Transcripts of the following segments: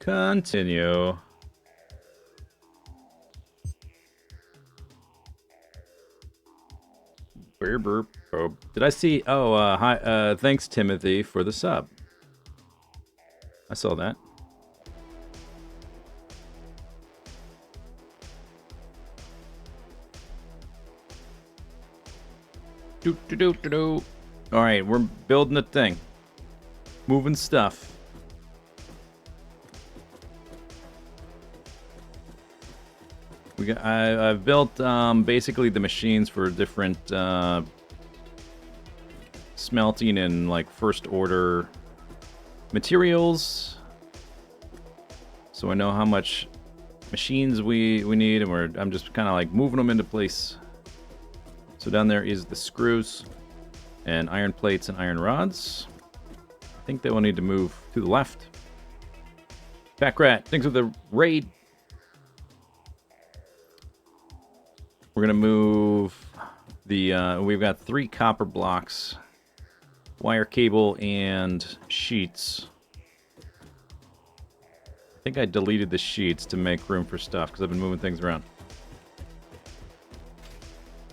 Continue. Burp, burp, burp. Did I see? Oh, hi. Thanks, Timothy, for the sub. I saw that. Do do do do do. All right, we're building a thing, moving stuff. I've built basically the machines for different smelting and like first order materials, so I know how much machines we need, and I'm just kind of like moving them into place. So down there is the screws and iron plates and iron rods. I think they will need to move to the left. Back rat, thanks for the raid. We're gonna move the we've got 3 copper blocks, wire cable, and sheets. I think I deleted the sheets to make room for stuff because I've been moving things around.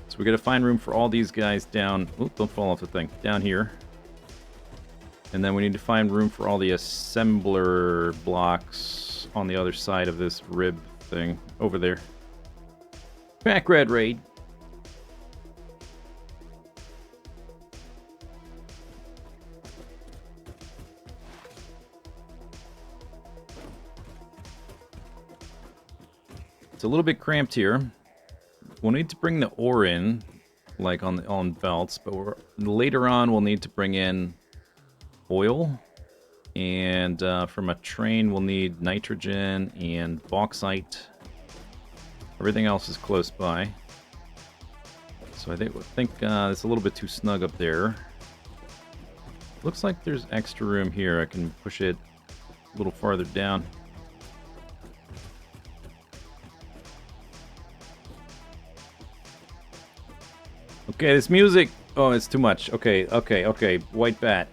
So we gotta find room for all these guys down. Oop, don't fall off the thing. Down here. And then we need to find room for all the assembler blocks on the other side of this rib thing over there. Back red raid. It's a little bit cramped here. We'll need to bring the ore in, like on belts, but later on we'll need to bring in oil, and from a train we'll need nitrogen and bauxite. Everything else is close by. So I think it's a little bit too snug up there. Looks like there's extra room here. I can push it a little farther down. Okay, this music. Oh, it's too much. Okay. White bat.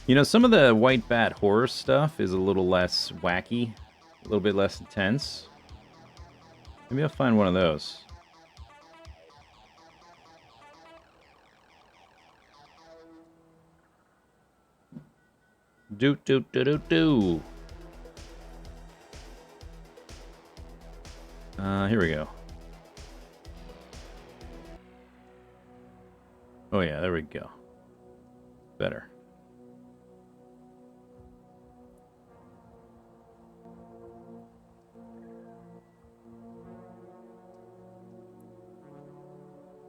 You know, some of the white bat horror stuff is a little less wacky, a little bit less intense. Maybe I'll find one of those. Doot doot doot doot doo. Here we go. Oh yeah, there we go. Better.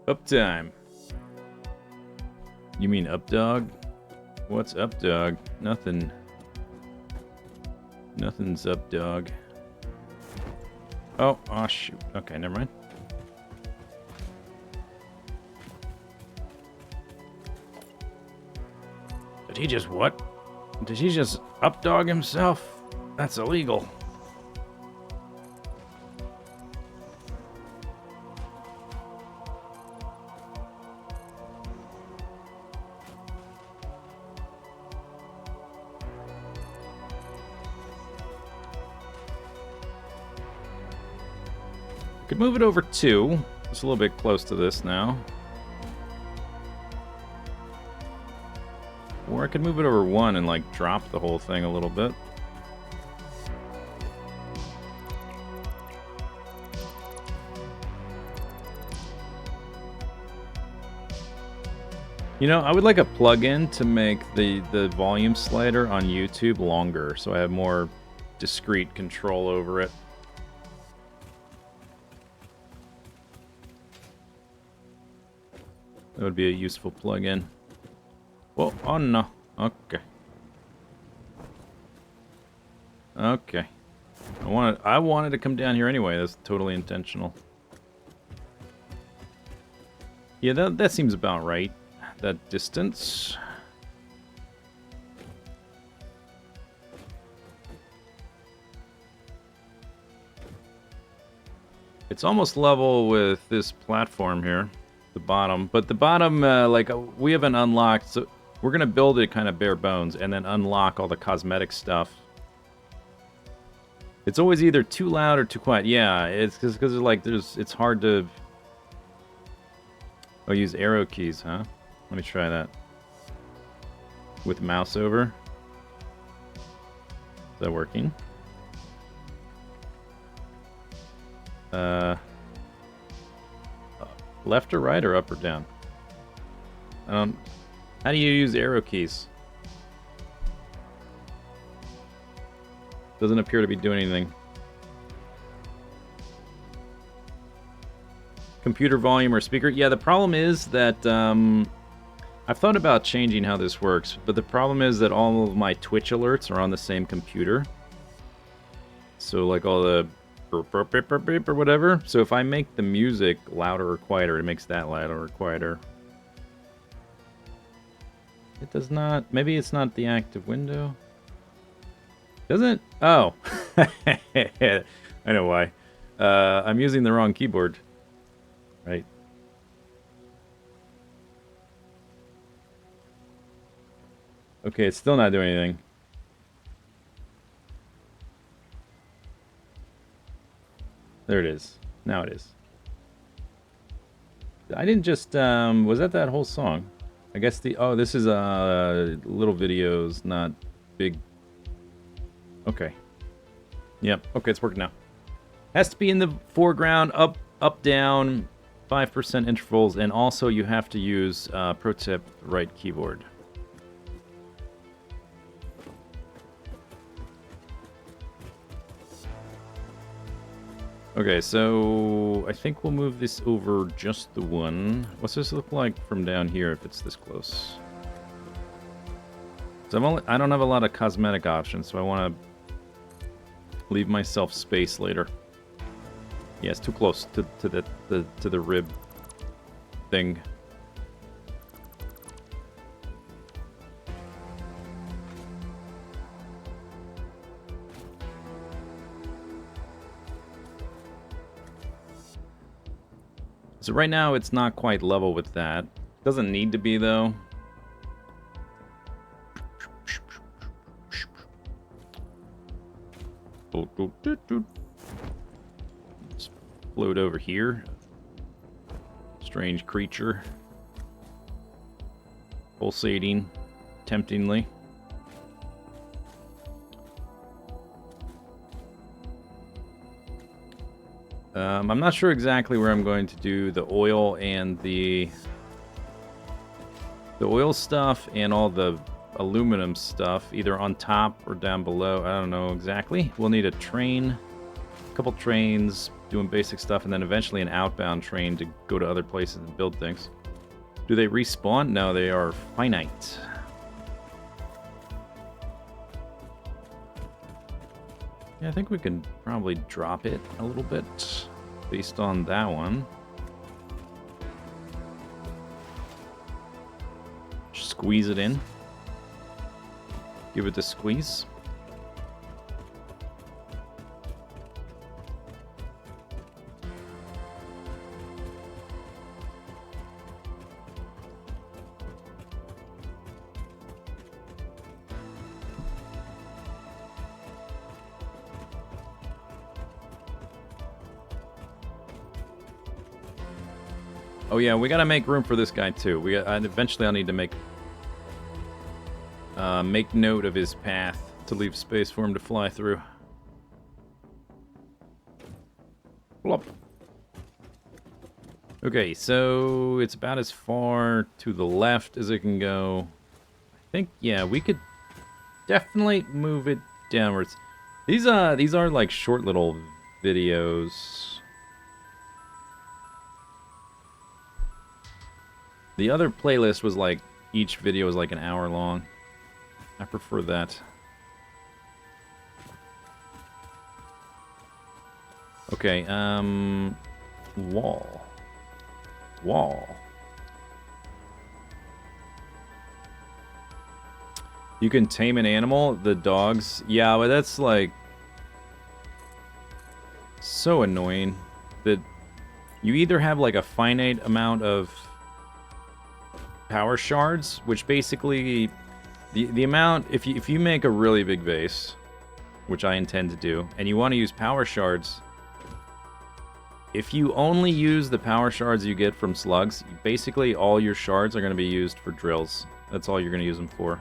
Up time. You mean up, dog? What's up, dog? Nothing. Nothing's up, dog. Oh, shoot. Okay, never mind. Did he just what? Did he just up dog himself? That's illegal. Could move it over 2. It's a little bit close to this now. Or I could move it over 1 and like drop the whole thing a little bit. You know, I would like a plug-in to make the volume slider on YouTube longer, so I have more discrete control over it. That would be a useful plug-in. Whoa, oh no. Okay. Okay. I wanted to come down here anyway. That's totally intentional. Yeah, that seems about right. That distance. It's almost level with this platform here. the bottom. But the bottom, like, we haven't unlocked, so we're going to build it kind of bare bones and then unlock all the cosmetic stuff. It's always either too loud or too quiet. Yeah, it's because like it's hard to... Oh, use arrow keys, huh? Let me try that. With mouse over. Is that working? Left or right or up or down? How do you use arrow keys? Doesn't appear to be doing anything. Computer volume or speaker? Yeah, the problem is that I've thought about changing how this works, but the problem is that all of my Twitch alerts are on the same computer. So like all the burp, burp, burp, burp, burp, or whatever. So if I make the music louder or quieter, it makes that louder or quieter. It does not. Maybe it's not the active window. Doesn't? Oh. I know why. I'm using the wrong keyboard. Right. Okay, it's still not doing anything. There it is. Now it is. I didn't just, was that whole song? I guess oh, this is, little videos, not big. Okay. Yep, okay, it's working now. Has to be in the foreground, up, down, 5% intervals, and also you have to use, pro tip, right keyboard. Okay, so I think we'll move this over just the one. What's this look like from down here if it's this close? So I don't have a lot of cosmetic options, so I want to leave myself space later. Yeah, it's too close to the rib thing. So right now it's not quite level with that. Doesn't need to be though. Let's float over here. Strange creature. Pulsating temptingly. I'm not sure exactly where I'm going to do the oil and the oil stuff and all the aluminum stuff, either on top or down below. I don't know exactly. We'll need a train, a couple trains doing basic stuff, and then eventually an outbound train to go to other places and build things. Do they respawn? No, they are finite. Yeah, I think we can probably drop it a little bit based on that one. Squeeze it in. Give it a squeeze. Oh yeah, we gotta make room for this guy too. Eventually I'll need to make note of his path to leave space for him to fly through. Plop. Okay, so it's about as far to the left as it can go. I think, yeah, we could definitely move it downwards. These are like short little videos. The other playlist was like, each video was like an hour long. I prefer that. Okay, wall. You can tame an animal, the dogs. Yeah, but that's like so annoying that you either have like a finite amount of power shards, which basically the amount, if you make a really big base, which I intend to do, and you want to use power shards, if you only use the power shards you get from slugs, basically all your shards are going to be used for drills. That's all you're going to use them for.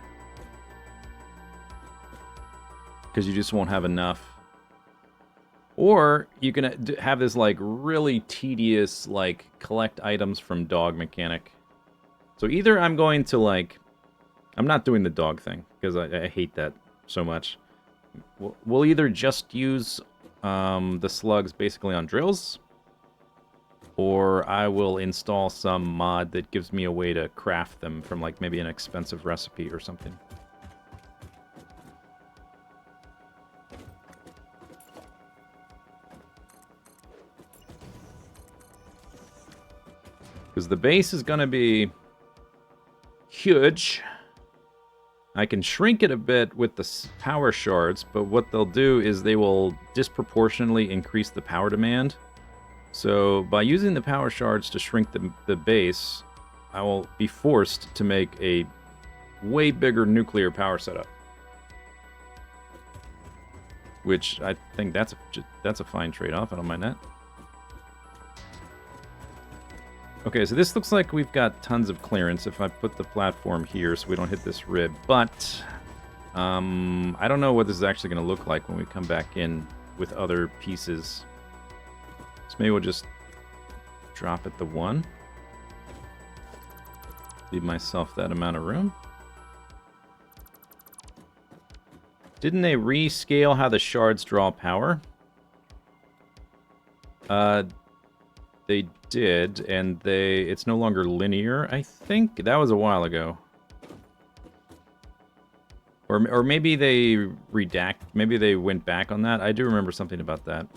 Because you just won't have enough. Or you can have this like really tedious like collect items from dog mechanic. So either I'm going to like, I'm not doing the dog thing because I hate that so much. We'll either just use the slugs basically on drills, or I will install some mod that gives me a way to craft them from like maybe an expensive recipe or something. Because the base is going to be huge. I can shrink it a bit with the power shards, but what they'll do is they will disproportionately increase the power demand. So by using the power shards to shrink the base, I will be forced to make a way bigger nuclear power setup. Which I think that's a fine trade-off. I don't mind that. Okay, so this looks like we've got tons of clearance if I put the platform here so we don't hit this rib. But I don't know what this is actually going to look like when we come back in with other pieces. So maybe we'll just drop it to 1. Leave myself that amount of room. Didn't they rescale how the shards draw power? They did, and it's no longer linear. I think that was a while ago. Or maybe they maybe they went back on that. I do remember something about that.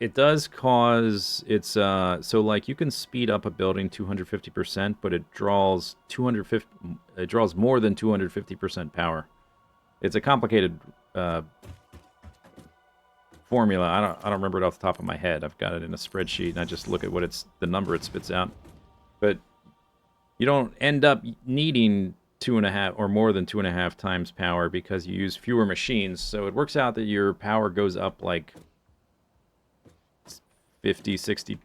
It does cause so like you can speed up a building 250%, but it draws more than 250% power. It's a complicated formula. I don't remember it off the top of my head. I've got it in a spreadsheet, and I just look at what the number it spits out. But you don't end up needing 2.5 or more than 2.5 times power because you use fewer machines. So it works out that your power goes up like 50, 60%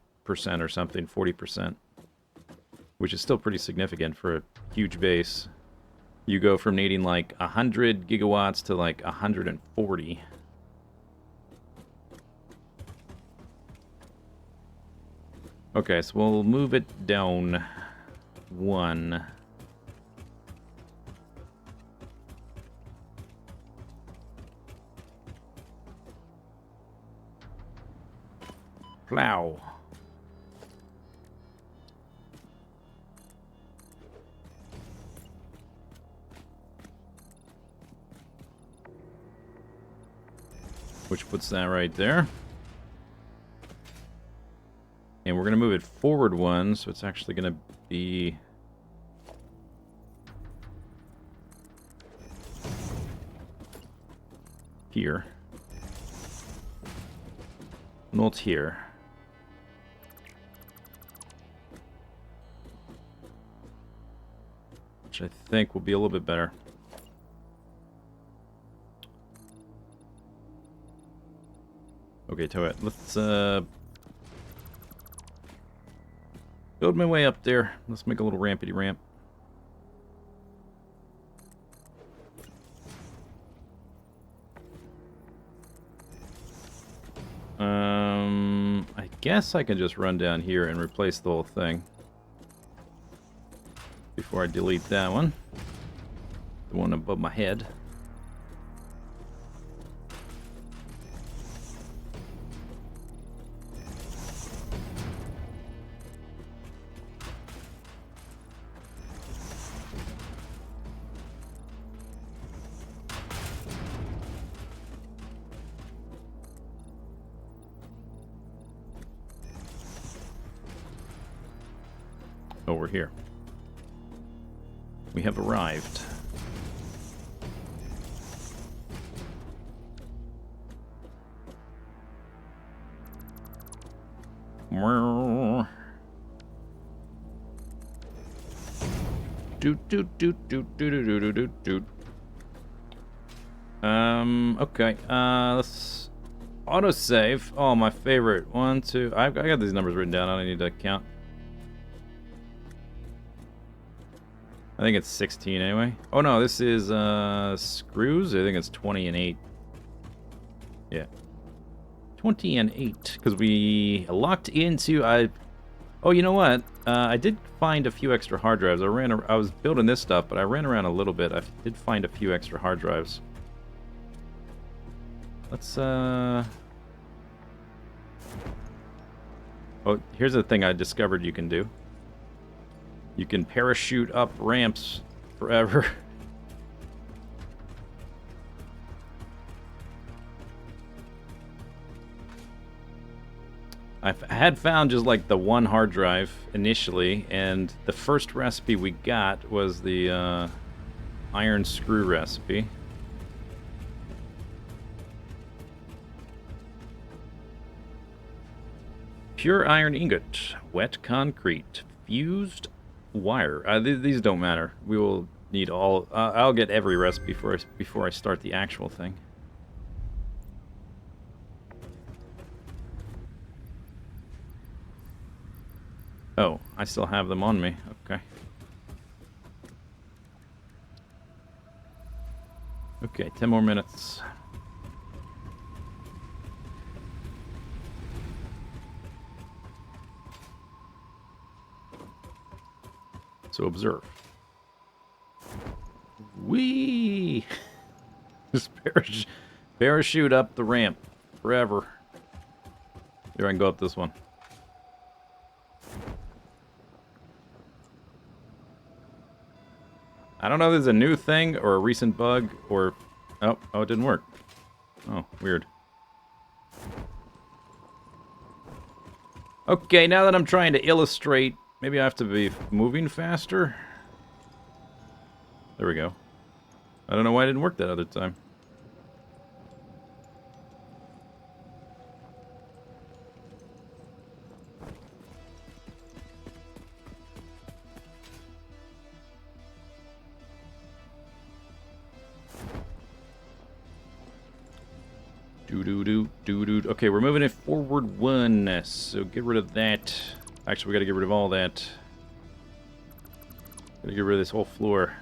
or something, 40%, which is still pretty significant for a huge base. You go from needing like 100 gigawatts to like 140. Okay, so we'll move it down 1. Plow. Which puts that right there. And we're going to move it forward 1, so it's actually going to be... here. Not here. Which I think will be a little bit better. Okay, to it. Let's build my way up there. Let's make a little rampity ramp. I guess I can just run down here and replace the whole thing before I delete that one. The one above my head. Over here. We have arrived. Okay. Let's autosave. Oh, my favorite. 1, 2. I got these numbers written down. I don't need to count. I think it's 16 anyway. Oh no, this is screws. I think it's 20 and 8. Yeah. 20 and 8. Because we locked into... Oh, you know what? I did find a few extra hard drives. I was building this stuff, but I ran around a little bit. I did find a few extra hard drives. Let's, Oh, here's the thing I discovered you can do. You can parachute up ramps forever. I had found just like the one hard drive initially, and the first recipe we got was the iron screw recipe. Pure iron ingot, wet concrete, fused wire. These don't matter. We will need all... I'll get every recipe before I start the actual thing. Oh, I still have them on me. Okay. Okay, 10 more minutes. So observe. Whee! Just parachute up the ramp forever. Here, I can go up this one. I don't know if this is a new thing or a recent bug or... Oh, it didn't work. Oh, weird. Okay, now that I'm trying to illustrate... Maybe I have to be moving faster? There we go. I don't know why it didn't work that other time. Do-do-do. Okay, we're moving it forward 1, so get rid of that. Actually, we gotta get rid of all that. Gotta get rid of this whole floor.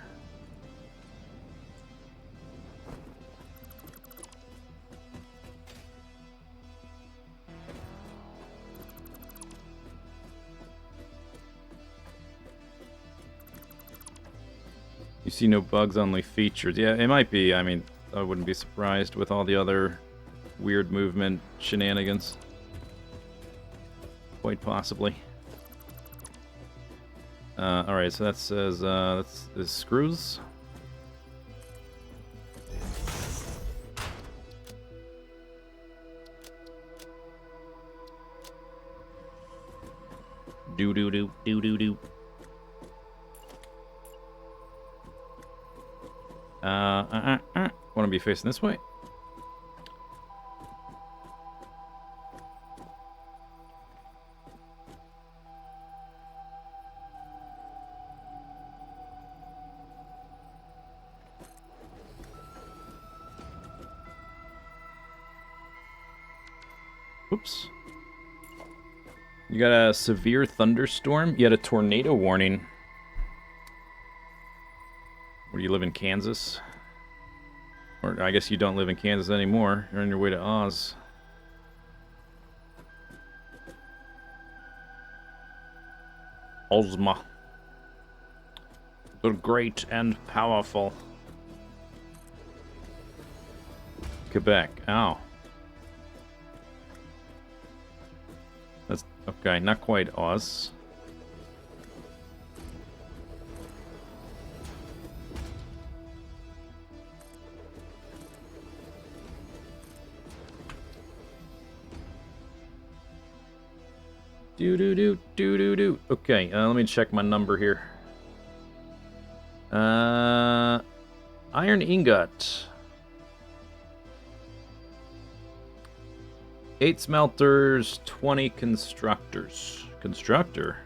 You see no bugs, only features. Yeah, it might be. I mean, I wouldn't be surprised with all the other weird movement shenanigans. Quite possibly. Alright, so that says, that's the screws. Do-do-do. Want to be facing this way? Oops. You got a severe thunderstorm? You had a tornado warning. Where do you live in Kansas? Or I guess you don't live in Kansas anymore. You're on your way to Oz. Ozma. The great and powerful. Quebec. Ow. That's okay, not quite Oz. Do. Okay, let me check my number here. Iron ingot. 8 smelters, 20 constructors. Constructor?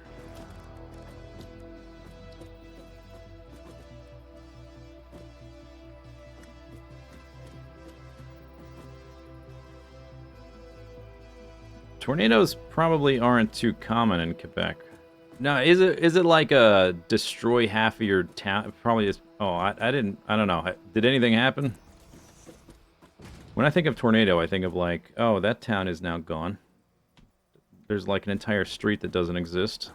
tornadoes probably aren't too common in Quebec. No, is it like a destroy half of your town? It probably is. Oh, I don't know. Did anything happen? When I think of tornado, I think of like, oh, that town is now gone. There's like an entire street that doesn't exist.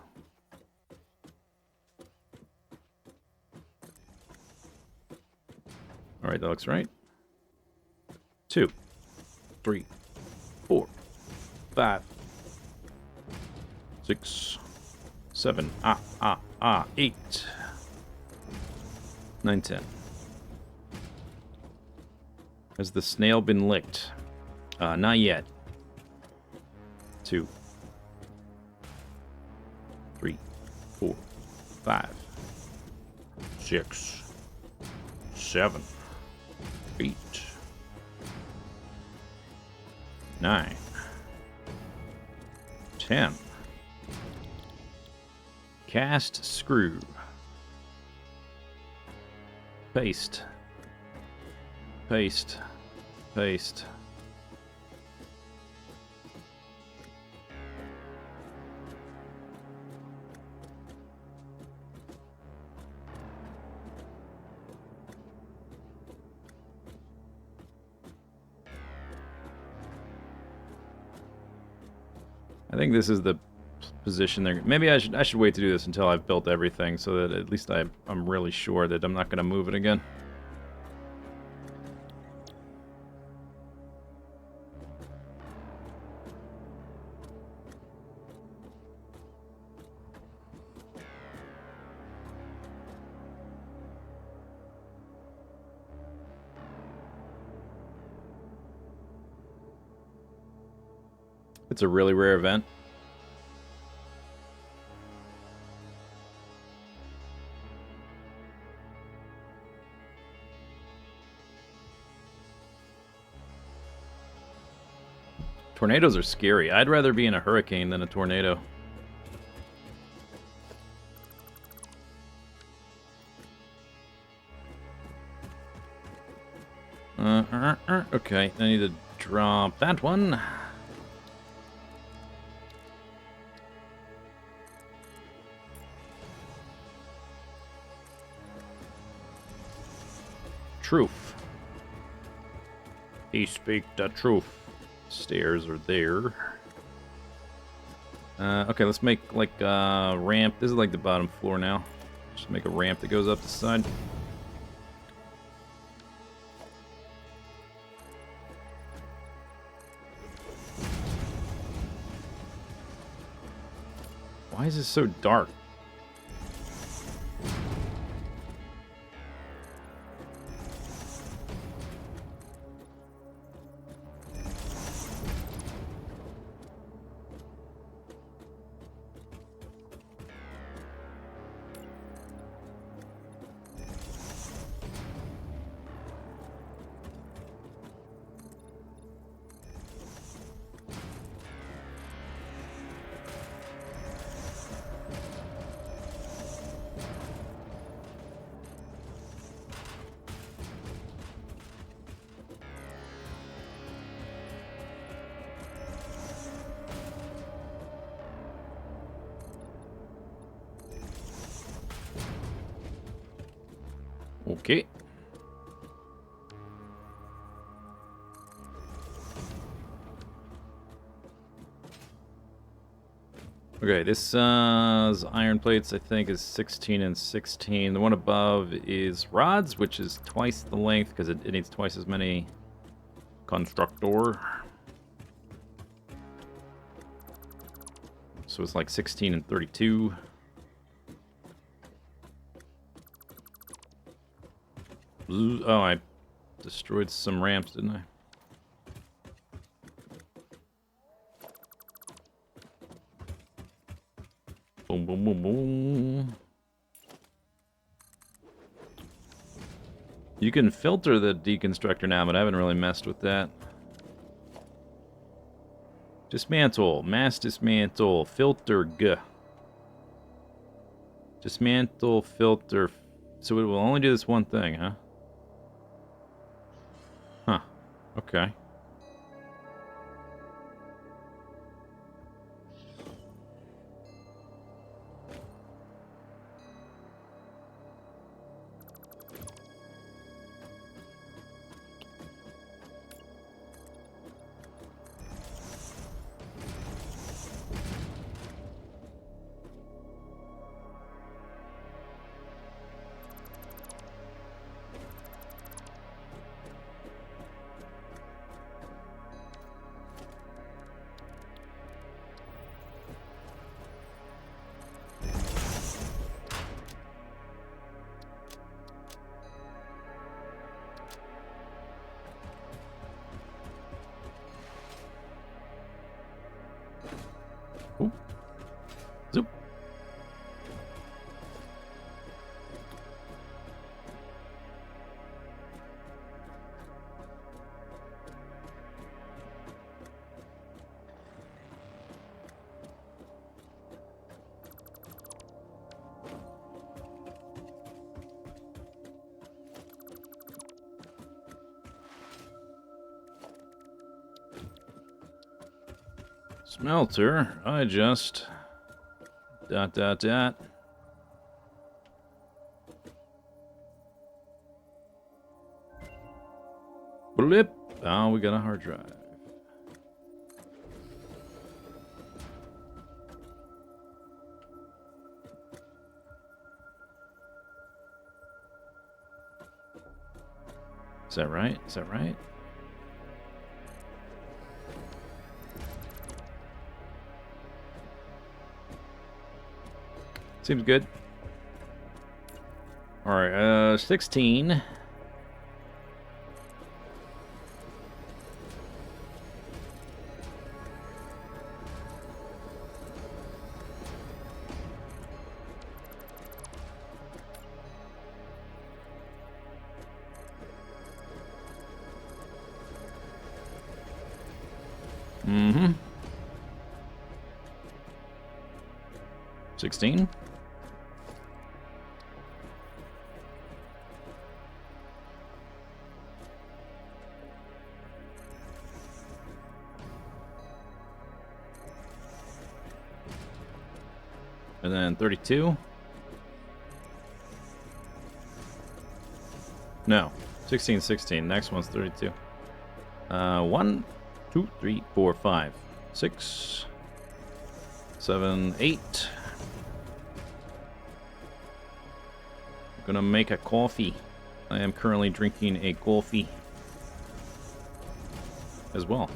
Alright, that looks right. 2, 3, 4, 5, 6, 7, 8, 9, 10. Has the snail been licked? Not yet. 2, 3, 4, 5, 6, 7, 8, 9, 10. Cast screw. Paste. Paste. Paste. I think this is the position there. Maybe I should wait to do this until I've built everything, so that at least I'm really sure that I'm not going to move it again. It's a really rare event. Tornadoes are scary. I'd rather be in a hurricane than a tornado. Okay, I need to drop that one. Truth. He speak the truth. Stairs are there. Okay, let's make like a ramp. This is like the bottom floor now. Just make a ramp that goes up the side. Why is this so dark? Okay. Okay, this is iron plates, I think, is 16 and 16. The one above is rods, which is twice the length because it needs twice as many constructor. So it's like 16 and 32. Oh, I destroyed some ramps, didn't I? Boom, boom, boom, boom. You can filter the deconstructor now, but I haven't really messed with that. Dismantle, mass dismantle, filter, G. Dismantle, filter. So it will only do this one thing, huh? Huh. Okay. Smelter, I just... Dot, dot, dot. Blip. Oh, we got a hard drive. Is that right? Is that right? Seems good. Alright, 16. Mm-hmm. 16. And then 32. No. 16, 16. Next one's 32. 1, 2, 3, 4, 5, 6, 7, 8. I'm gonna make a coffee. I am currently drinking a coffee as well.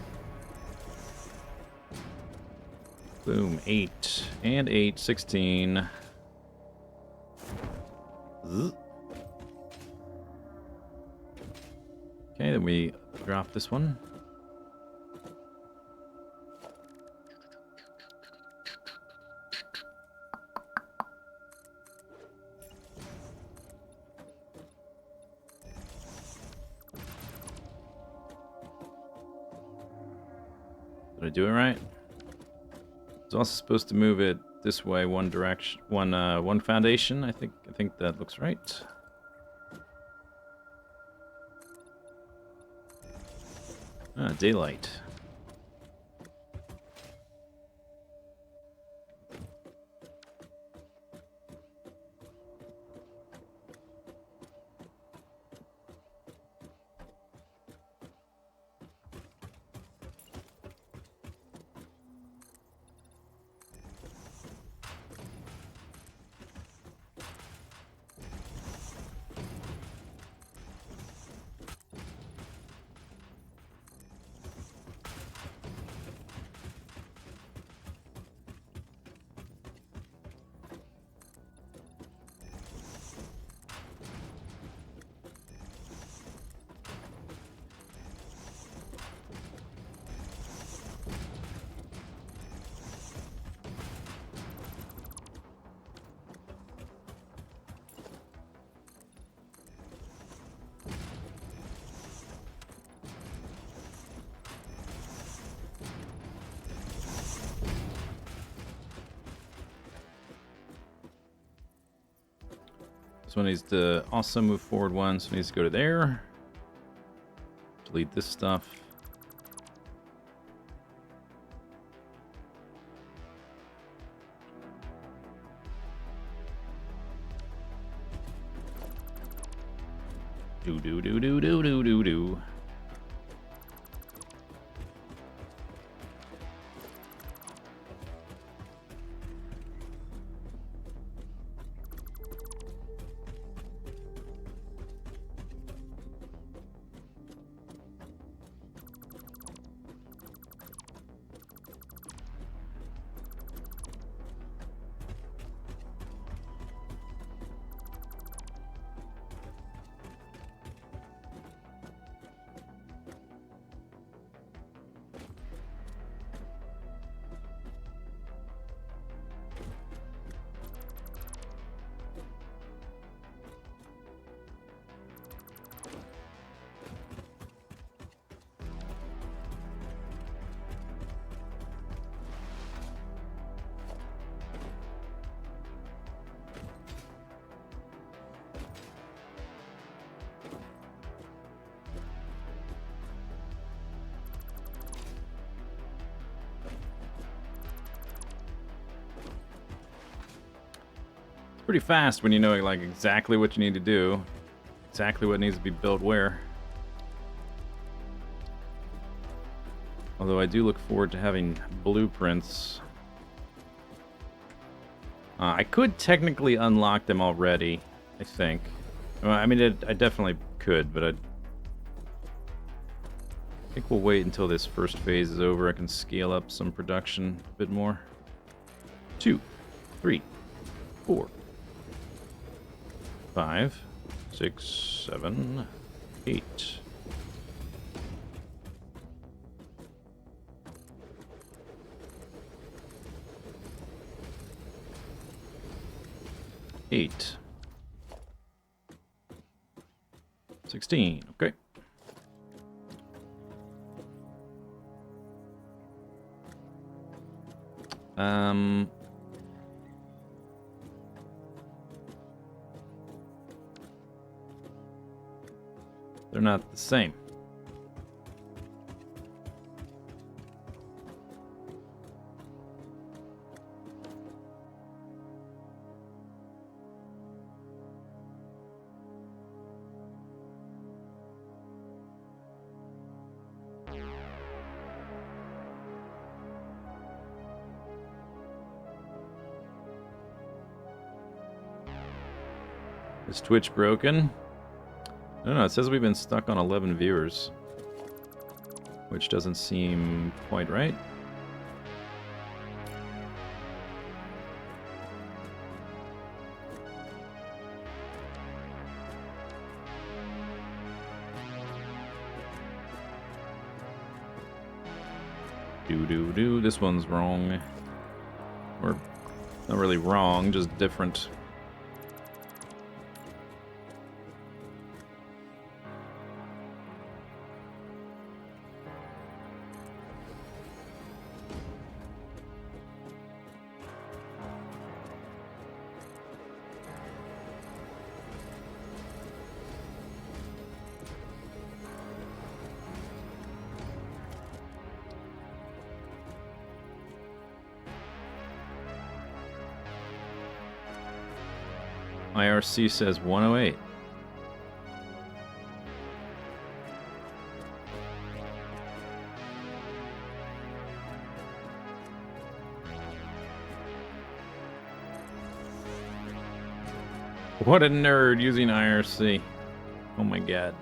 Boom, 8 and 8, 16. Zzz. Okay, then we drop this one. Did I do it right? It's also supposed to move it this way, one direction, one foundation. I think that looks right. Ah, daylight. This one needs to also move forward one, so it needs to go to there. Delete this stuff. Do do do do do do do do. pretty fast when you know like exactly what you need to do, exactly what needs to be built where. Although I do look forward to having blueprints. I could technically unlock them already, I think. Well, I mean, I definitely could, but I think we'll wait until this first phase is over. I can scale up some production a bit more. 2, 3, 4, 5, 6, 7, 8. Eight. 16. Okay. They're not the same. Is Twitch broken? I don't know, it says we've been stuck on 11 viewers. Which doesn't seem quite right. Do. This one's wrong. Or, not really wrong, just different. IRC says 108. What a nerd using IRC. Oh my god.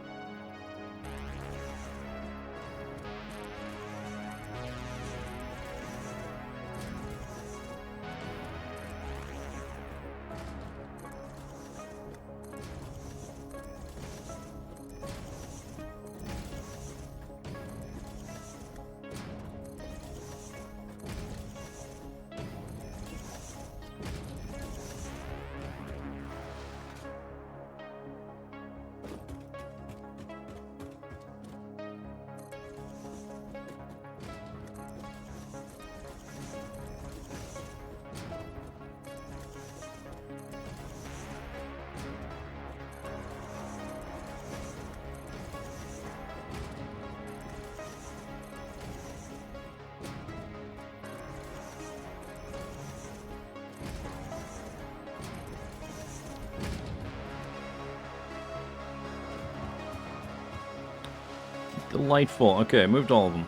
Delightful. Okay, I moved all of them.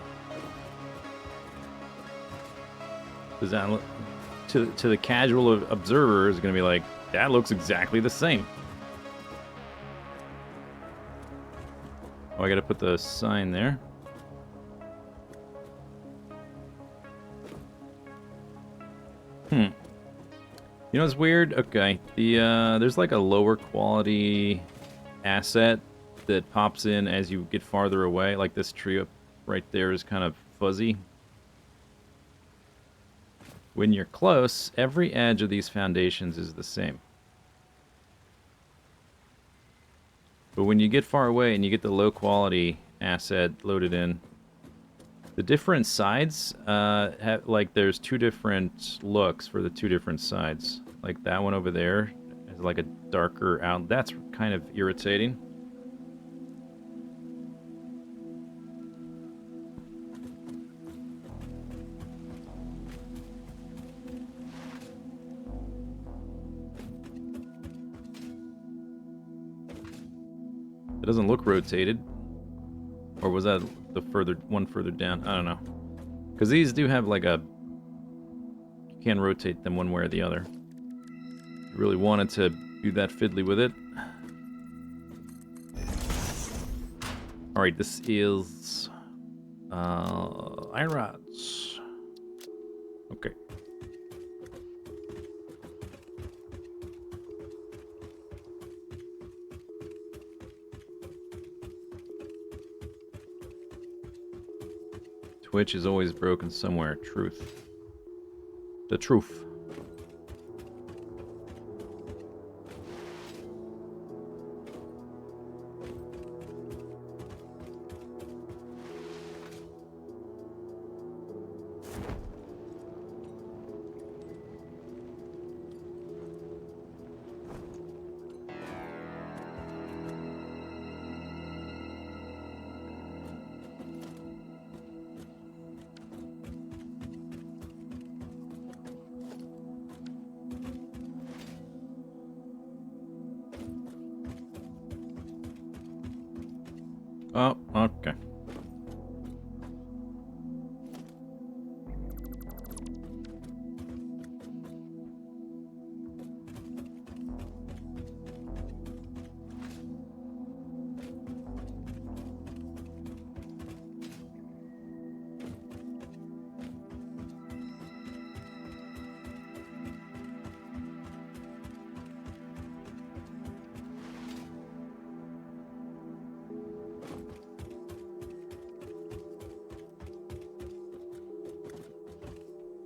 Does that look to the casual observer is going to be like, that looks exactly the same. Oh, I got to put the sign there. You know what's weird? Okay, the there's like a lower quality asset that pops in as you get farther away. Like this tree up right there is kind of fuzzy. When you're close, every edge of these foundations is the same. But when you get far away and you get the low quality asset loaded in, the different sides have, like, there's two different looks for the two different sides. Like that one over there is like a darker out. That's kind of irritating. It doesn't look rotated. Or was that the one further down? I don't know. Because these do have like a... You can rotate them one way or the other. If you really wanted to do that fiddly with it. Alright, this is... iron rods. Okay. Twitch is always broken somewhere. Truth. The truth. Oh, okay.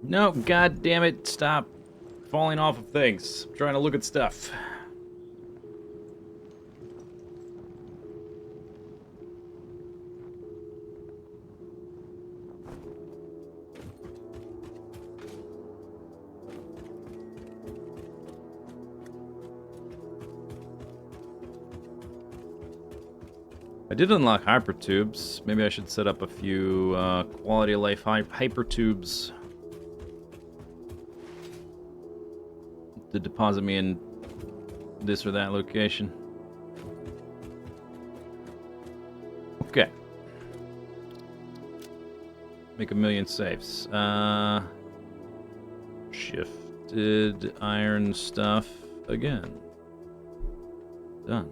No, god damn it, stop falling off of things. I'm trying to look at stuff. I did unlock hypertubes. Maybe I should set up a few quality of life hypertubes to deposit me in this or that location. Okay. Make a million saves. Shifted iron stuff again. Done.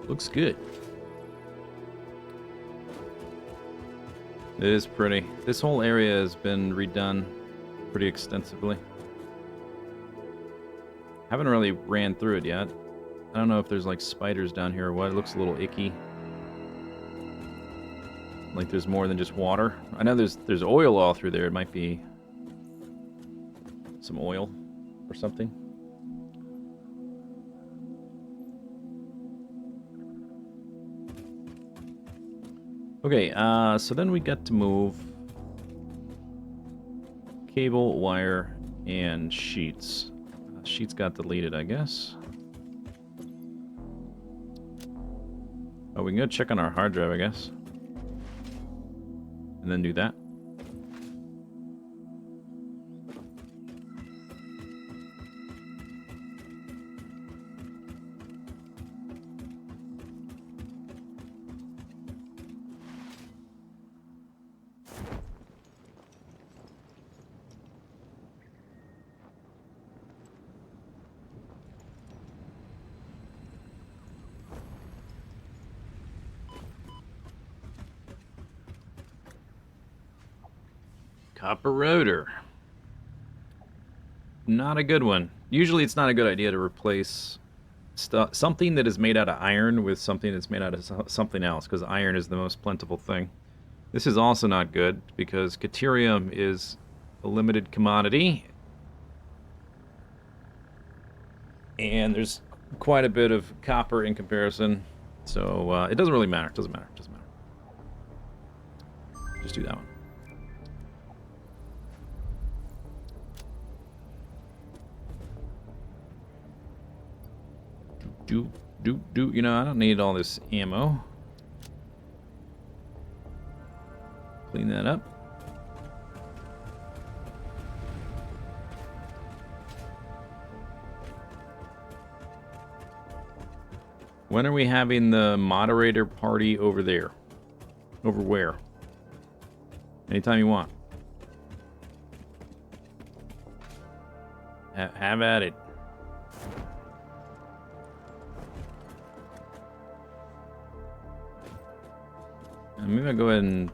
Looks good. It is pretty. This whole area has been redone pretty extensively. Haven't really ran through it yet. I don't know if there's like spiders down here or what. It looks a little icky. Like there's more than just water. I know there's oil all through there. It might be some oil or something. Okay, so then we got to move cable, wire, and sheets. Sheets got deleted, I guess. Oh, we can go check on our hard drive, I guess. And then do that. Copper rotor. Not a good one. Usually it's not a good idea to replace something that is made out of iron with something that's made out of something else, because iron is the most plentiful thing. This is also not good, because Caterium is a limited commodity. And there's quite a bit of copper in comparison. So it doesn't really matter. It doesn't matter. It doesn't matter. Just do that one. You know, I don't need all this ammo. Clean that up. When are we having the moderator party over there? Over where? Anytime you want. Have at it. Maybe I'll go ahead and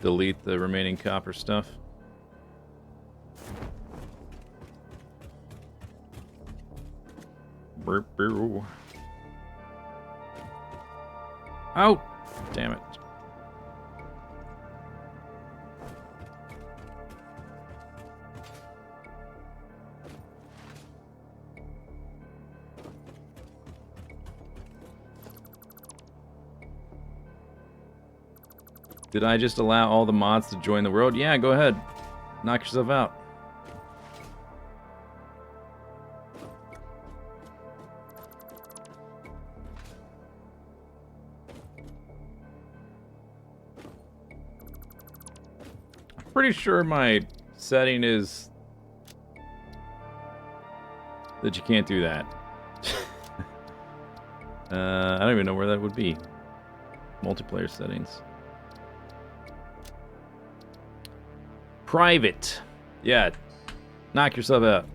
delete the remaining copper stuff. Burp, burp. Oh! Damn it. Did I just allow all the mods to join the world? Yeah, go ahead. Knock yourself out. I'm pretty sure my setting is that you can't do that. I don't even know where that would be. Multiplayer settings. Private. Yeah. Knock yourself out.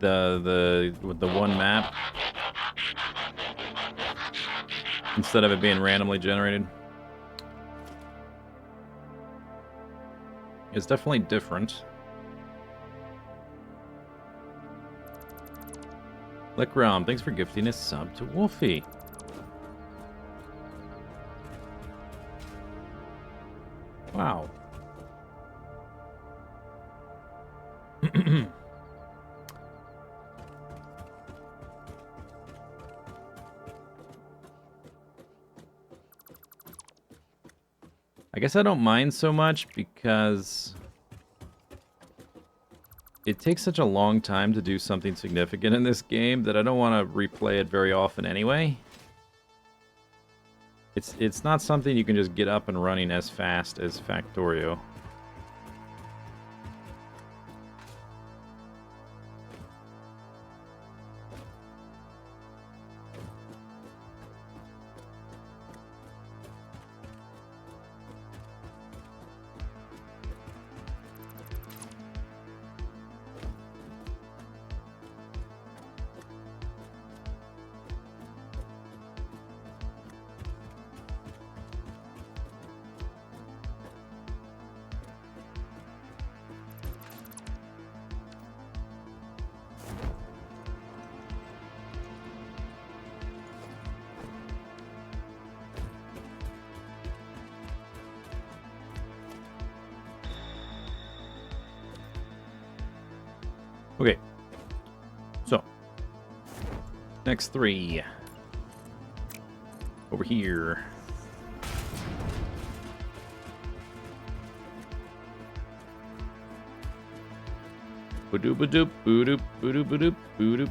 The one map instead of it being randomly generated. It's definitely different. Lickrom, thanks for gifting a sub to Wolfie. Wow. I guess I don't mind so much because it takes such a long time to do something significant in this game that I don't want to replay it very often anyway. It's not something you can just get up and running as fast as Factorio. Okay, so next three over here. Ba-doop, ba-doop, boo-doop, boo-doop, ba-doop, boo-doop.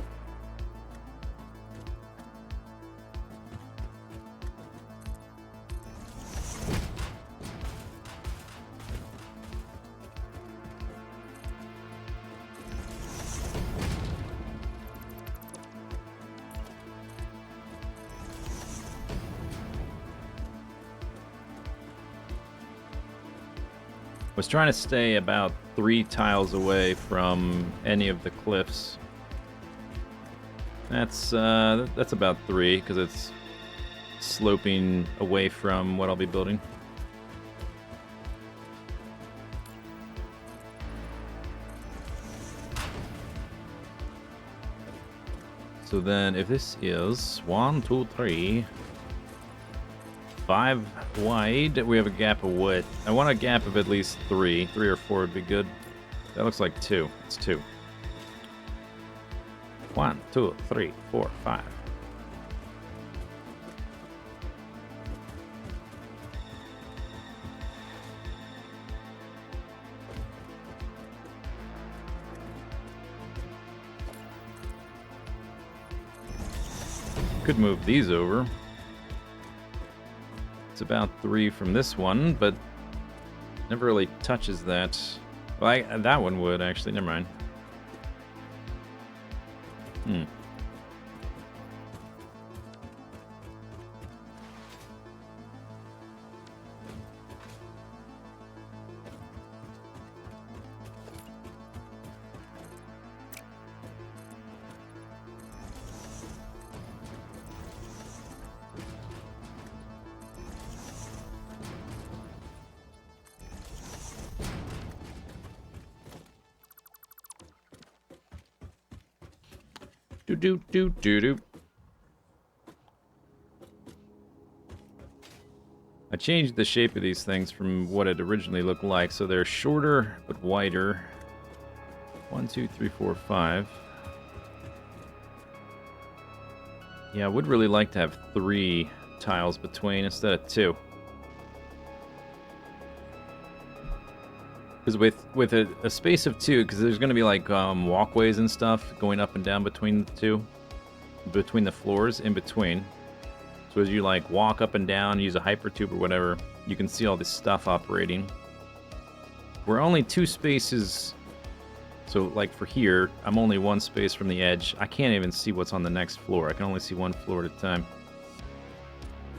Was trying to stay about 3 tiles away from any of the cliffs. That's about 3 because it's sloping away from what I'll be building. So then, if this is 1, 2, 3. 5 wide, we have a gap of what? I want a gap of at least 3. 3 or 4 would be good. That looks like 2. It's 2. 1, 2, 3, 4, 5. Could move these over. It's about 3 from this one, but never really touches that. Well, that one would, actually. Never mind. Do. I changed the shape of these things from what it originally looked like, so they're shorter but wider. 1, 2, 3, 4, 5. Yeah, I would really like to have 3 tiles between instead of 2. Because with a space of 2, because there's going to be like walkways and stuff going up and down between the two, between the floors, in between. So as you like walk up and down, use a hypertube or whatever, you can see all this stuff operating. We're only 2 spaces, so like for here, I'm only 1 space from the edge. I can't even see what's on the next floor. I can only see 1 floor at a time.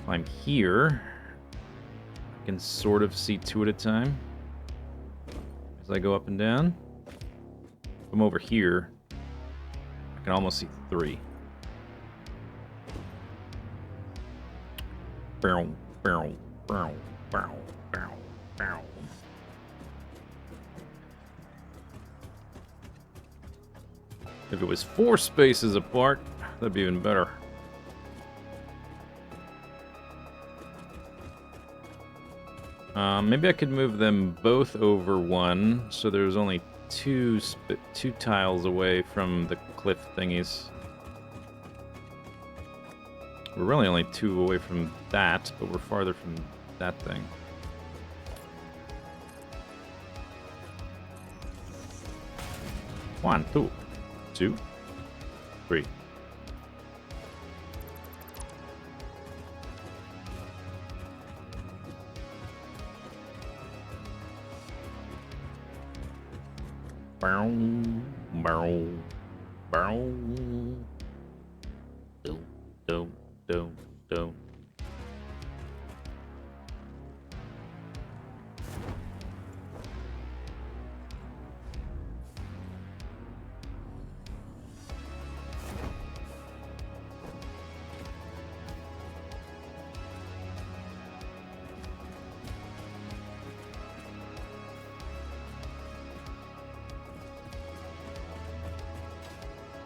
If I'm here, I can sort of see 2 at a time as I go up and down. If I'm over here, I can almost see 3. Barrel, barrel, barrel, barrel, barrel, barrel. If it was 4 spaces apart, that'd be even better. Maybe I could move them both over 1, so there's only 2 tiles away from the cliff thingies. We're really only 2 away from that, but we're farther from that thing. One, two, 2, 3. Barrel, barrel, barrel. Do.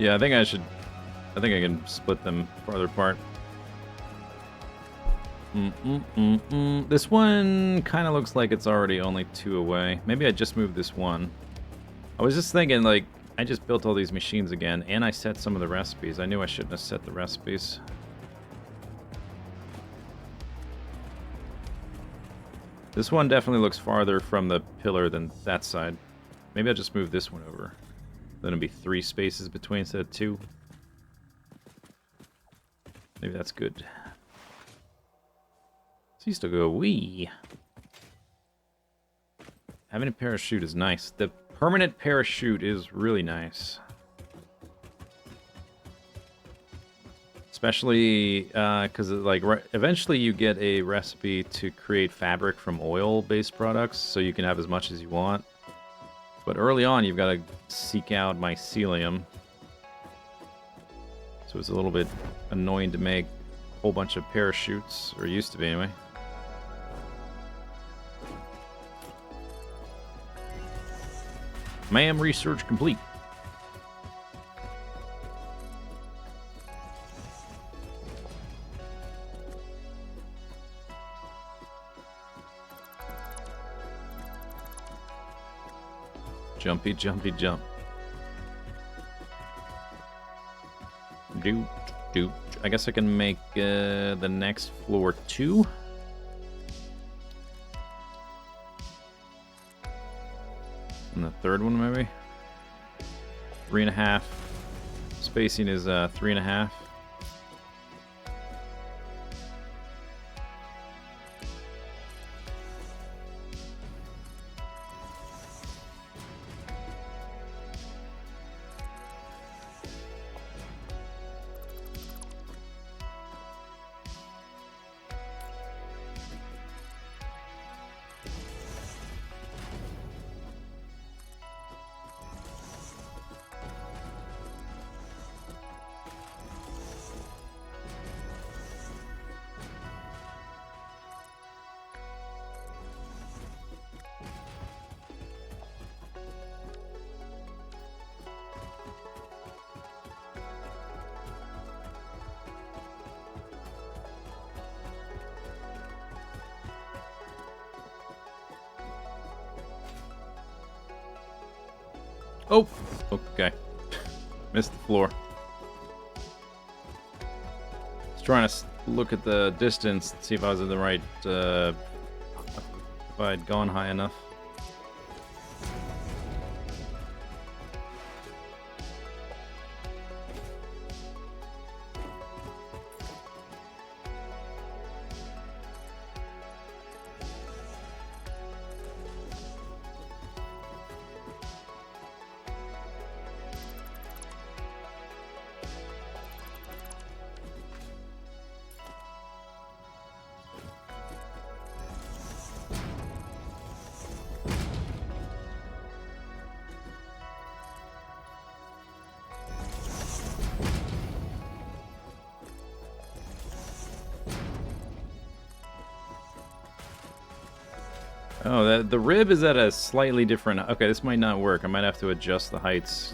Yeah, I think I can split them farther apart. This one kind of looks like it's already only 2 away. Maybe I just moved this one. I was just thinking, like, I just built all these machines again, and I set some of the recipes. I knew I shouldn't have set the recipes. This one definitely looks farther from the pillar than that side. Maybe I'll just move this one over. Then it'll be 3 spaces between instead of 2. Maybe that's good. Zisteau go, wee. Having a parachute is nice. The permanent parachute is really nice. Especially because like eventually you get a recipe to create fabric from oil-based products, so you can have as much as you want. But early on, you've got to seek out mycelium. So it's a little bit annoying to make a whole bunch of parachutes, or used to be anyway. Ma'am, research complete. Jumpy, jumpy, jump. Do. I guess I can make the next floor 2. And the third one, maybe? 3.5. Spacing is 3.5. Oh! Okay. Missed the floor. Just trying to look at the distance, see if I was in the right, if I had gone high enough. Oh, the rib is at a slightly different... Okay, this might not work. I might have to adjust the heights.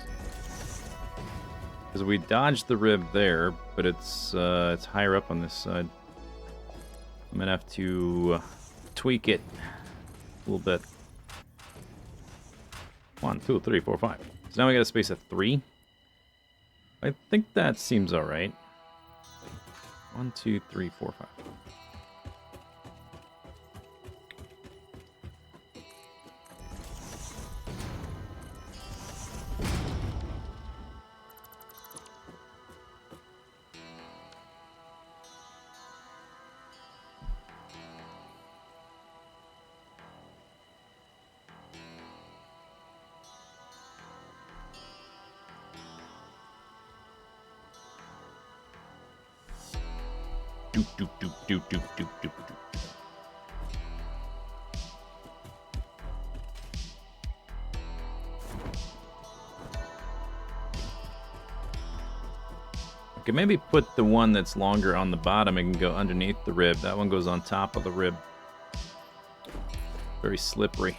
Because we dodged the rib there, but it's higher up on this side. I'm going to have to tweak it a little bit. 1, 2, 3, 4, 5. So now we got a space of 3. I think that seems alright. 1, 2, 3, 4, 5. Doop, doop, doop, doop, doop, doop, doop, doop. Okay, maybe put the one that's longer on the bottom and can go underneath the rib. That one goes on top of the rib. Very slippery.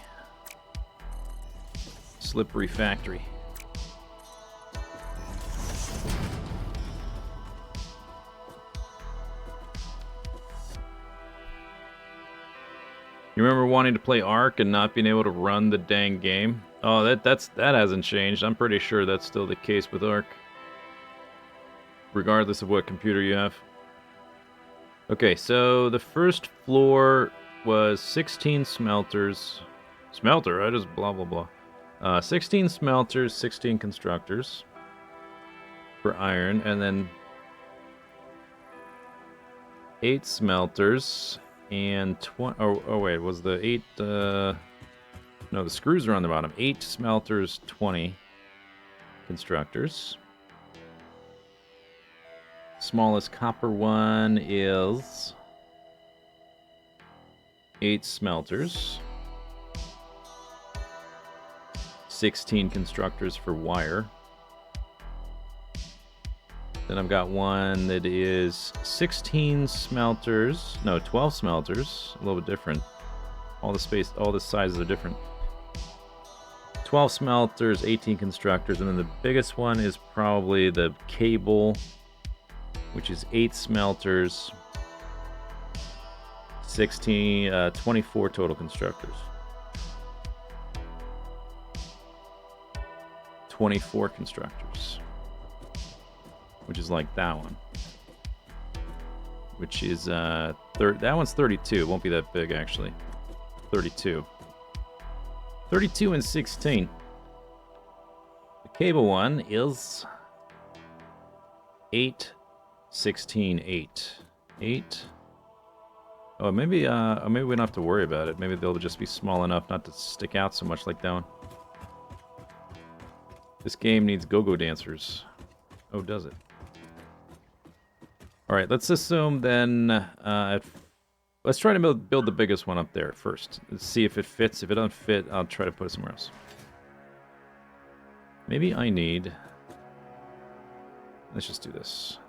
Slippery factory. You remember wanting to play Ark and not being able to run the dang game? Oh, that hasn't changed. I'm pretty sure that's still the case with Ark. Regardless of what computer you have. Okay, so the first floor was 16 smelters. Smelter? I just blah blah blah. 16 smelters, 16 constructors for iron, and then 8 smelters. And 20. Oh, wait, was the 8. No, the screws are on the bottom. 8 smelters, 20 constructors. Smallest copper one is 8 smelters. 16 constructors for wire. Then I've got one that is 16 smelters. No, 12 smelters. A little bit different. All the sizes are different. 12 smelters, 18 constructors, and then the biggest one is probably the cable, which is 8 smelters, 24 total constructors. 24 constructors. Which is like that one. Which is, that one's 32. It won't be that big, actually. 32. 32 and 16. The cable one is 8, 16, 8. 8. Oh, maybe we don't have to worry about it. Maybe they'll just be small enough not to stick out so much like that one. This game needs go-go dancers. Oh, does it? Alright, let's assume then, let's try to build the biggest one up there first. Let's see if it fits. If it doesn't fit, I'll try to put it somewhere else. Maybe I need... Let's just do this.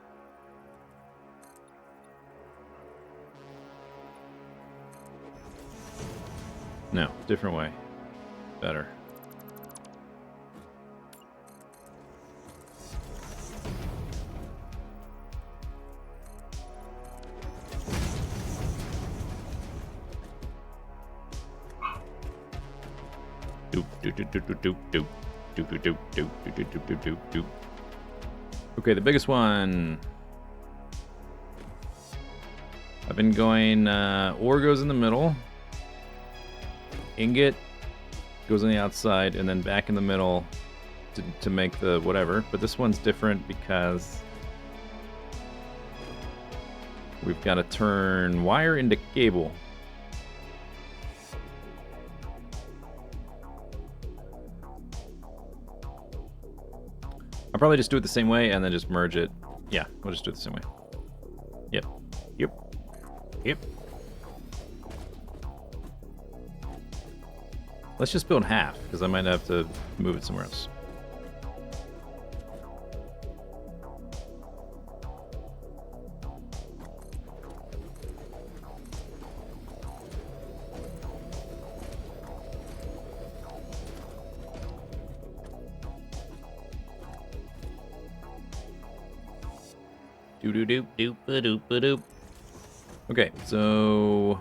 No, different way. Better. Doop, doop, doop, doop, doop, doop. Doop, doop, doop, doop, doop, doop, doop, doop, doop. Okay, the biggest one. I've been going, ore goes in the middle. Ingot goes on the outside, and then back in the middle to make the whatever. But this one's different because we've got to turn wire into cable. I'll probably just do it the same way and then just merge it. Yeah, we'll just do it the same way. Yep. Yep. Yep. Let's just build half, because I might have to move it somewhere else. Doop-a-doop. Okay, so...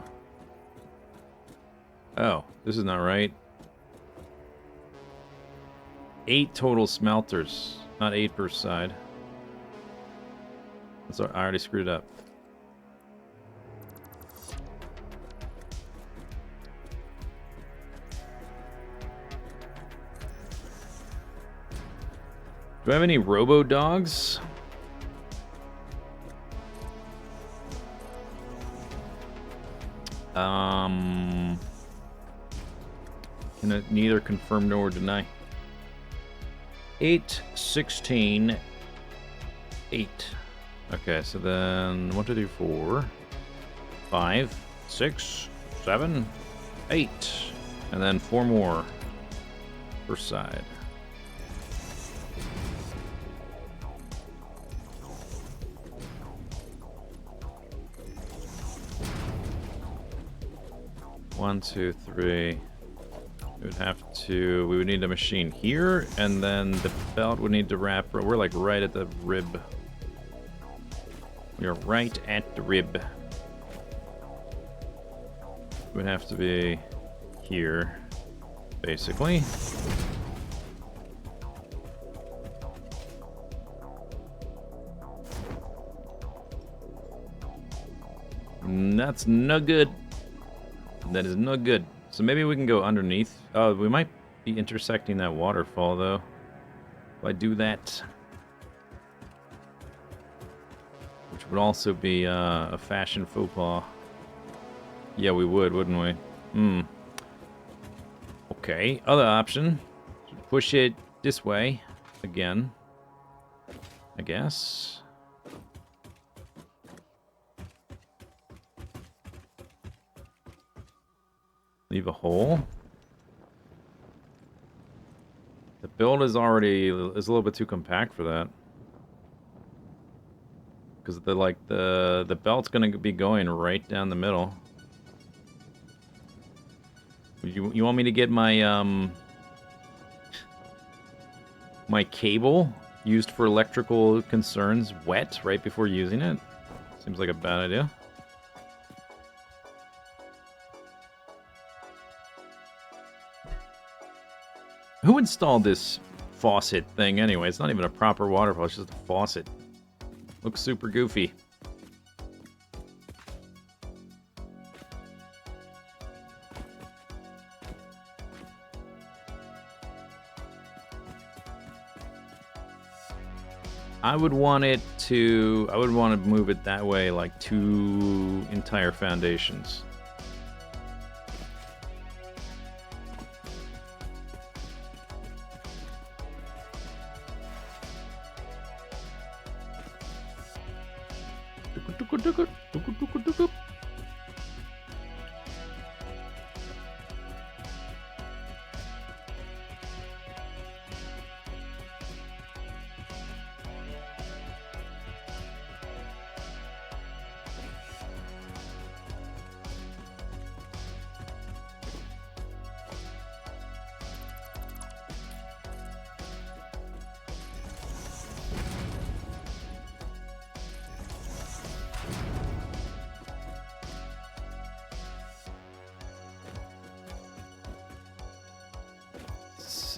Oh, this is not right. 8 total smelters, not 8 per side. That's, I already screwed up. Do I have any robo dogs? Can it neither confirm nor deny. 8, 16, 8. Okay, so then 1, 2, 3, 4, 5, 6, 7, 8. And then 4 more per side. One, two, three. We would need a machine here, and then the belt would need to wrap. We're like right at the rib. We are right at the rib. It would have to be here, basically. That's no good. That is no good. So maybe we can go underneath. Oh, we might be intersecting that waterfall, though. If I do that. Which would also be a fashion faux pas. Yeah, we would, wouldn't we? Hmm. Okay, other option. Push it this way. Again. I guess. Leave a hole. The build is already a little bit too compact for that. Because the belt's gonna be going right down the middle. You want me to get my my cable used for electrical concerns wet right before using it? Seems like a bad idea. Who installed this faucet thing anyway? It's not even a proper waterfall, it's just a faucet. Looks super goofy. I would want to move it that way, like 2 entire foundations.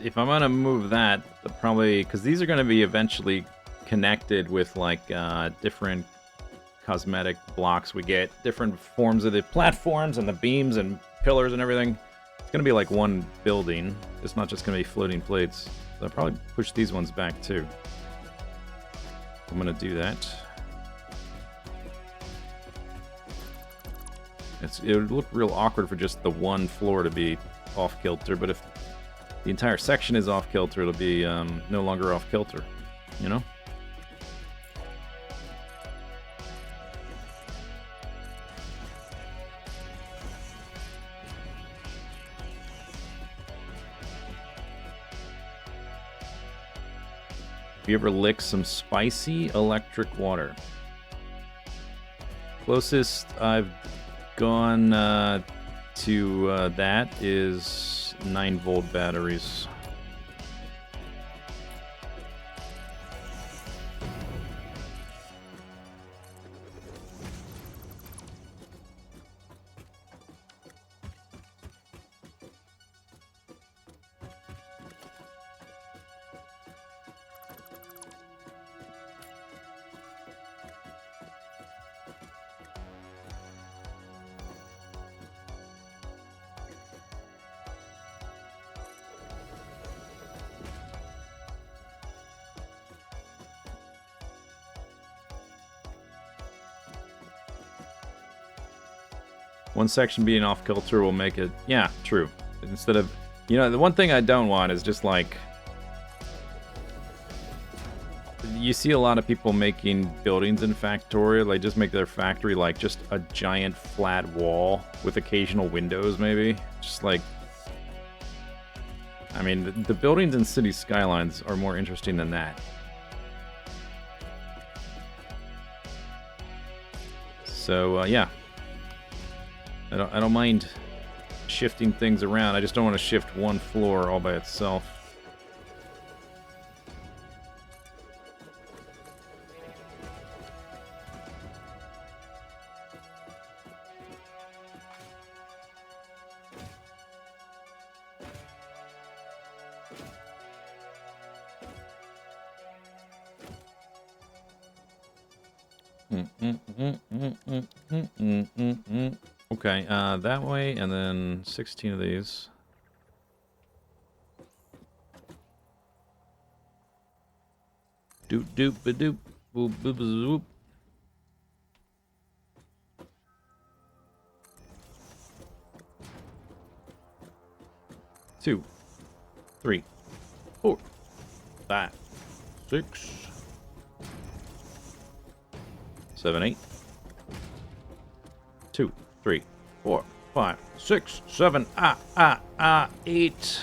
if I'm gonna move that, probably because these are gonna be eventually connected with like different cosmetic blocks we get, different forms of the platforms and the beams and pillars and everything. It's gonna be like one building. It's not just gonna be floating plates. So I'll probably push these ones back too. I'm gonna do that. It would look real awkward for just the one floor to be off kilter, but if the entire section is off kilter, it'll be no longer off kilter, you know? Have you ever licked some spicy electric water? Closest I've gone to that is 9-volt batteries. One section being off kilter will make it... Yeah, true. Instead of... You know, the one thing I don't want is just like... You see a lot of people making buildings in Factorio. They just make their factory like just a giant flat wall with occasional windows, maybe. Just like... I mean, the buildings in City Skylines are more interesting than that. So, yeah. I don't mind shifting things around. I just don't want to shift one floor all by itself. Okay, that way, and then 16 of these. Doop doop ba doop boop boop zoop. Two, 3, 4, 5, 6, 7, 8. 2, 3, 4, 5, 6, 7, 8.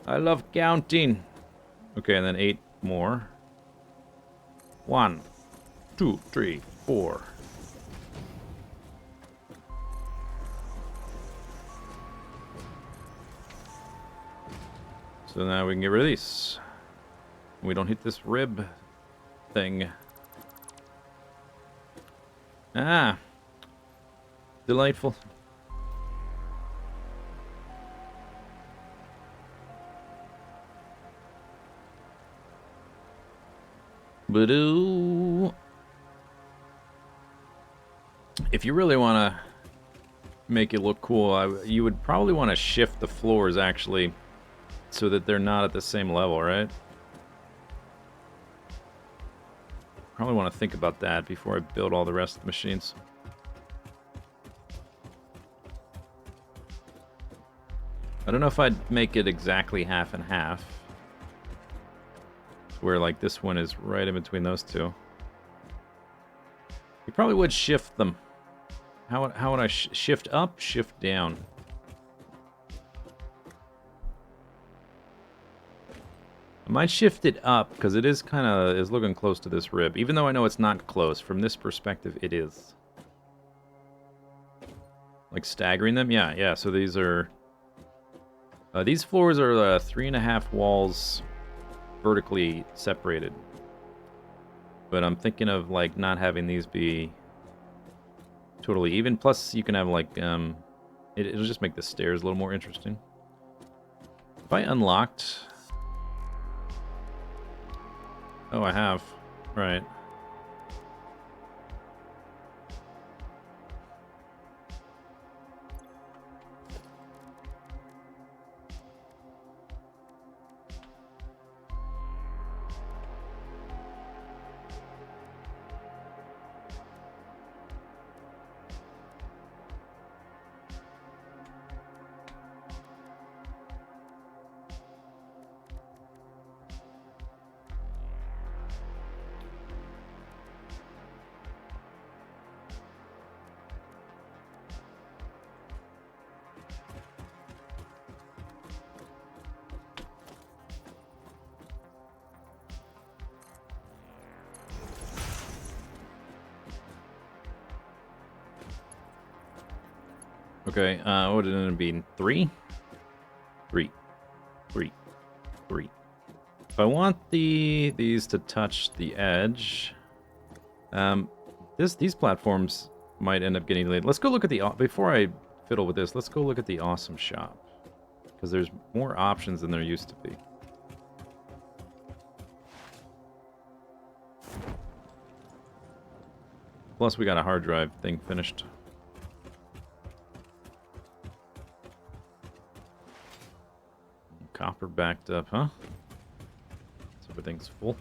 I love counting. Okay, and then 8 more. 1, 2, 3, 4. So now we can get rid of these. We don't hit this rib thing. Ah. Delightful. Ba-doo. If you really want to make it look cool, you would probably want to shift the floors, actually, so that they're not at the same level, right? Probably want to think about that before I build all the rest of the machines. I don't know if I'd make it exactly half and half. Where, like, this one is right in between those two. You probably would shift them. How would I shift up, shift down? I might shift it up, because it is kind of is looking close to this rib. Even though I know it's not close, from this perspective, it is. Like staggering them? Yeah, so these are... these floors are 3.5 walls vertically separated. But I'm thinking of, like, not having these be totally even. Plus, you can have, like, it'll just make the stairs a little more interesting. Have I unlocked? Oh, I have. Right. Okay, what would it end up being? 3? 3. 3. 3. If I want these to touch the edge, these platforms might end up getting delayed. Let's go look at the... Before I fiddle with this, let's go look at the awesome shop. Because there's more options than there used to be. Plus, we got a hard drive thing finished. Copper backed up, huh? So everything's full.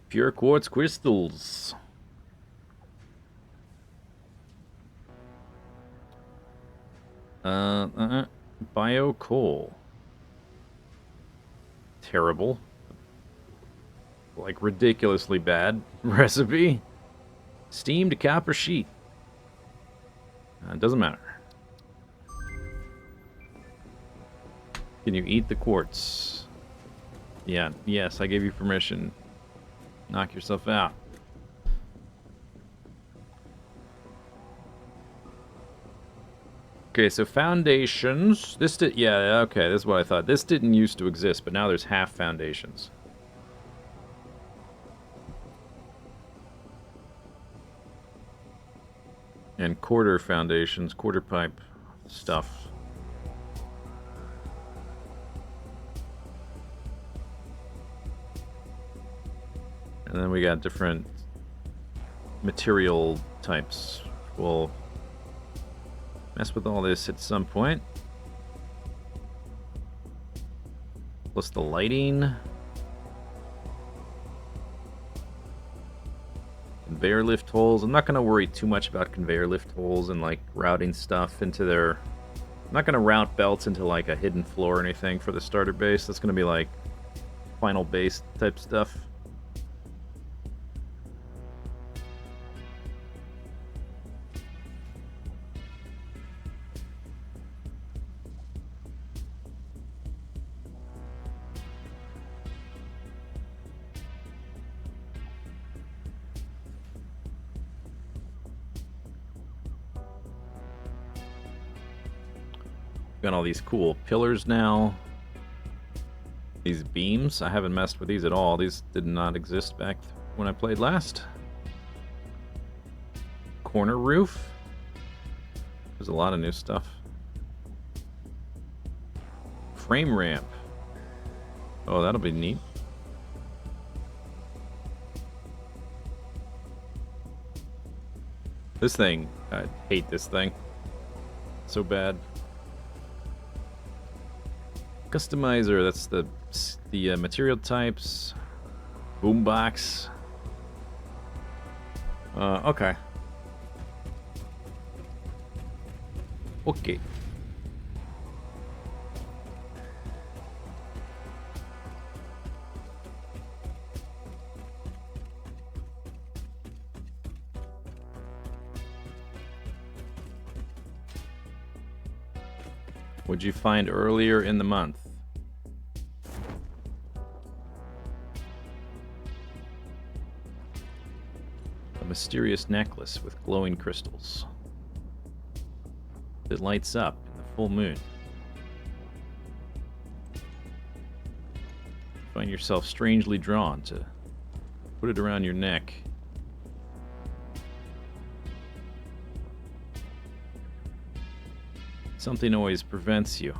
Pure quartz crystals. Bio coal. Terrible. Like, ridiculously bad recipe. Steamed copper sheet. Doesn't matter. Can you eat the quartz? Yeah, yes, I gave you permission. Knock yourself out. Okay, so foundations. This did, yeah, okay, this is what I thought. This didn't used to exist, but now there's half foundations. And quarter foundations, quarter pipe stuff. And then we got different material types. We'll mess with all this at some point. Plus the lighting. Conveyor lift holes. I'm not going to worry too much about conveyor lift holes and like routing stuff into their... I'm not going to route belts into like a hidden floor or anything for the starter base. That's going to be like final base type stuff. Got all these cool pillars now. These beams, I haven't messed with these at all. These did not exist back when I played last. Corner roof. There's a lot of new stuff. Frame ramp. Oh, that'll be neat. This thing, I hate this thing. So bad. Customizer, that's the material types. Boombox. Okay. Okay. What'd you find earlier in the month? A mysterious necklace with glowing crystals. It lights up in the full moon. Find yourself strangely drawn to put it around your neck. Something always prevents you.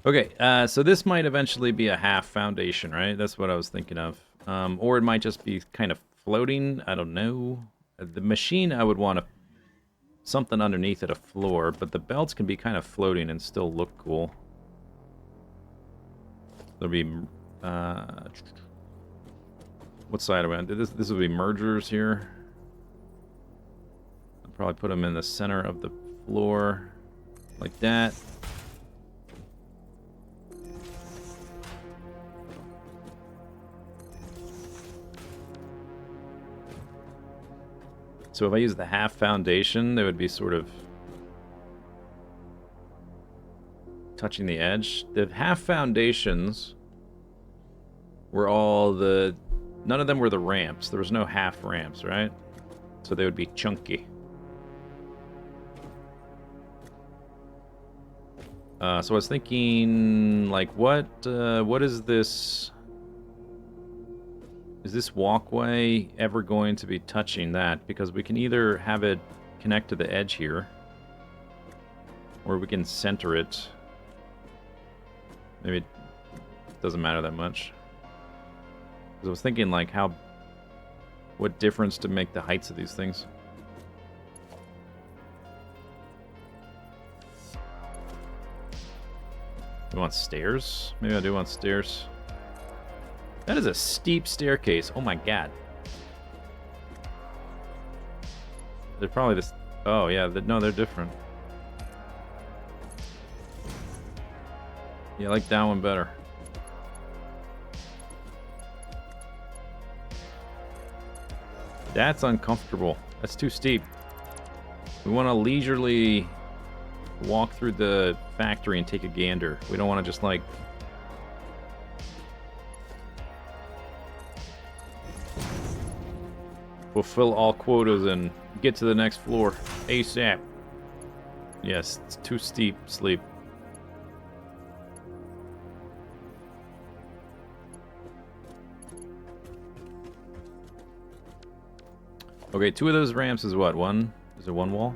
Okay, so this might eventually be a half foundation, right? That's what I was thinking of. Or it might just be kind of floating. I don't know. The machine, I would want something underneath it, a floor, but the belts can be kind of floating and still look cool. There'll be... what side are we on? This will be mergers here. I'll probably put them in the center of the floor, like that. So if I use the half foundation, they would be sort of touching the edge. The half foundations were all the... None of them were the ramps. There was no half ramps, right? So they would be chunky. So I was thinking, like, what is this... Is this walkway ever going to be touching that? Because we can either have it connect to the edge here, or we can center it. Maybe it doesn't matter that much. Because I was thinking, like, what difference to make the heights of these things? Do I want stairs? Maybe I do want stairs. That is a steep staircase. Oh my god. They're probably this... Oh yeah, no, they're different. Yeah, I like that one better. That's uncomfortable. That's too steep. We want to leisurely walk through the factory and take a gander. We don't want to just, like... fulfill all quotas and get to the next floor ASAP. Yes, it's too steep. Sleep. Okay, 2 of those ramps is what? One? Is it one wall?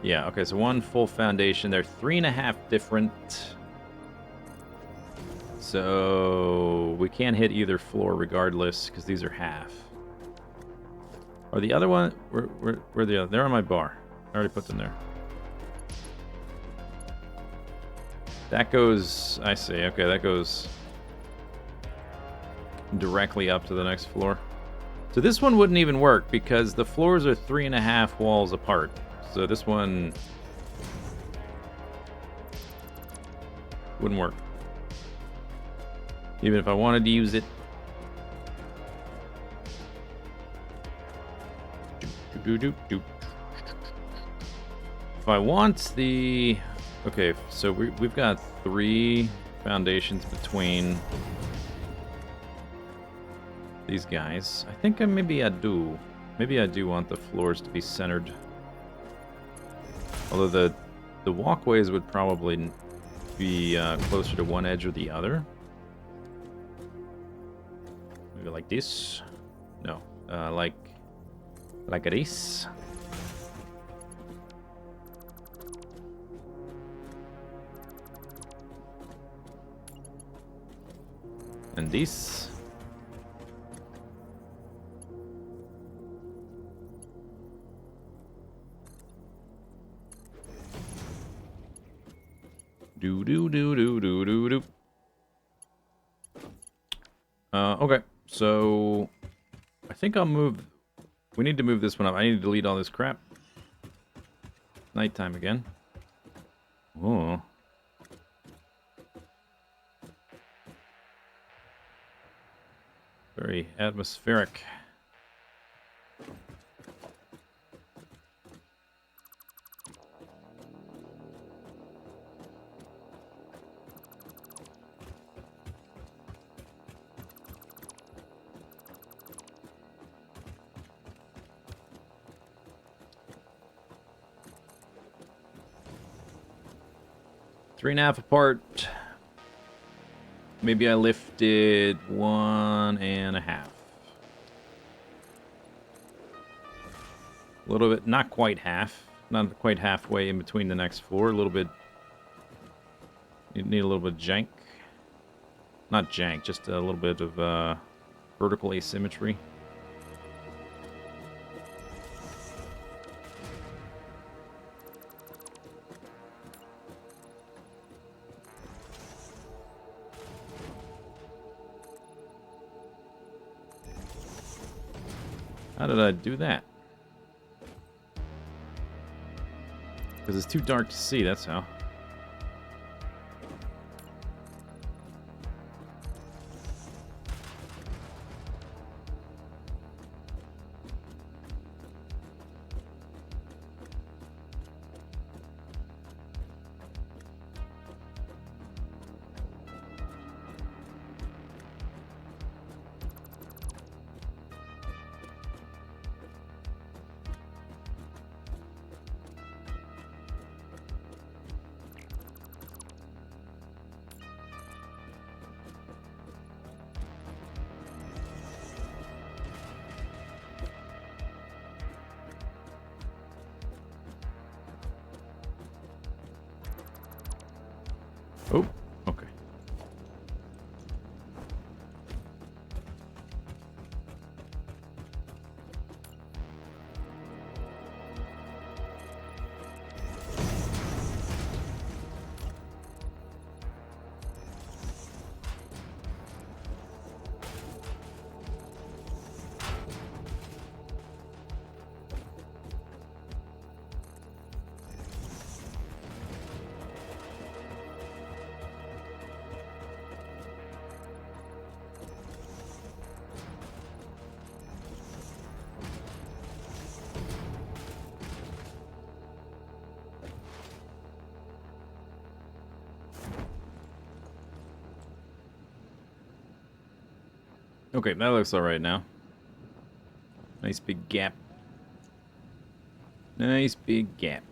Yeah, okay, so 1 full foundation. They're 3.5 different. So we can't hit either floor regardless, because these are half. Or the other one, where the other? They're on my bar. I already put them there. That goes, I see, okay, that goes directly up to the next floor. So this one wouldn't even work, because the floors are 3.5 walls apart. So this one wouldn't work. Even if I wanted to use it. If I want the... Okay, so we've got 3 foundations between these guys. I think maybe I do. Maybe I do want the floors to be centered. Although the walkways would probably be closer to one edge or the other. Maybe like this? No, like this. And this. Do do do do do do do. Okay, so I think I'll move. We need to move this one up. I need to delete all this crap. Nighttime again. Oh. Very atmospheric. 3.5 apart. Maybe I lifted 1.5. A little bit, not quite half. Not quite halfway in between the next floor. A little bit. You need a little bit of jank. Not jank, just a little bit of vertical asymmetry. How did I do that? Because it's too dark to see, that's how. Oh, okay. Okay, that looks alright now. Nice big gap. Nice big gap.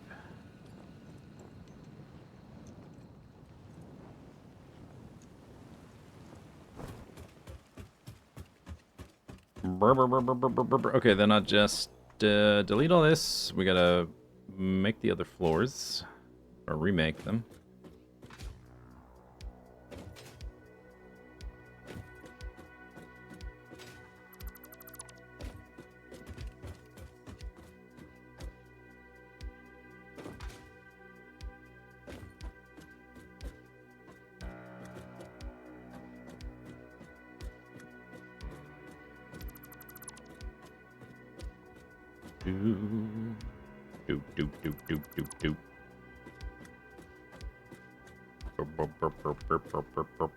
Okay, then I'll just delete all this. We gotta make the other floors. Or remake them. Doop, doop, doop, doop, doop, doop. Burp, burp, burp, burp, burp, burp, burp, burp.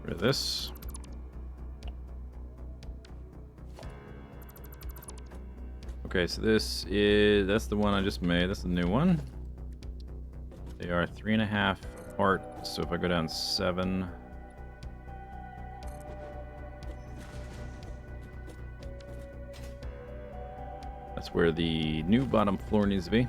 Rid of this. Okay, so that's the one I just made. That's the new one. They are 3.5 apart. So if I go down 7. That's where the new bottom floor needs to be.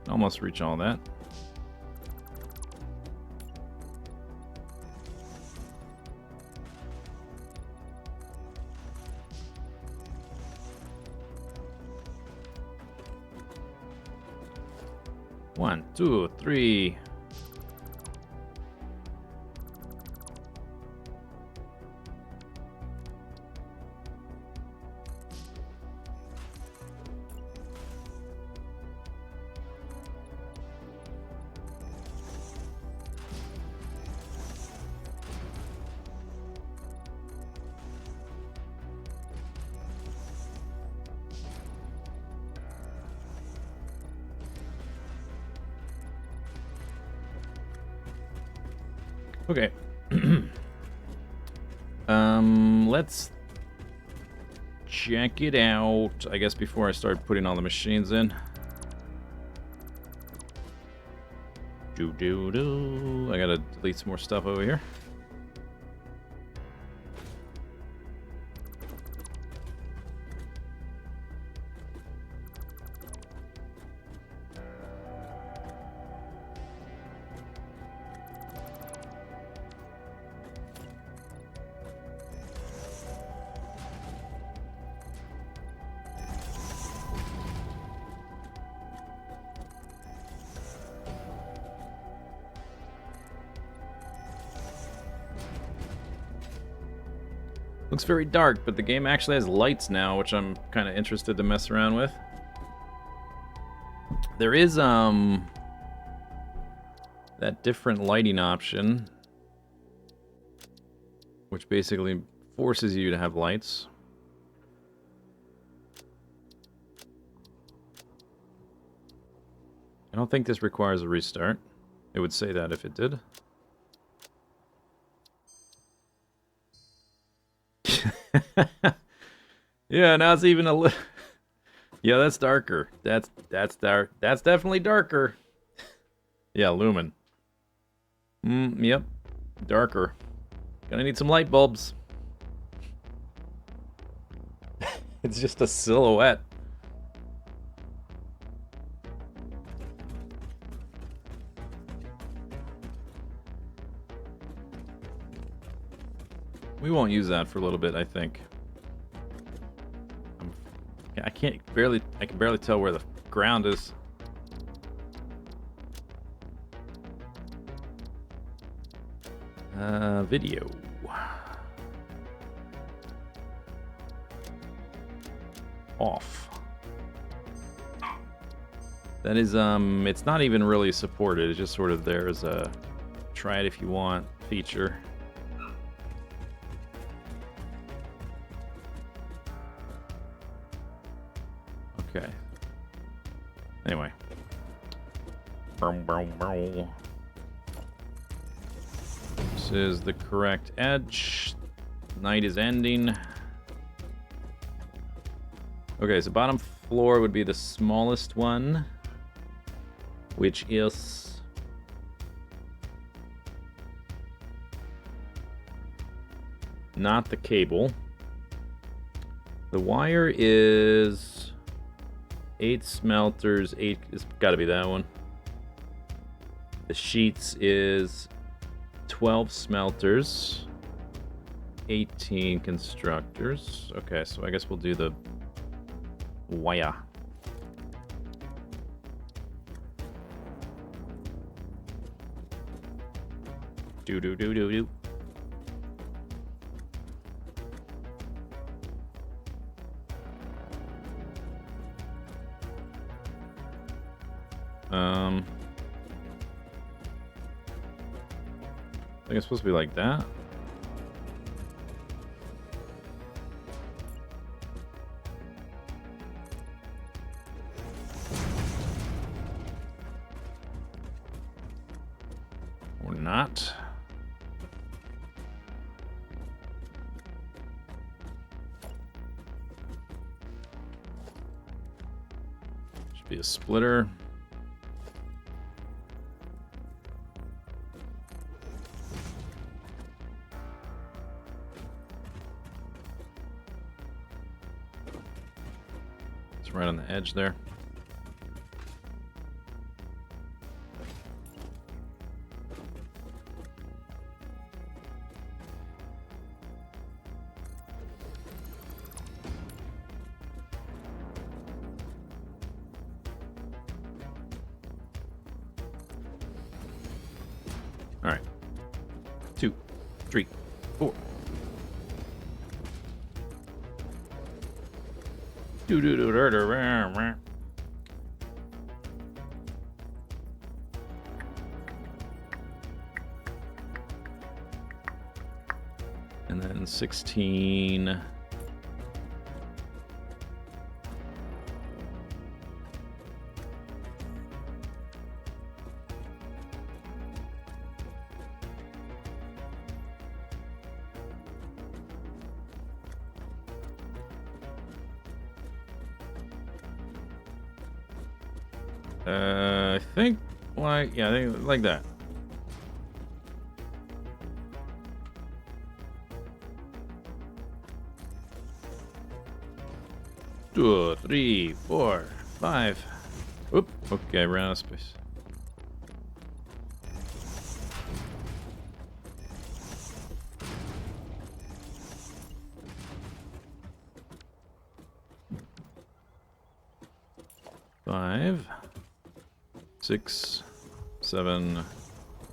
Almost reach all that. One, two, three. Okay. Let's check it out, I guess, before I start putting all the machines in. I gotta delete some more stuff over here. Looks very dark, but the game actually has lights now, which I'm kind of interested to mess around with. There is, that different lighting option, which basically forces you to have lights. I don't think this requires a restart. It would say that if it did. Yeah, now it's even a little... Yeah, that's darker. That's dark. That's definitely darker. Yeah, lumen. Yep. Darker. Gonna need some light bulbs. It's just a silhouette. We won't use that for a little bit, I think. I can barely tell where the ground is. Video. Off. That is, it's not even really supported. It's just sort of there as a try it if you want feature. Okay. Anyway. This is the correct edge. Night is ending. Okay, so bottom floor would be the smallest one, which is not the cable. The wire is 8 smelters, 8, it's gotta be that one. The sheets is 12 smelters, 18 constructors. Okay, so I guess we'll do the wire. Do. I think it's supposed to be like that. Or not. Should be a splitter. Right on the edge there. All right. 2, 3, 4. And then 16. I think like, yeah, I think like that. Two, three, four, five. Oop, okay, ran out of space. Five, 6, 7,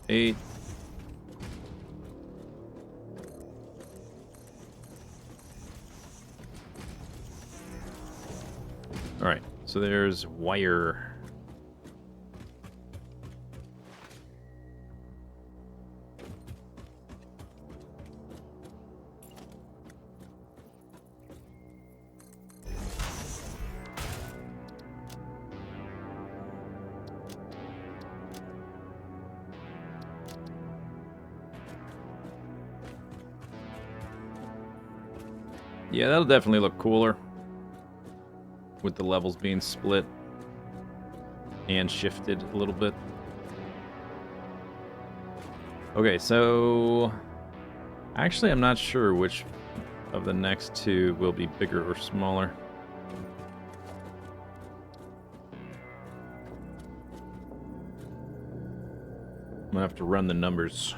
8. All right, so there's wire. Yeah, that'll definitely look cooler with the levels being split and shifted a little bit. Okay, so actually I'm not sure which of the next two will be bigger or smaller. I'm gonna have to run the numbers.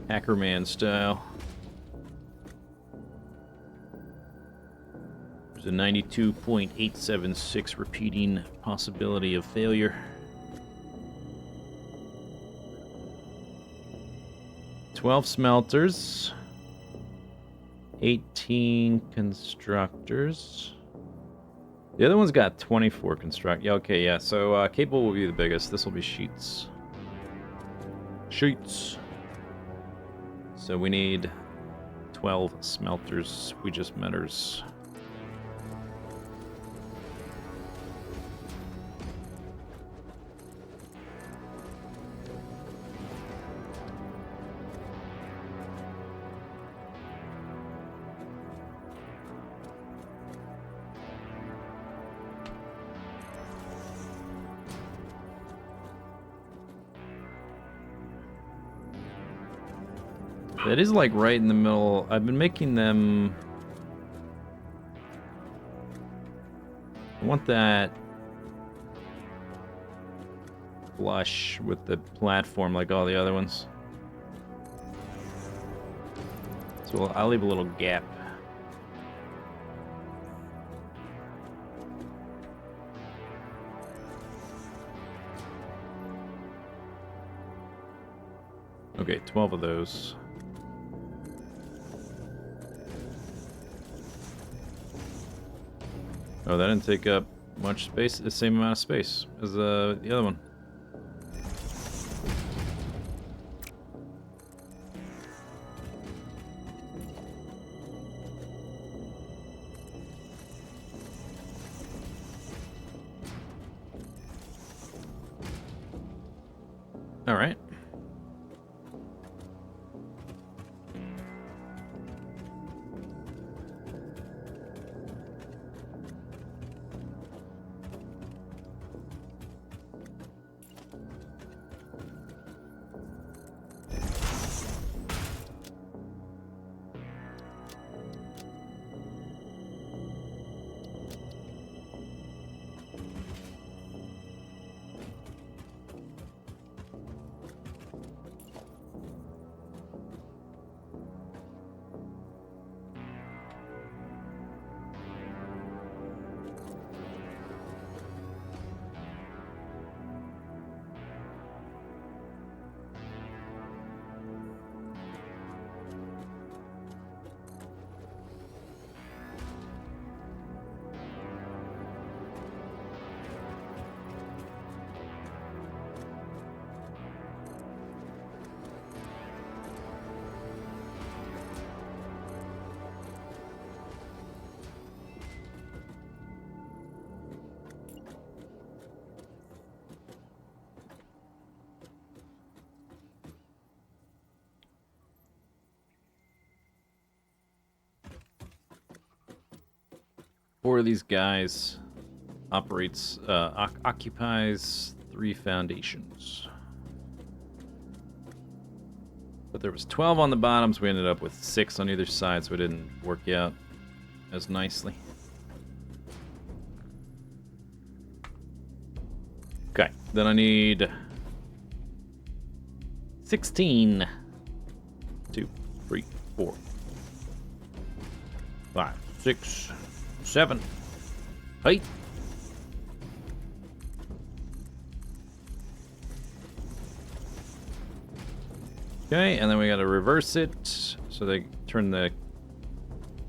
Hackerman style. There's a 92.876 repeating possibility of failure. 12 smelters. 18 constructors. The other one's got 24 construct. Yeah, okay, yeah. So cable will be the biggest. This will be sheets. Sheets. So we need 12 smelters. We just matters. That is like right in the middle. I've been making them. I want that flush with the platform like all the other ones. So I'll leave a little gap. Okay, 12 of those. Oh, that didn't take up much space, the same amount of space as the other one. All right. Four of these guys. occupies 3 foundations. But there was 12 on the bottoms. We ended up with 6 on either side, so it didn't work out as nicely. Okay, then I need 16. 2, 3, 4, 5, 6, 7, 8. Okay, and then we gotta reverse it so they turn the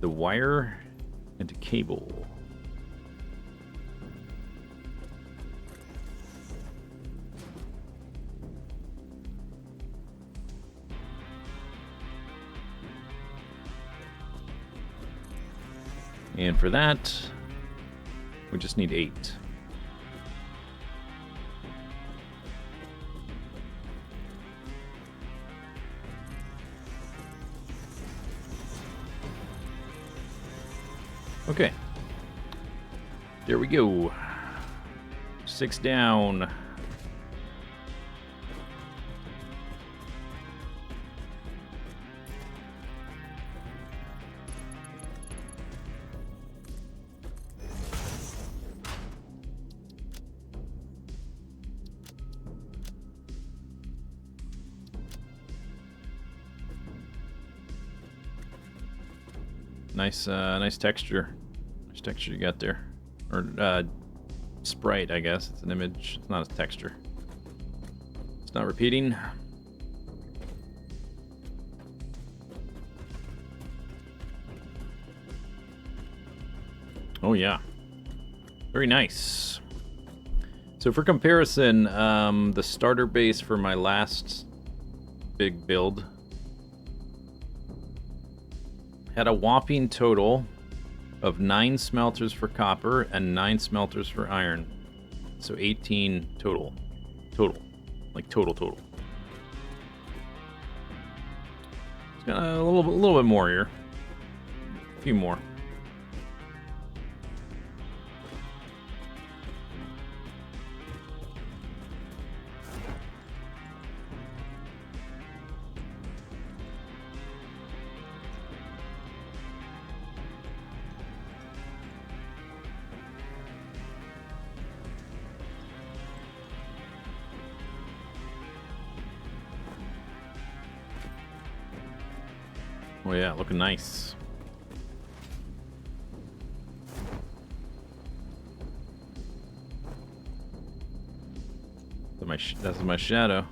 wire into cable. And for that, we just need 8. Okay. There we go. 6 down. Nice texture. Nice texture you got there. Or, sprite, I guess. It's an image. It's not a texture. It's not repeating. Oh, yeah. Very nice. So for comparison, the starter base for my last big build had a whopping total of 9 smelters for copper and 9 smelters for iron. So 18 total. Like total. It's got a little bit more here. A few more. Oh yeah, looking nice. That's my shadow.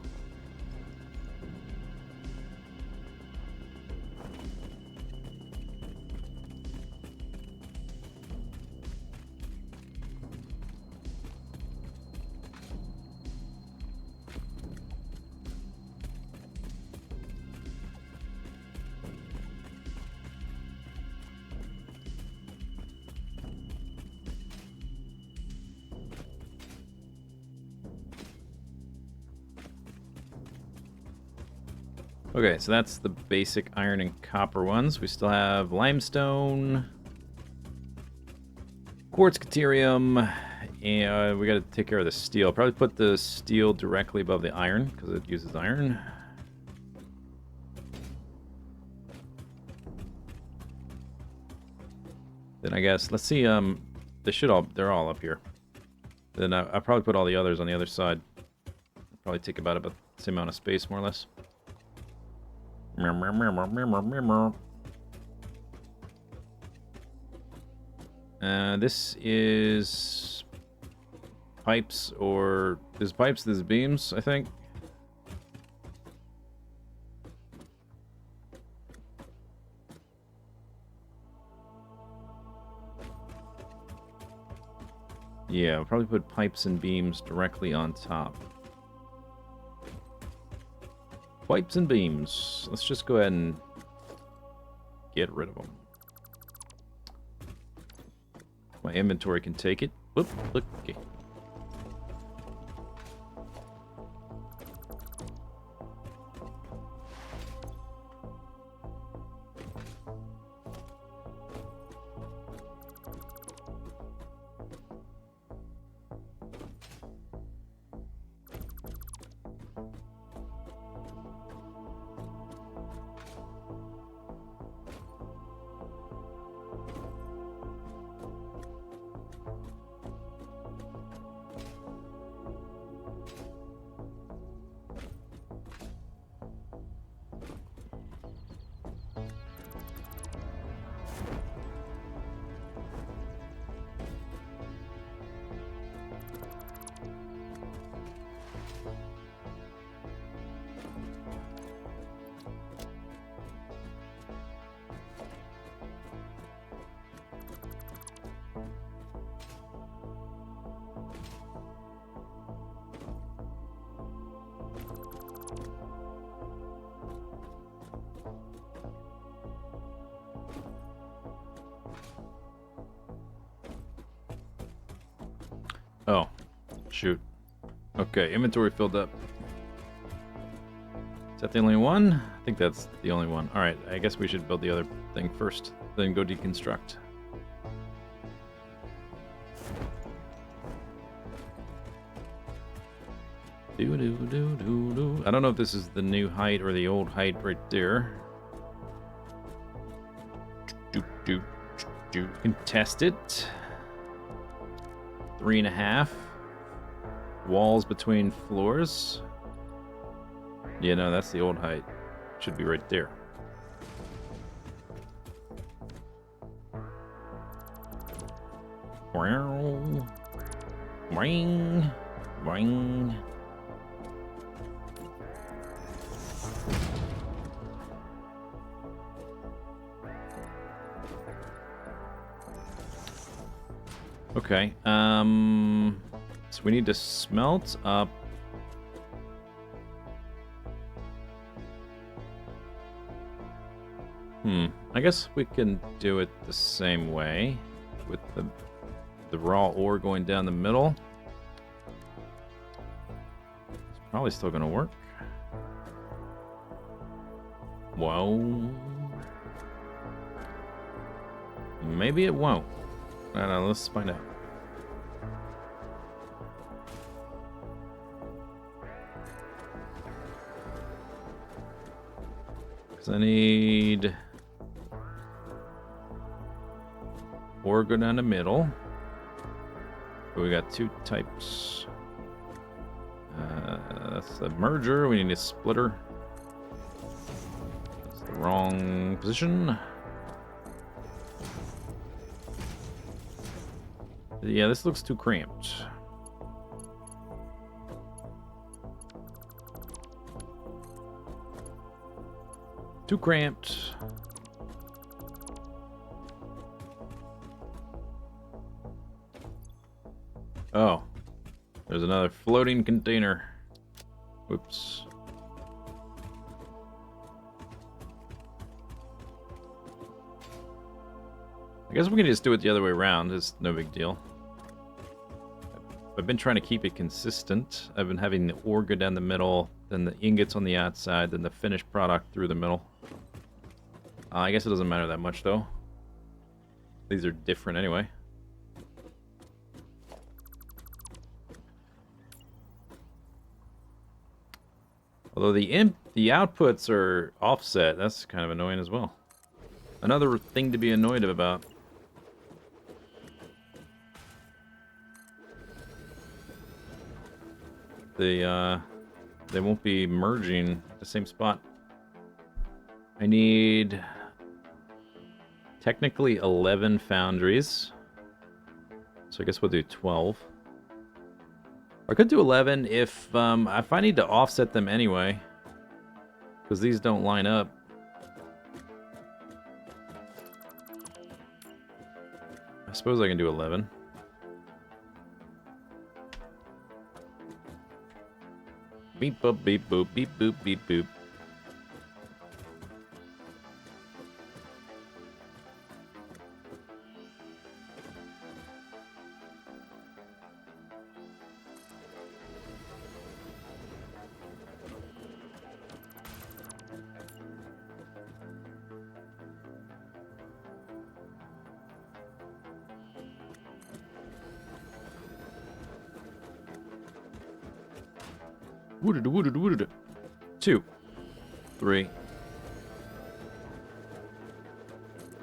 Okay, so that's the basic iron and copper ones. We still have limestone, quartz, caterium, and we got to take care of the steel. Probably put the steel directly above the iron because it uses iron. Then I guess let's see. They're all up here. Then I'll probably put all the others on the other side. Probably take about the same amount of space, more or less. This is pipes, or there's pipes, there's beams, I think. Yeah, I'll probably put pipes and beams directly on top. Pipes and beams. Let's just go ahead and get rid of them. My inventory can take it. Whoop, look. Okay. Oh, shoot. Okay, inventory filled up. Is that the only one? I think that's the only one. Alright, I guess we should build the other thing first, then go deconstruct. I don't know if this is the new height or the old height right there. You can test it. 3.5. Walls between floors. Yeah, no, that's the old height. Should be right there. Wow. Boing. Boing. Okay, so we need to smelt up. I guess we can do it the same way with the raw ore going down the middle. It's probably still gonna work. Whoa. Maybe it won't. I don't know, let's find out. Because I need ore go down the middle. But we got two types. That's the merger. We need a splitter. That's the wrong position. Yeah, this looks too cramped. Too cramped. Oh. There's another floating container. Whoops. I guess we can just do it the other way around. It's no big deal. I've been trying to keep it consistent. I've been having the ore go down the middle, then the ingots on the outside, then the finished product through the middle. I guess it doesn't matter that much, though. These are different anyway. Although the outputs are offset, that's kind of annoying as well. Another thing to be annoyed about. They won't be merging at the same spot. I need technically 11 foundries. So I guess we'll do 12. I could do 11 if I need to offset them anyway, because these don't line up. I suppose I can do 11. Beep boop beep boop beep boop beep boop. Wooded. 2, 3,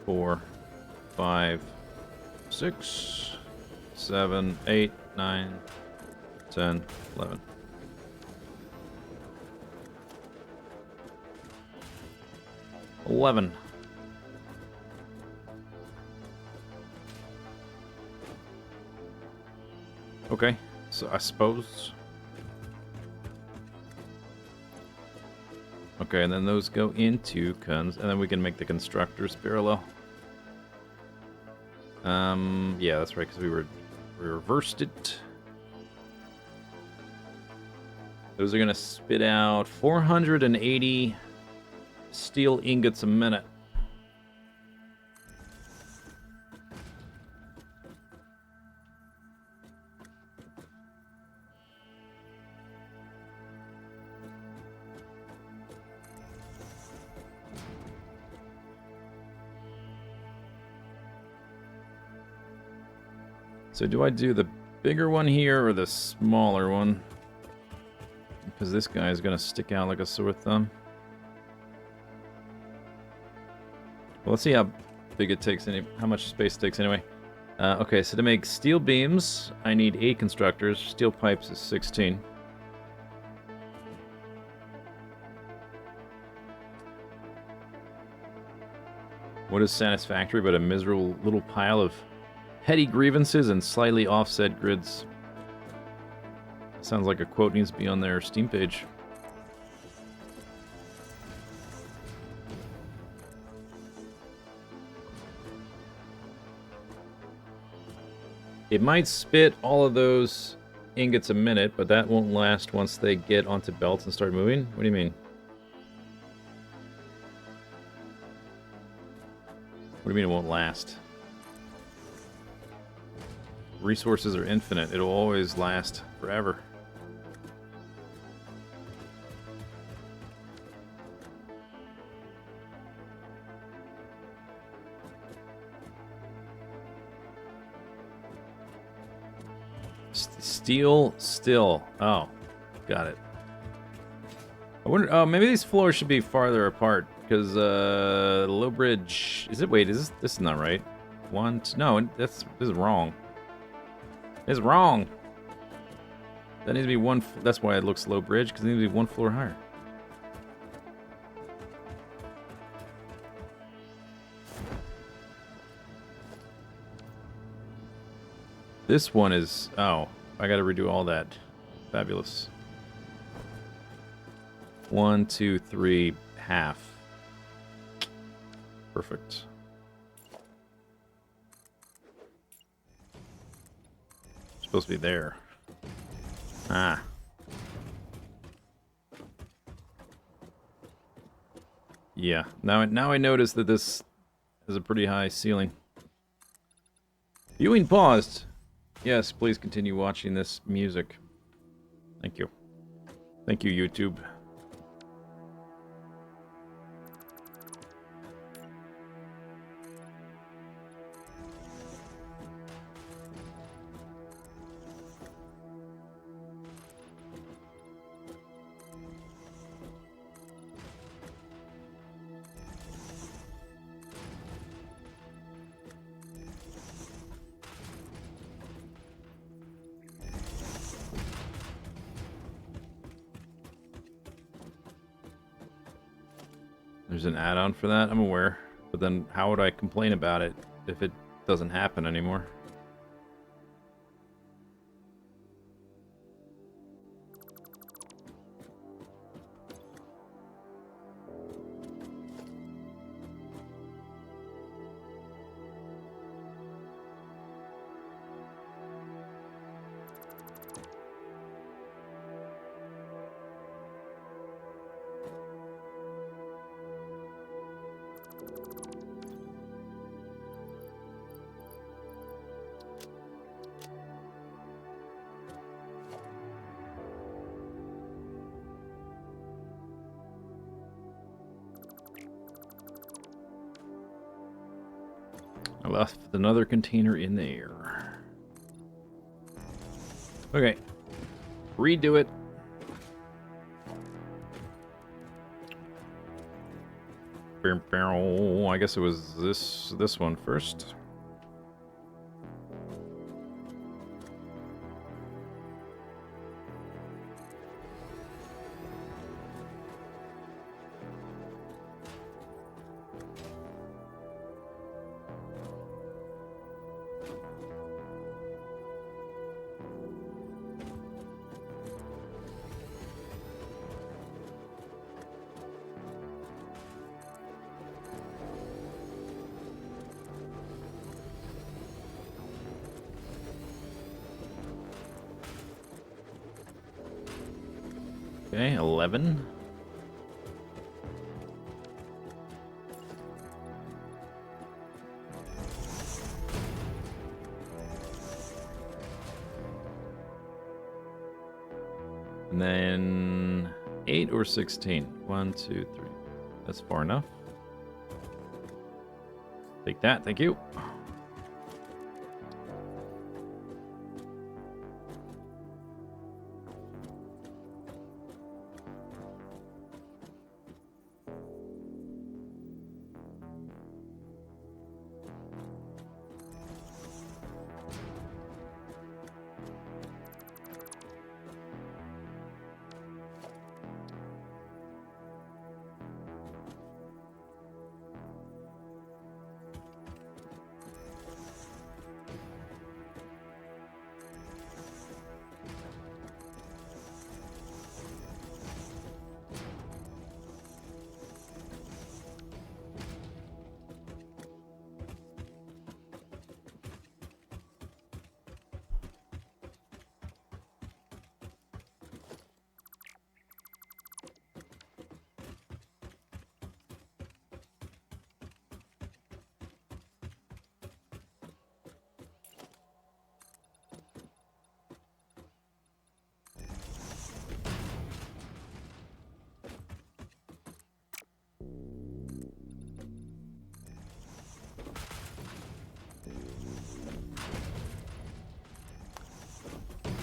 4, 5, 6, 7, 8, 9, 10, 11. Okay, so I suppose. Okay, and then those go into cons, and then we can make the constructors parallel. Yeah, that's right, because we reversed it. Those are gonna spit out 480 steel ingots a minute. So do I do the bigger one here or the smaller one? Because this guy is going to stick out like a sore thumb. Well, let's see how big it takes, how much space it takes anyway. Okay, so to make steel beams, I need 8 constructors. Steel pipes is 16. What is Satisfactory but a miserable little pile of petty grievances and slightly offset grids? Sounds like a quote needs to be on their Steam page. It might spit all of those ingots a minute, but that won't last once they get onto belts and start moving? What do you mean? What do you mean it won't last? Resources are infinite. It'll always last forever. Steel still. Oh, got it. I wonder. Oh, maybe these floors should be farther apart because the low bridge. Is it? Wait, is this is not right? No, this is wrong. It's wrong. That needs to be one. That's why it looks low bridge because it needs to be one floor higher. This one is. Oh. I gotta redo all that. Fabulous. 1, 2, 3, half. Perfect. Supposed to be there. Ah. Yeah. Now I notice that this has a pretty high ceiling. Viewing paused. Yes, please continue watching this music. Thank you. Thank you, YouTube. There's an add-on for that, I'm aware. But then how would I complain about it if it doesn't happen anymore? I left another container in there. Okay. Redo it. I guess it was this one first. Okay, 11. And then 8 or 16. 1, 2, 3. That's far enough. Take that, thank you.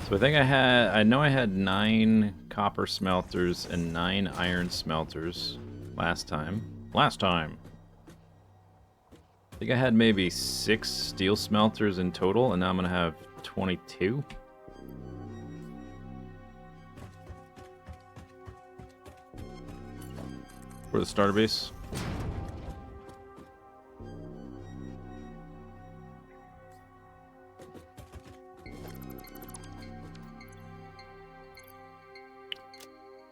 So I know I had 9 copper smelters and 9 iron smelters last time. I think I had maybe 6 steel smelters in total, and now I'm gonna have 22. For the starter base.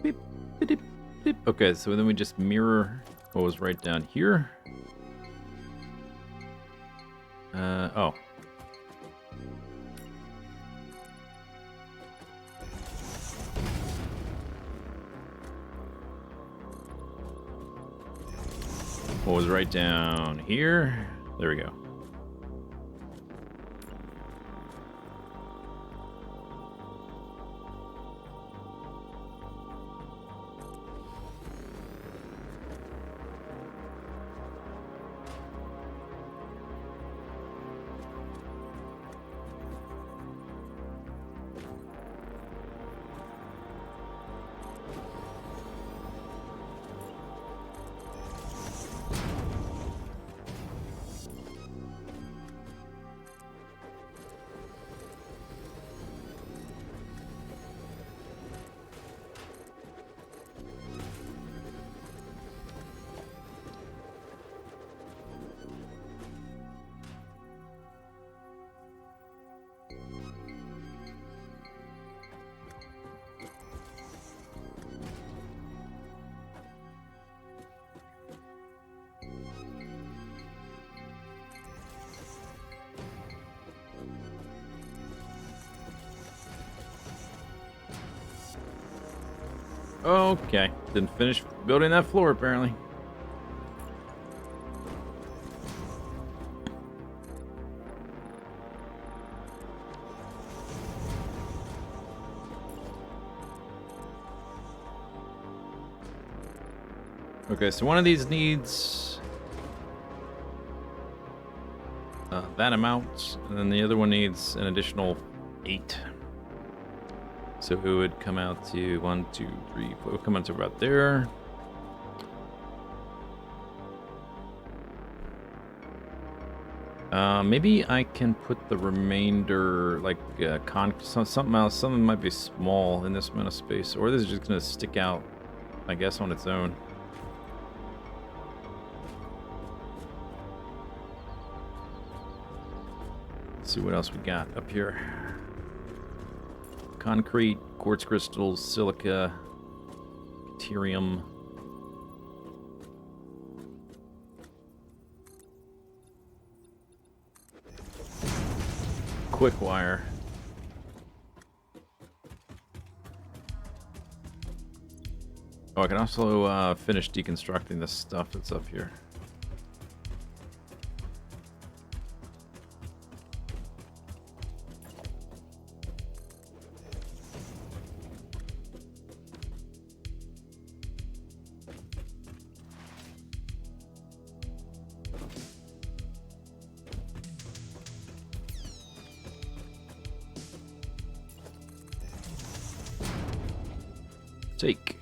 Beep, beep, beep. Okay, so then we just mirror what was right down here. Oh. What was right down here? There we go. Okay, didn't finish building that floor apparently. Okay, so one of these needs that amount, and then the other one needs an additional 8. So it would come out to 1, 2, 3, 4. It would come out to about there. Maybe I can put the remainder, like something else. Something might be small in this amount of space, or this is just gonna stick out, I guess, on its own. Let's see what else we got up here. Concrete, quartz crystals, silica, deuterium. Quick wire. Oh, I can also finish deconstructing this stuff that's up here. Take.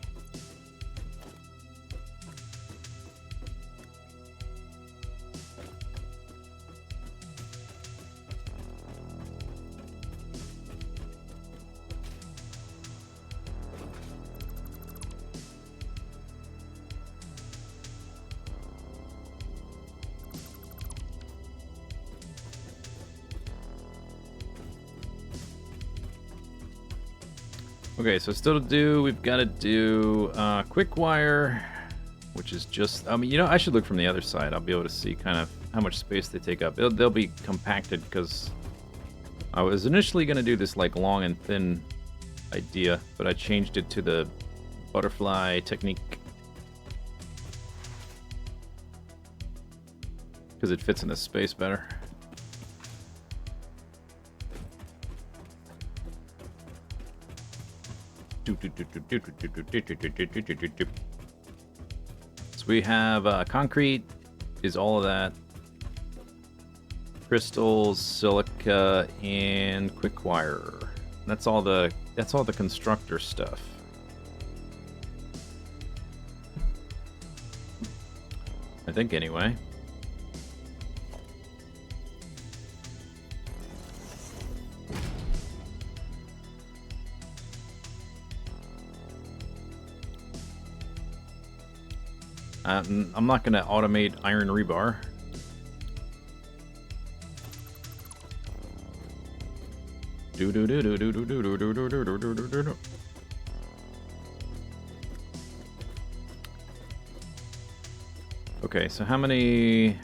Okay, so still to do, we've got to do quick wire, which is just, I mean, you know, I should look from the other side. I'll be able to see kind of how much space they take up. They'll be compacted because I was initially going to do this like long and thin idea, but I changed it to the butterfly technique because it fits in the space better. So we have concrete is all of that, crystals, silica, and quick wire. That's all the constructor stuff. I think anyway. I'm not going to automate iron rebar. Okay, so how many...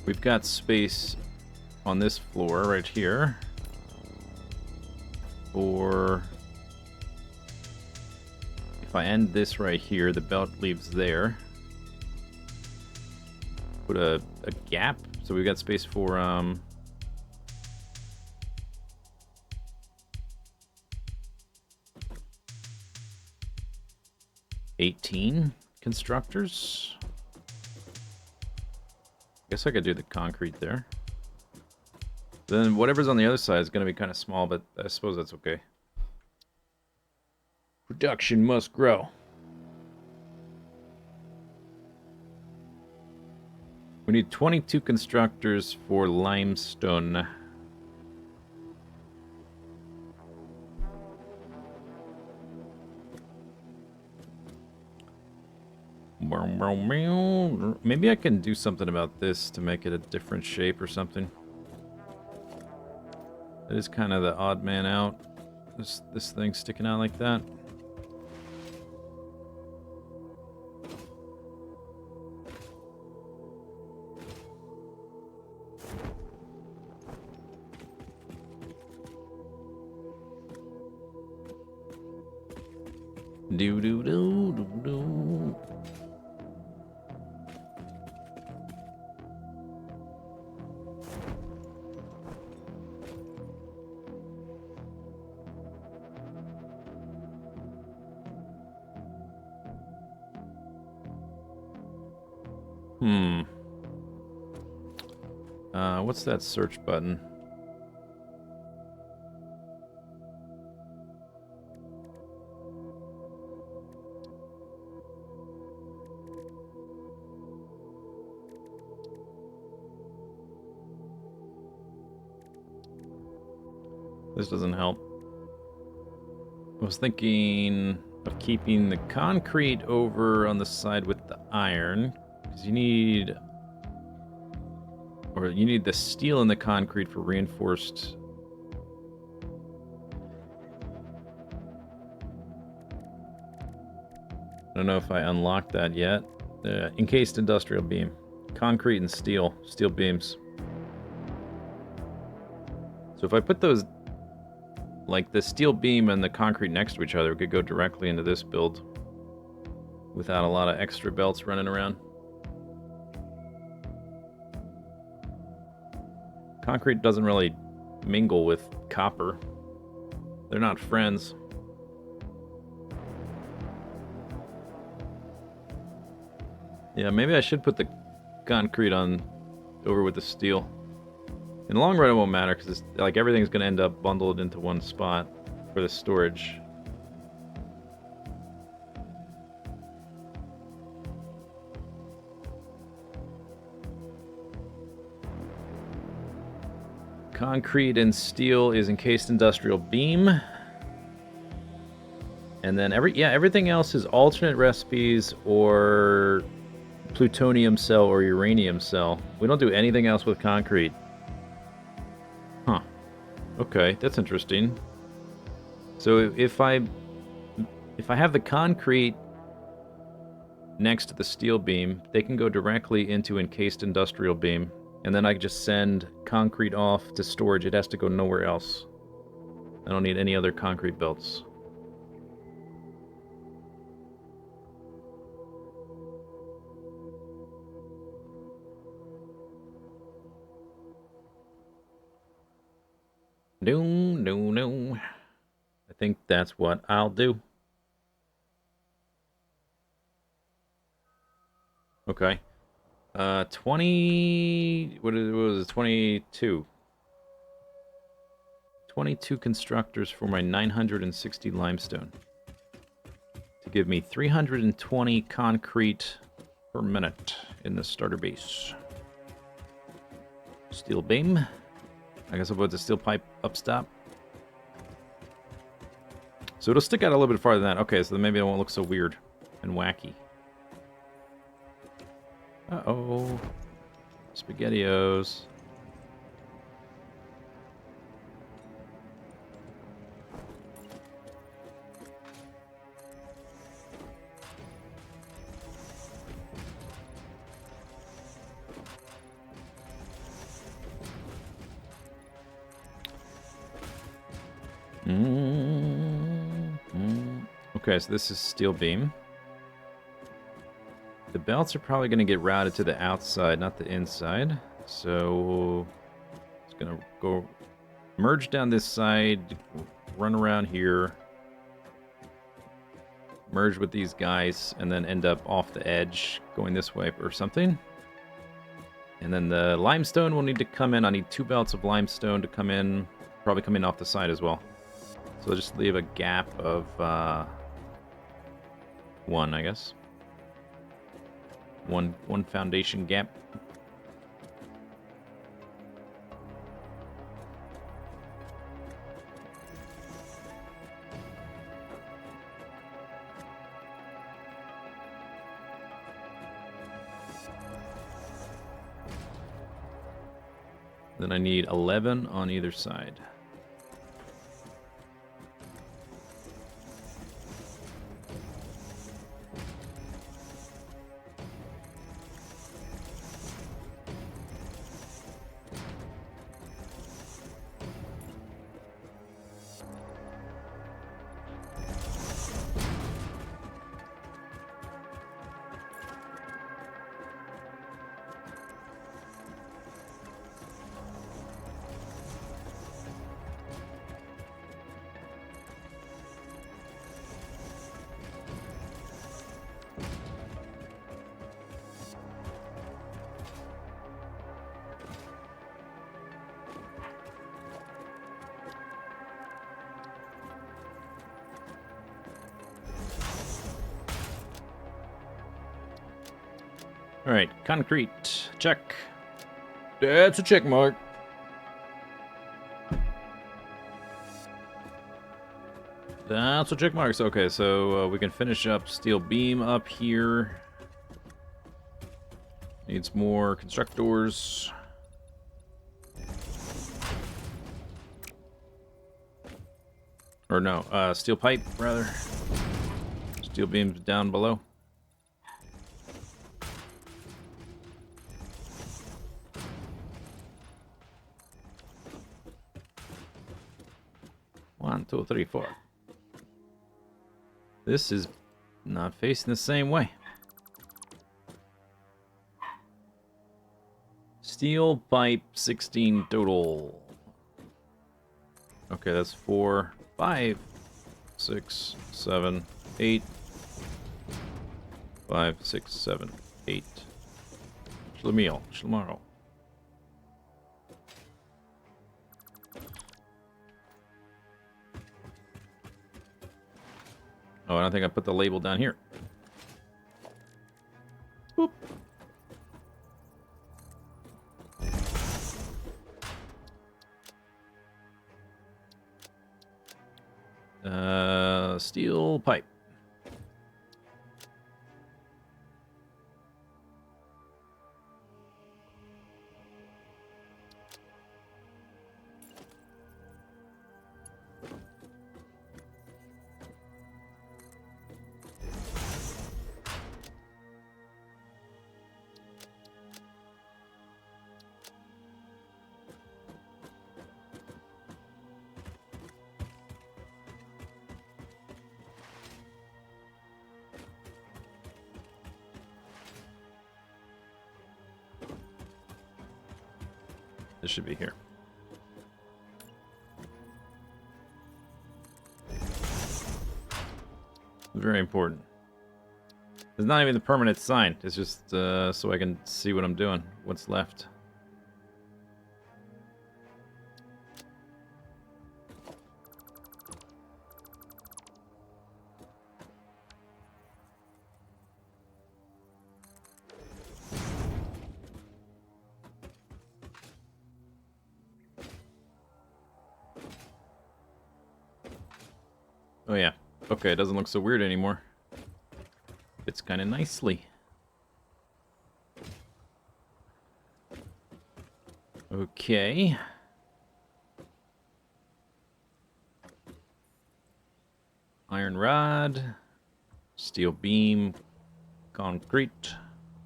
We've got space on this floor right here. Or... If I end this right here, the belt leaves there. Put a gap, so we've got space for 18 constructors. Guess I could do the concrete there. Then whatever's on the other side is going to be kind of small, but I suppose that's okay. Production must grow. We need 22 constructors for limestone. Maybe I can do something about this to make it a different shape or something. It is kind of the odd man out. This thing sticking out like that. Do do do do do. What's that search button? This doesn't help. I was thinking of keeping the concrete over on the side with the iron, because you need the steel and the concrete for reinforced. I don't know if I unlocked that yet. Encased industrial beam. Concrete and steel beams. So if I put those, like the steel beam and the concrete next to each other, we could go directly into this build without a lot of extra belts running around. Concrete doesn't really mingle with copper. They're not friends. Yeah, maybe I should put the concrete on over with the steel. In the long run, it won't matter because like everything's going to end up bundled into one spot for the storage. Concrete and steel is encased industrial beam. And then everything else is alternate recipes or plutonium cell or uranium cell. We don't do anything else with concrete. Huh. Okay, that's interesting. So if I have the concrete next to the steel beam, they can go directly into encased industrial beam. And then I just send concrete off to storage. It has to go nowhere else. I don't need any other concrete belts. No. I think that's what I'll do. Okay. 20. What was it? 22. 22 constructors for my 960 limestone to give me 320 concrete per minute in the starter base. Steel beam. I guess I'll put the steel pipe upstop. So it'll stick out a little bit farther than that. Okay, so then maybe it won't look so weird and wacky. Uh-oh. SpaghettiOs. Okay, so this is steel beam. The belts are probably going to get routed to the outside, not the inside. So it's going to go merge down this side, run around here, merge with these guys, and then end up off the edge going this way or something. And then the limestone will need to come in. I need 2 belts of limestone to come in, probably come in off the side as well. So I'll just leave a gap of 1, I guess. One foundation gap. Then I need 11 on either side. All right, concrete, check. That's a check mark. That's a check marks. Okay, so we can finish up steel beam up here. Needs more constructors. Or no, steel pipe, rather. Steel beams down below. One, two, three, four. This is not facing the same way. Steel pipe, 16 total. Okay, that's 4, 5, 6, 7, 8. 5, 6, 7, 8. Schlemiel. Oh, I don't think I put the label down here. Boop. Steel pipe. This should be here. Very important. It's not even the permanent sign. It's just so I can see what I'm doing, what's left. Oh yeah. Okay, it doesn't look so weird anymore. Fits kind of nicely. Okay. Iron rod, steel beam, concrete,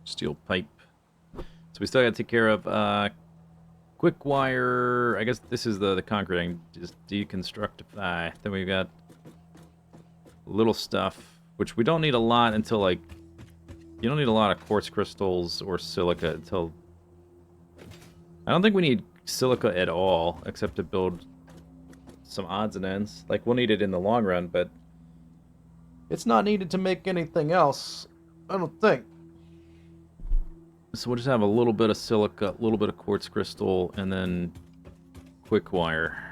steel pipe. So we still got to take care of quick wire. I guess this is the concrete. I can just deconstructify. Then we've got little stuff, which we don't need a lot until, like, you don't need a lot of quartz crystals or silica until... I don't think we need silica at all, except to build some odds and ends. Like, we'll need it in the long run, but it's not needed to make anything else, I don't think. So we'll just have a little bit of silica, a little bit of quartz crystal, and then quick wire.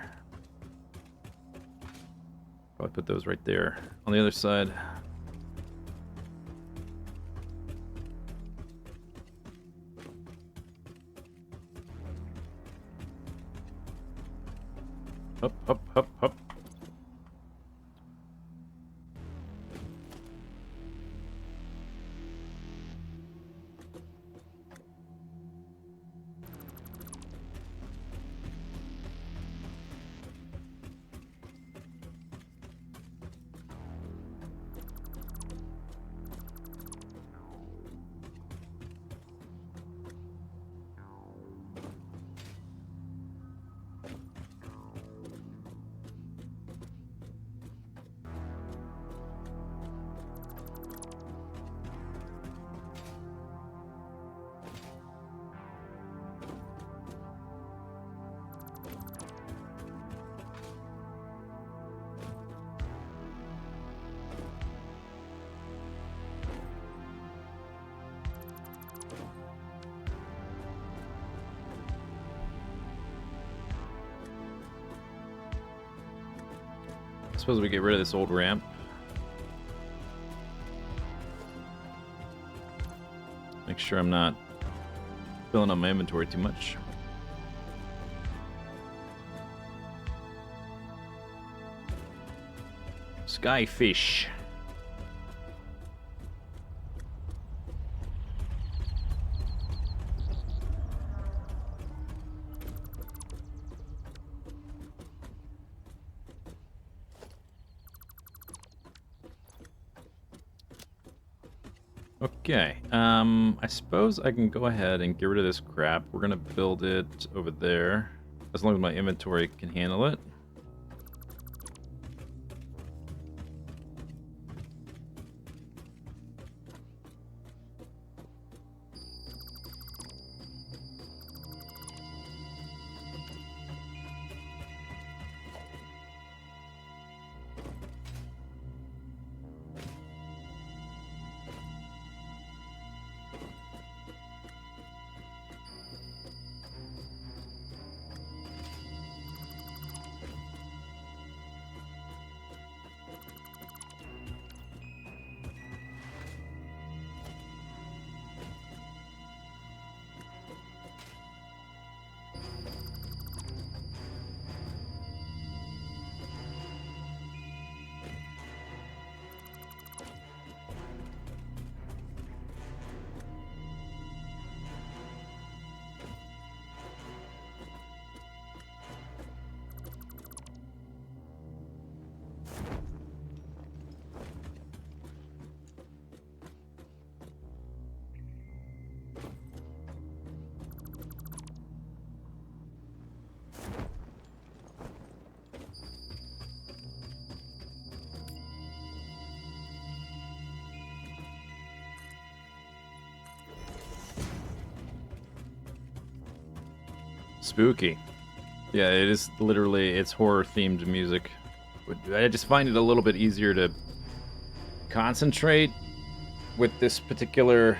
Probably put those right there. On the other side. Up, up, up, up. I suppose we get rid of this old ramp. Make sure I'm not filling up my inventory too much. Skyfish. Okay, I suppose I can go ahead and get rid of this crap. We're gonna build it over there, as long as my inventory can handle it. Spooky. Yeah, it is literally, it's horror-themed music. I just find it a little bit easier to concentrate with this particular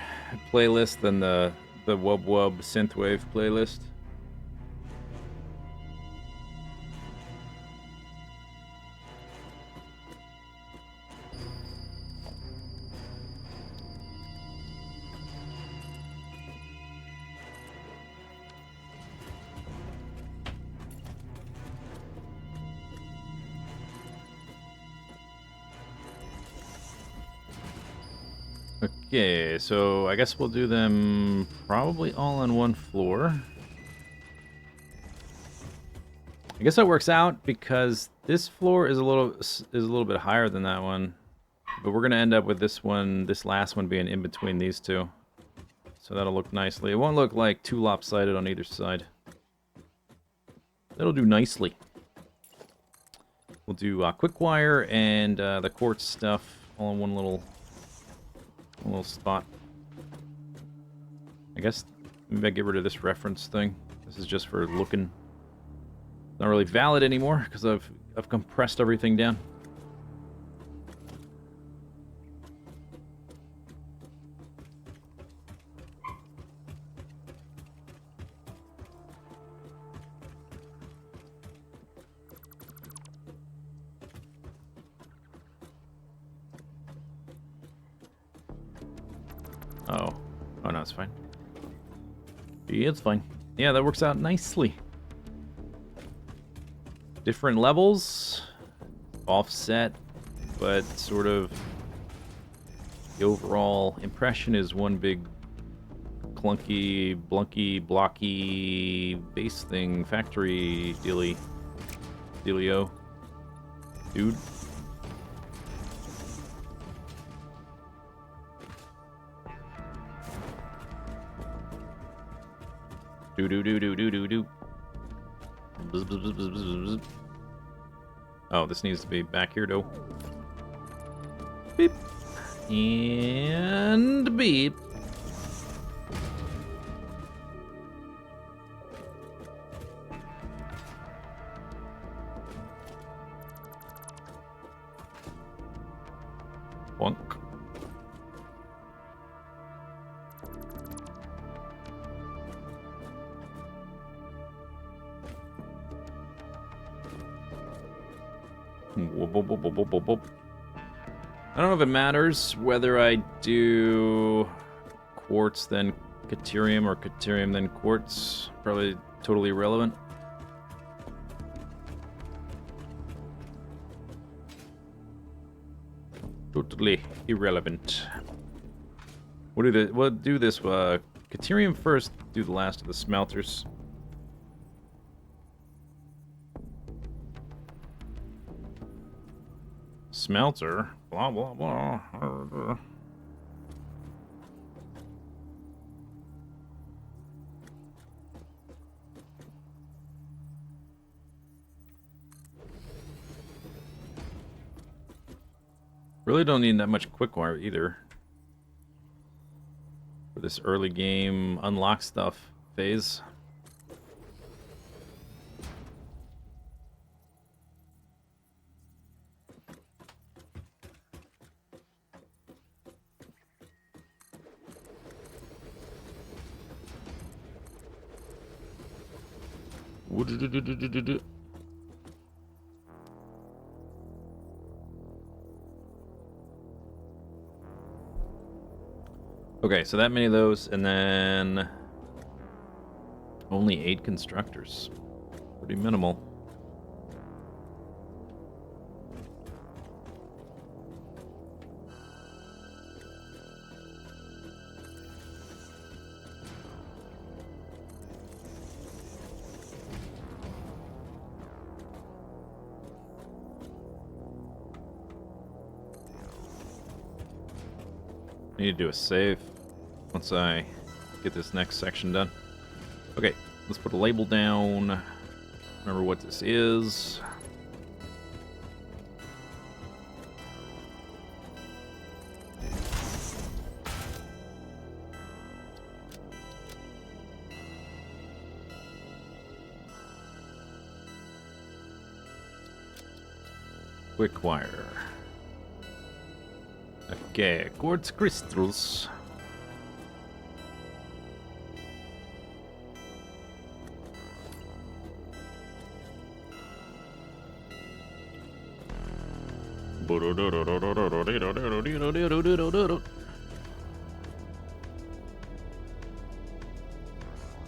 playlist than the Wub Wub Synthwave playlist. Okay, so I guess we'll do them probably all on one floor. I guess that works out because this floor is a little bit higher than that one, but we're gonna end up with this last one being in between these two, so that'll look nicely. It won't look like too lopsided on either side. That'll do nicely. We'll do quick wire and the quartz stuff all in one little spot. I guess maybe I get rid of this reference thing. This is just for looking. Not really valid anymore because I've compressed everything down. Oh no, it's fine. Yeah, it's fine. Yeah, that works out nicely. Different levels, offset, but sort of the overall impression is one big clunky, blunky, blocky base thing, factory dealio. Dude. Do. Bzz, bzz, bzz, bzz, bzz. Oh, this needs to be back here, though. Beep. And beep. Bonk. I don't know if it matters whether I do quartz then Caterium or Caterium then quartz. Probably totally irrelevant. Totally irrelevant. We'll do this Caterium first, do the last of the smelters. Smelter, blah blah blah. Really don't need that much quick wire either for this early game unlock stuff phase. Okay, so that many of those, and then only 8 constructors. Pretty minimal. Need to do a save once I get this next section done. Okay, let's put a label down. Remember what this is. Quick wire. Okay, quartz crystals.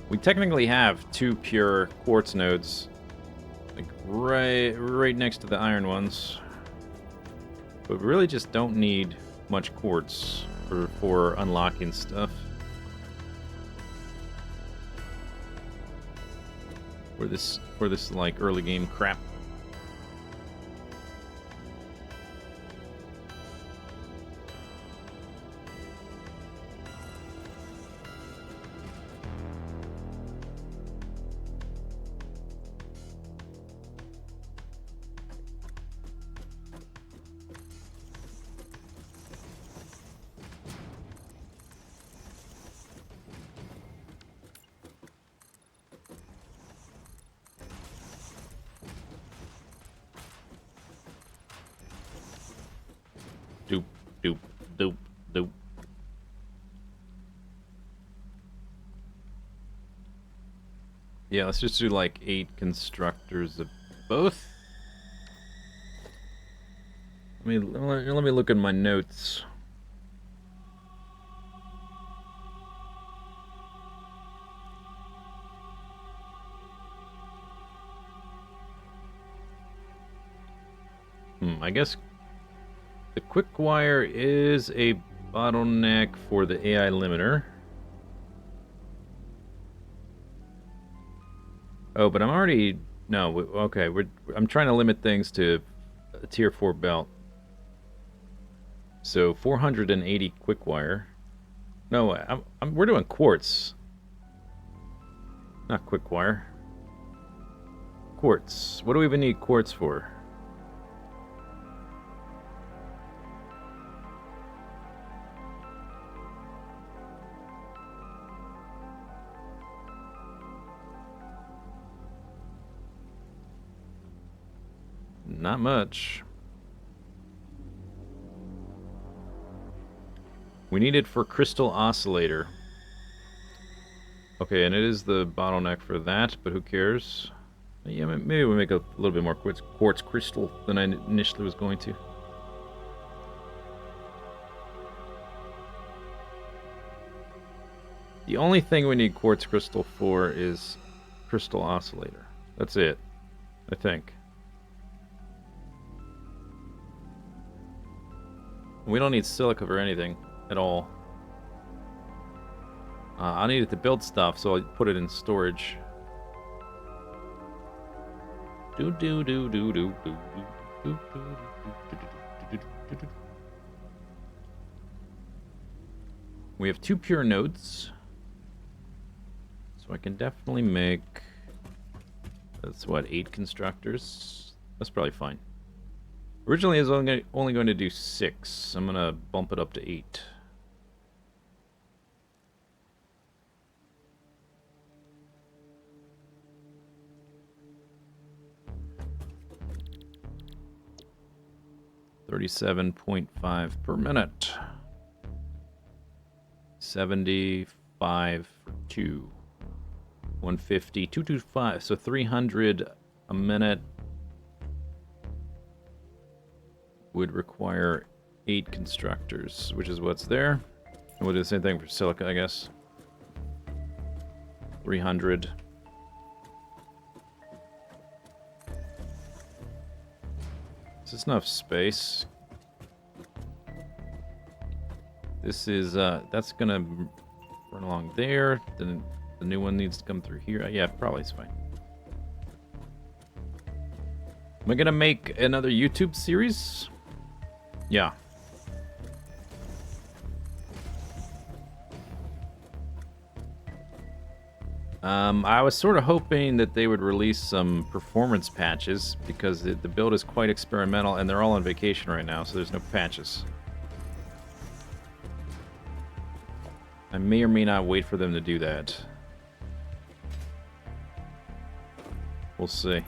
We technically have 2 pure quartz nodes, like right next to the iron ones. But we really just don't need much quartz for unlocking stuff. For this like early game crap. Doop, doop, doop, doop. Yeah, let's just do like 8 constructors of both. Let me look at my notes. I guess the quick wire is a bottleneck for the AI limiter. Oh, but I'm already... No, okay, I'm trying to limit things to a tier 4 belt. So 480 quick wire. No, we're doing quartz. Not quick wire. Quartz. What do we even need quartz for? Not much. We need it for crystal oscillator. Okay, and it is the bottleneck for that, but who cares? Yeah, maybe we make a little bit more quartz crystal than I initially was going to. The only thing we need quartz crystal for is crystal oscillator. That's it, I think. We don't need silica or anything at all. I need it to build stuff, so I'll put it in storage. We have 2 pure nodes, so I can definitely make... That's what, 8 constructors? That's probably fine. Originally, I was only going to do 6. I'm going to bump it up to 8. $37.5 per minute. 75 for 2. 150, 225, so 300 a minute would require 8 constructors, which is what's there. And we'll do the same thing for silica, I guess. 300. Is this enough space? This is, that's gonna run along there. Then the new one needs to come through here. Yeah, probably it's fine. Am I gonna make another YouTube series? Yeah. I was sort of hoping that they would release some performance patches because the build is quite experimental and they're all on vacation right now, so there's no patches. I may or may not wait for them to do that. We'll see.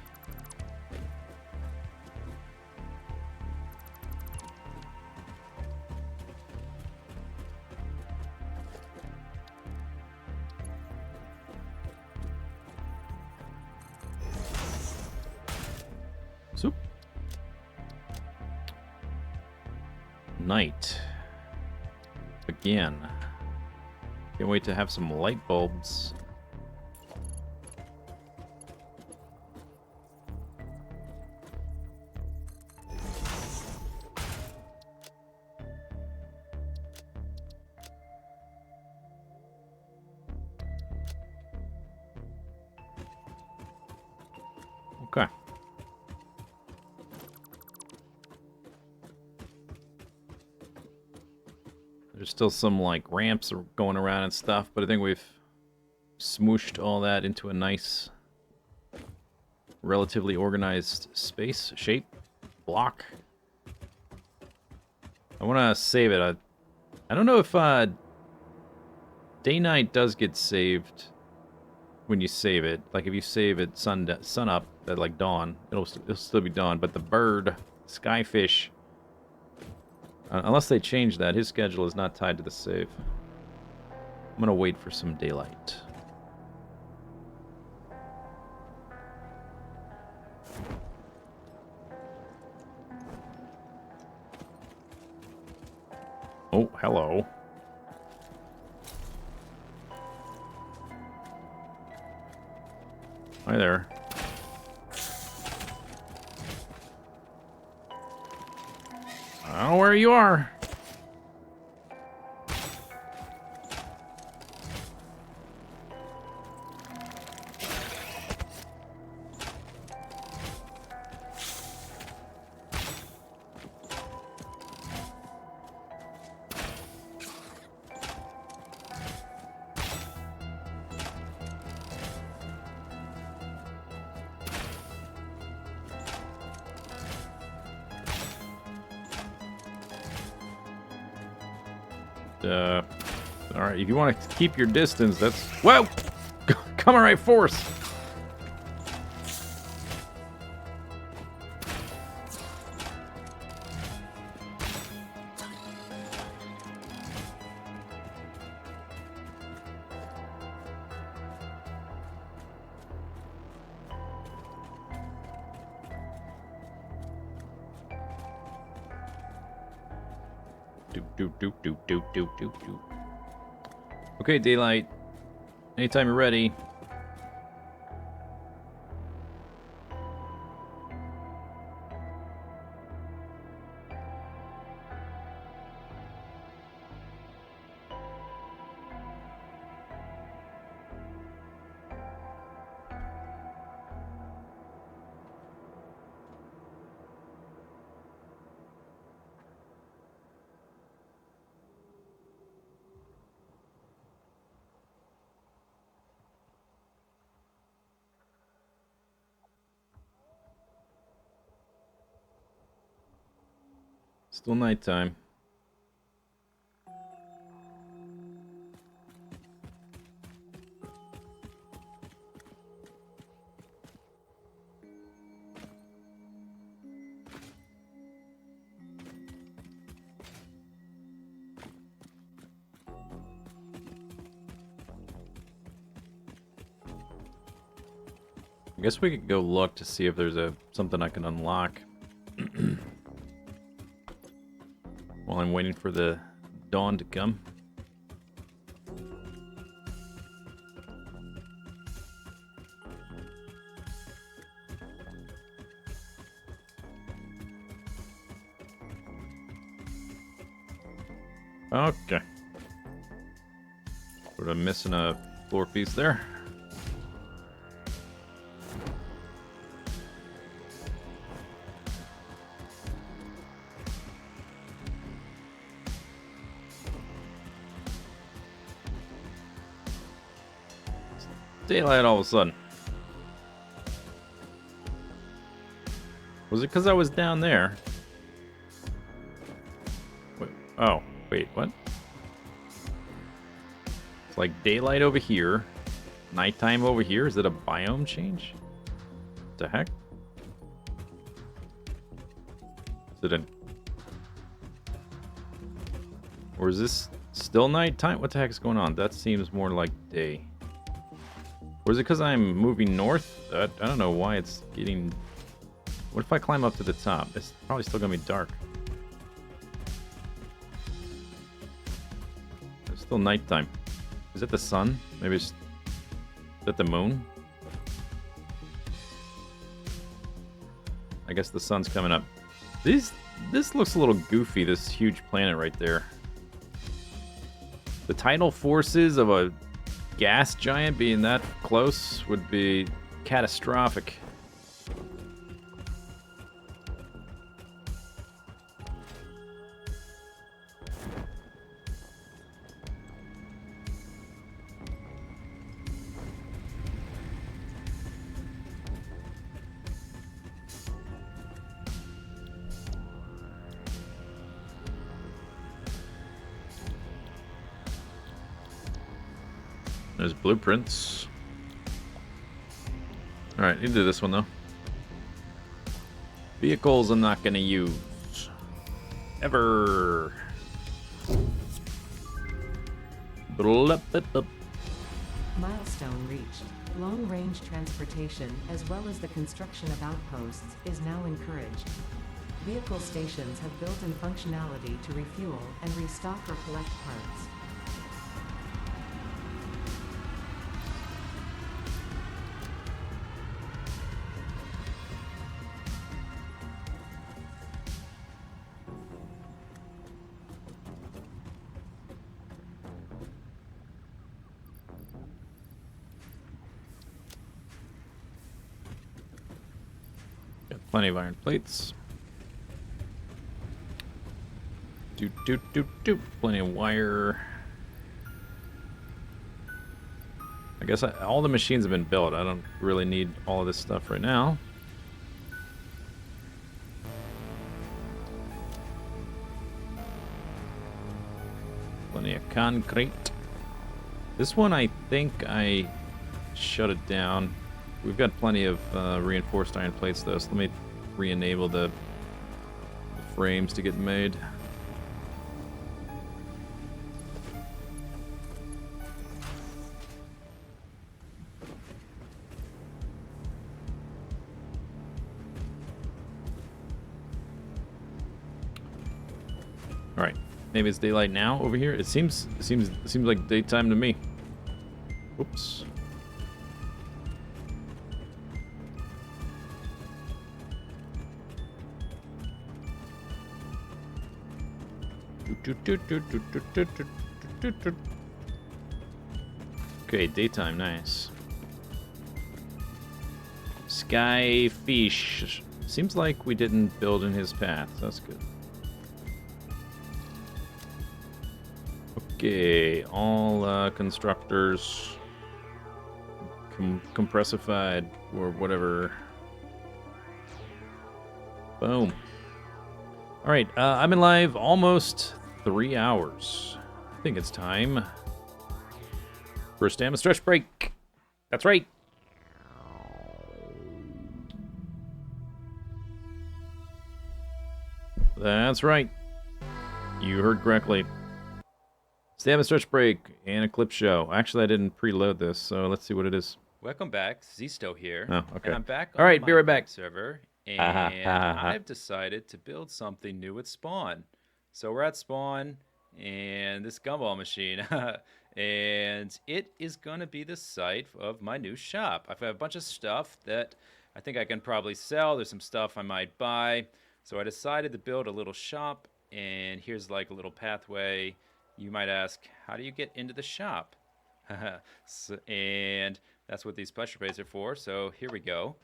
Soup. Night. Again. Can't wait to have some light bulbs. Okay. There's still some, like, ramps are going around and stuff, but I think we've smooshed all that into a nice, relatively organized space, shape, block. I want to save it. I don't know if day-night does get saved when you save it. Like, if you save it sun up at, like, dawn, it'll still be dawn, but the bird, skyfish... unless they change that, his schedule is not tied to the save. I'm gonna wait for some daylight. Oh, hello. Hi there. I don't know where you are. Alright, if you want to keep your distance, that's... Whoa! Coming right for us! Doop. Okay, daylight. Anytime you're ready. Still nighttime. I guess we could go look to see if there's something I can unlock. While I'm waiting for the dawn to come. Okay. Sort of missing a floor piece there. Daylight all of a sudden. Was it because I was down there? Wait, oh, wait, what? It's like daylight over here, nighttime over here. Is it a biome change? What the heck? Is it a... Or is this still nighttime? What the heck is going on? That seems more like day. Or is it because I'm moving north? I don't know why it's getting What if I climb up to the top? It's probably still gonna be dark. It's still nighttime. Is it the sun? Maybe it's... Is that the moon? I guess the sun's coming up. This looks a little goofy, this huge planet right there. The tidal forces of a gas giant being that close would be catastrophic. There's blueprints. Alright, you do this one though. Vehicles I'm not gonna use. Ever. Milestone reached. Long-range transportation, as well as the construction of outposts, is now encouraged. Vehicle stations have built-in functionality to refuel and restock or collect parts. Plenty of iron plates. Plenty of wire. I guess all the machines have been built. I don't really need all of this stuff right now. Plenty of concrete. This one, I think I shut it down. We've got plenty of reinforced iron plates, though, so let me re-enable the frames to get made. All right, maybe it's daylight now over here. It seems like daytime to me. Oops. Okay, daytime, nice. Skyfish. Seems like we didn't build in his path. That's good. Okay, all constructors compressified or whatever. Boom. All right, I've been live almost 3 hours. I think it's time for a stamina stretch break. That's right. That's right. You heard correctly. Stamina stretch break and a clip show. Actually, I didn't preload this, so let's see what it is. Welcome back, Zisteau here. Oh, okay. And I'm back All right, on be my right back. server, and I've decided to build something new at spawn. So we're at spawn, and this gumball machine, and it is going to be the site of my new shop. I've got a bunch of stuff that I think I can probably sell. There's some stuff I might buy. So I decided to build a little shop, and here's like a little pathway. You might ask, how do you get into the shop? And that's what these pressure plates are for. So here we go.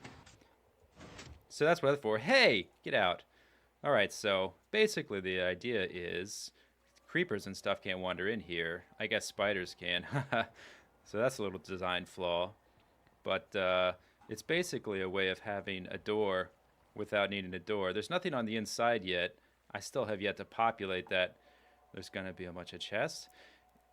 So that's what that's for. Hey, get out. All right, so basically the idea is creepers and stuff can't wander in here. I guess spiders can. So that's a little design flaw. But it's basically a way of having a door without needing a door. There's nothing on the inside yet. I still have yet to populate that. There's going to be a bunch of chests.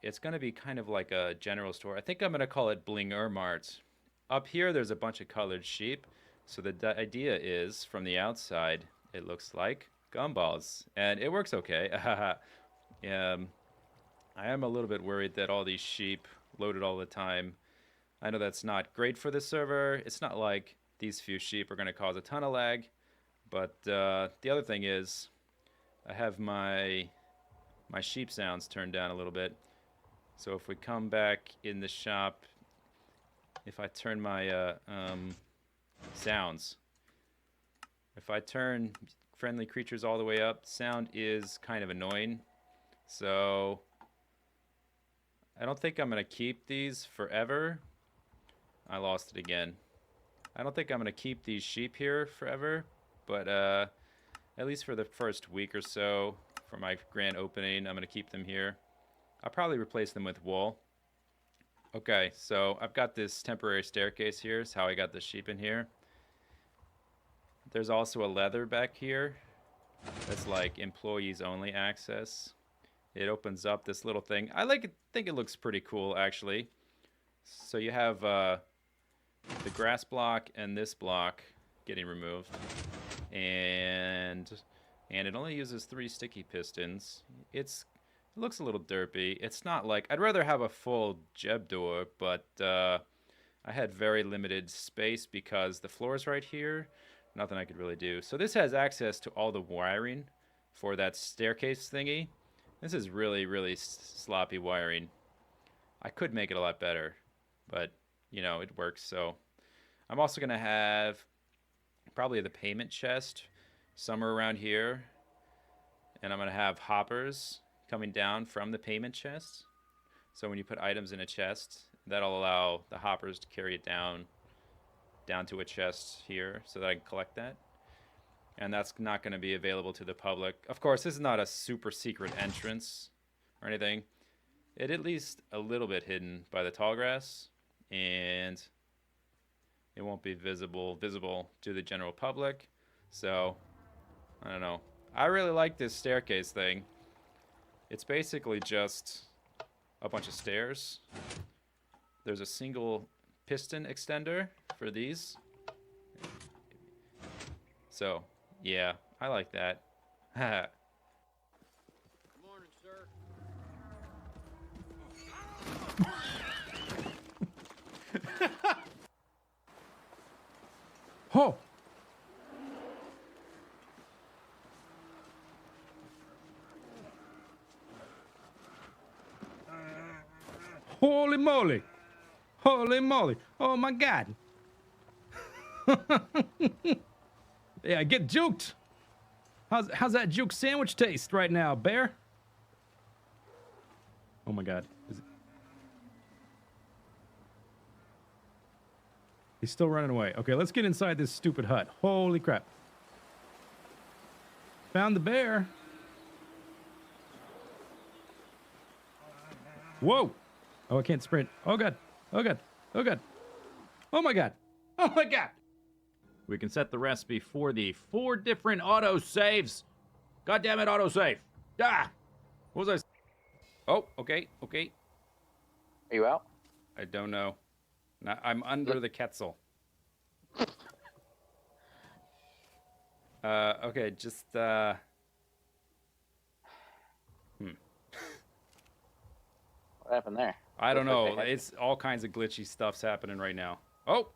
It's going to be kind of like a general store. I think I'm going to call it Blinger Mart. Up here, there's a bunch of colored sheep. So the idea is, from the outside, it looks like gumballs. And it works okay. I am a little bit worried that all these sheep loaded all the time. I know that's not great for the server. It's not like these few sheep are going to cause a ton of lag. But the other thing is, I have my sheep sounds turned down a little bit. So if we come back in the shop, if I turn my sounds, if I turn friendly creatures all the way up, sound is kind of annoying. So I don't think I'm going to keep these forever. I lost it again. I don't think I'm going to keep these sheep here forever, but at least for the first week or so for my grand opening, I'm going to keep them here. I'll probably replace them with wool. Okay, so I've got this temporary staircase here. Is how I got the sheep in here. There's also a leather back here. That's like employees only access. It opens up this little thing. I like it, think it looks pretty cool actually. So you have the grass block and this block getting removed, and it only uses 3 sticky pistons. It looks a little derpy. It's not like I'd rather have a full Jeb door, but I had very limited space because the floor is right here. Nothing I could really do. So this has access to all the wiring for that staircase thingy. This is really, really sloppy wiring. I could make it a lot better, but, you know, it works. So I'm also going to have probably the payment chest somewhere around here. And I'm going to have hoppers coming down from the payment chest. So when you put items in a chest, that'll allow the hoppers to carry it down to a chest here so that I can collect that. And that's not going to be available to the public. Of course, this is not a super secret entrance or anything. It at least a little bit hidden by the tall grass, and it won't be visible to the general public. So, I don't know. I really like this staircase thing. It's basically just a bunch of stairs. There's a single piston extender for these. So, yeah, I like that. Good morning, sir. Oh! Holy moly! Holy moly! Oh my God! Yeah, get juked! How's that juke sandwich taste right now, Bear? Oh my God! He's still running away. Okay, let's get inside this stupid hut. Holy crap! Found the bear. Whoa! Oh, I can't sprint. Oh God! Oh God! Oh God! Oh my God! Oh my God! We can set the recipe for the 4 different auto saves. God damn it, auto save. Ah! What was I? Oh, okay. Are you out? I don't know. I'm under the Quetzal. Okay, just What happened there? I don't Looks know. like they had- It's all kinds of glitchy stuff's happening right now. Oh!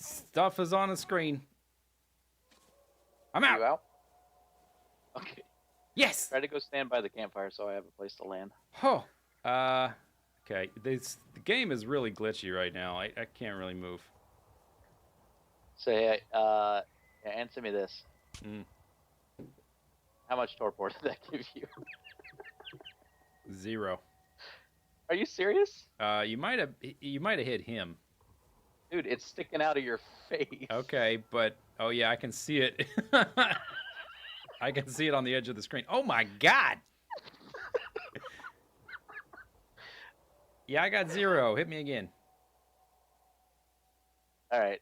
Stuff is on the screen. I'm You out. out? Okay. Yes. Try to go stand by the campfire so I have a place to land. Oh. Okay. The game is really glitchy right now. I can't really move. Say, yeah, answer me this. Mm. How much torpor did that give you? 0. Are you serious? You might have hit him. Dude, it's sticking out of your face. Okay, but oh yeah, I can see it. I can see it on the edge of the screen. Oh my God! Yeah, I got 0. Hit me again. All right.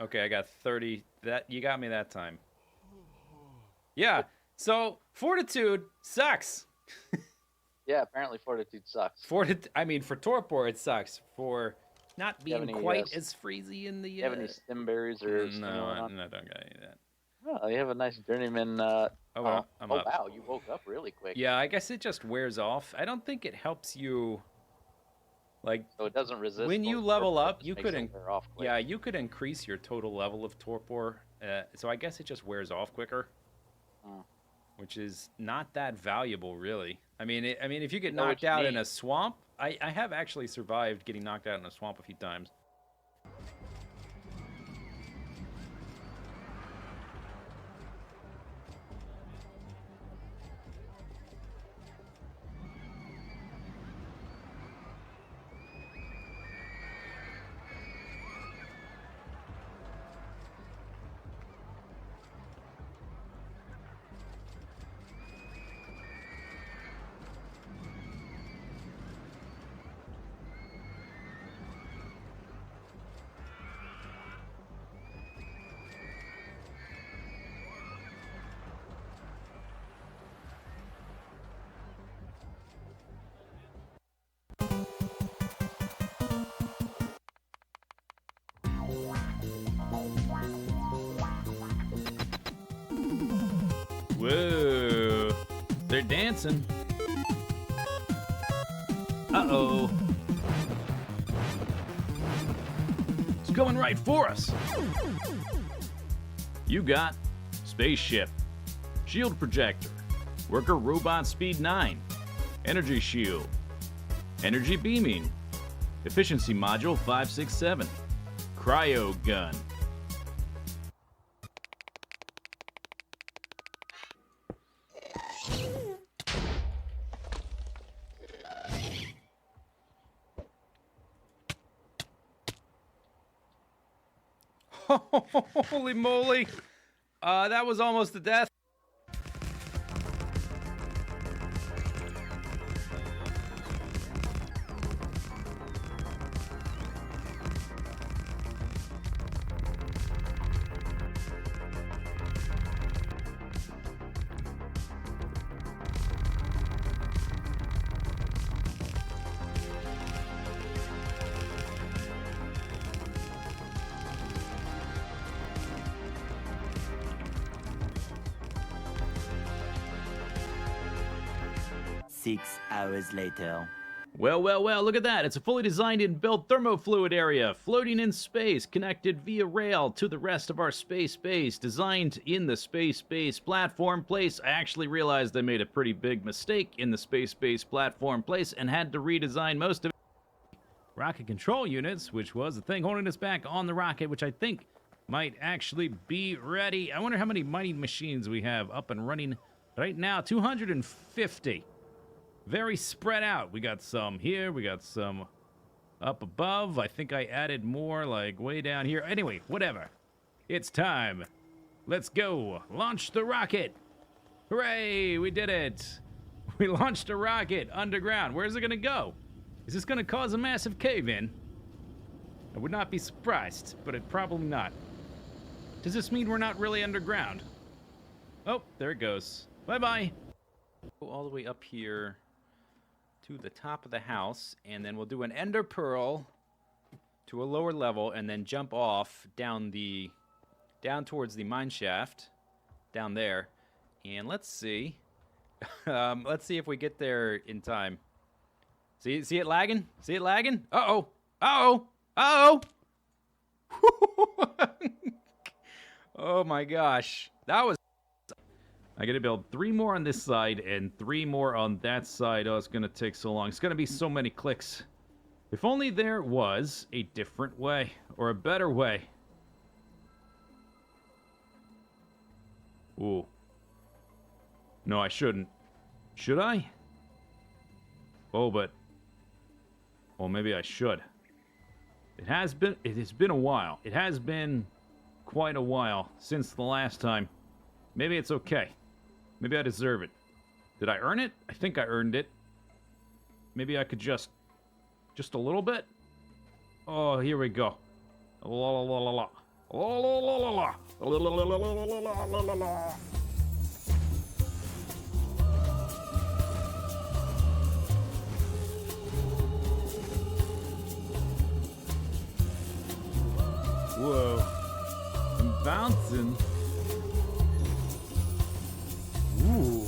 Okay, I got 30. That you got me that time. Yeah. So fortitude sucks. Yeah, apparently fortitude sucks. I mean, for torpor it sucks. For not You have being any, quite as freezy in the. You have any stem berries or no, I don't got any of that. Oh, you have a nice journeyman. Oh well, I'm oh up. wow, you woke up really quick. Yeah, I guess it just wears off. I don't think it helps you Like, So it doesn't resist. when you most level torpor, it up, just you makes it couldn't. wear off quick. Yeah, you could increase your total level of torpor. So I guess it just wears off quicker, Oh. which is not that valuable, really. I mean, if you get You know what knocked you out in need. a swamp, I have actually survived getting knocked out in a swamp a few times. Whoa, they're dancing. Uh-oh. It's going right for us. You got spaceship, shield projector, worker robot speed 9, energy shield, energy beaming, efficiency module 567, cryo gun. Holy moly! That was almost a death. Six hours later. Well, look at that. It's a fully designed and built thermofluid area, floating in space, connected via rail to the rest of our space base, designed in the space base platform place. I actually realized I made a pretty big mistake in the space base platform place and had to redesign most of it. Rocket control units, which was the thing holding us back on the rocket, which I think might actually be ready. I wonder how many mighty machines we have up and running right now. 250. Very spread out. We got some here, we got some up above. I think I added more like way down here. Anyway, whatever. It's time. Let's go. Launch the rocket. Hooray, we did it. We launched a rocket underground. Where's it gonna go? Is this gonna cause a massive cave-in? I would not be surprised, but it probably not. Does this mean we're not really underground? Oh, there it goes. Bye-bye. Go all the way up here to the top of the house, and then we'll do an ender pearl to a lower level, and then jump off down towards the mine shaft down there. And let's see. Let's see if we get there in time. See it lagging? See it lagging? Uh-oh. Uh-oh. Uh-oh. Oh my gosh. That was... I gotta build 3 more on this side and 3 more on that side. Oh, it's gonna take so long. It's gonna be so many clicks. If only there was a different way, or a better way. Ooh. No, I shouldn't. Should I? Oh, but... Well, maybe I should. It has been a while. It has been quite a while since the last time. Maybe it's okay. Maybe I deserve it. Did I earn it? I think I earned it. Maybe I could just a little bit? Oh, here we go. La la la la la. La la la la la. La la la la la la la. Whoa. I'm bouncing. Ooh.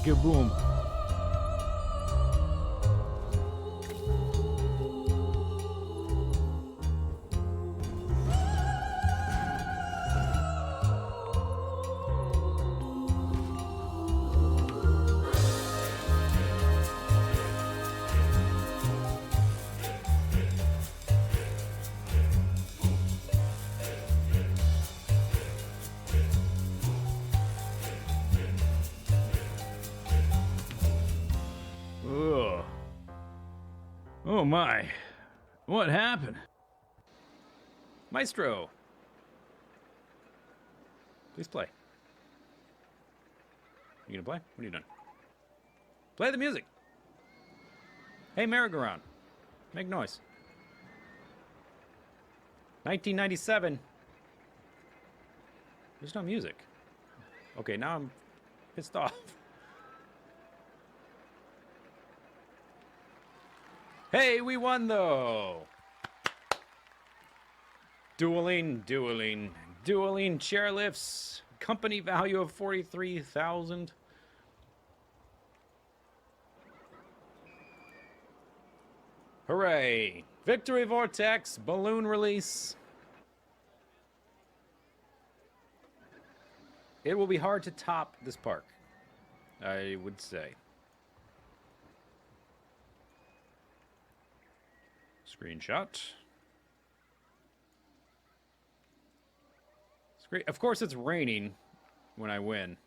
Kaboom. Ugh. Oh my. What happened? Maestro. Please play. You gonna play? What are you doing? Play the music. Hey, merry-go-round. Make noise. 1997. There's no music. Okay, now I'm pissed off. Hey, we won though. Dueling chairlifts. Company value of 43,000. Hooray! Victory Vortex balloon release. It will be hard to top this park, I would say. Screenshot. Of course, it's raining when I win.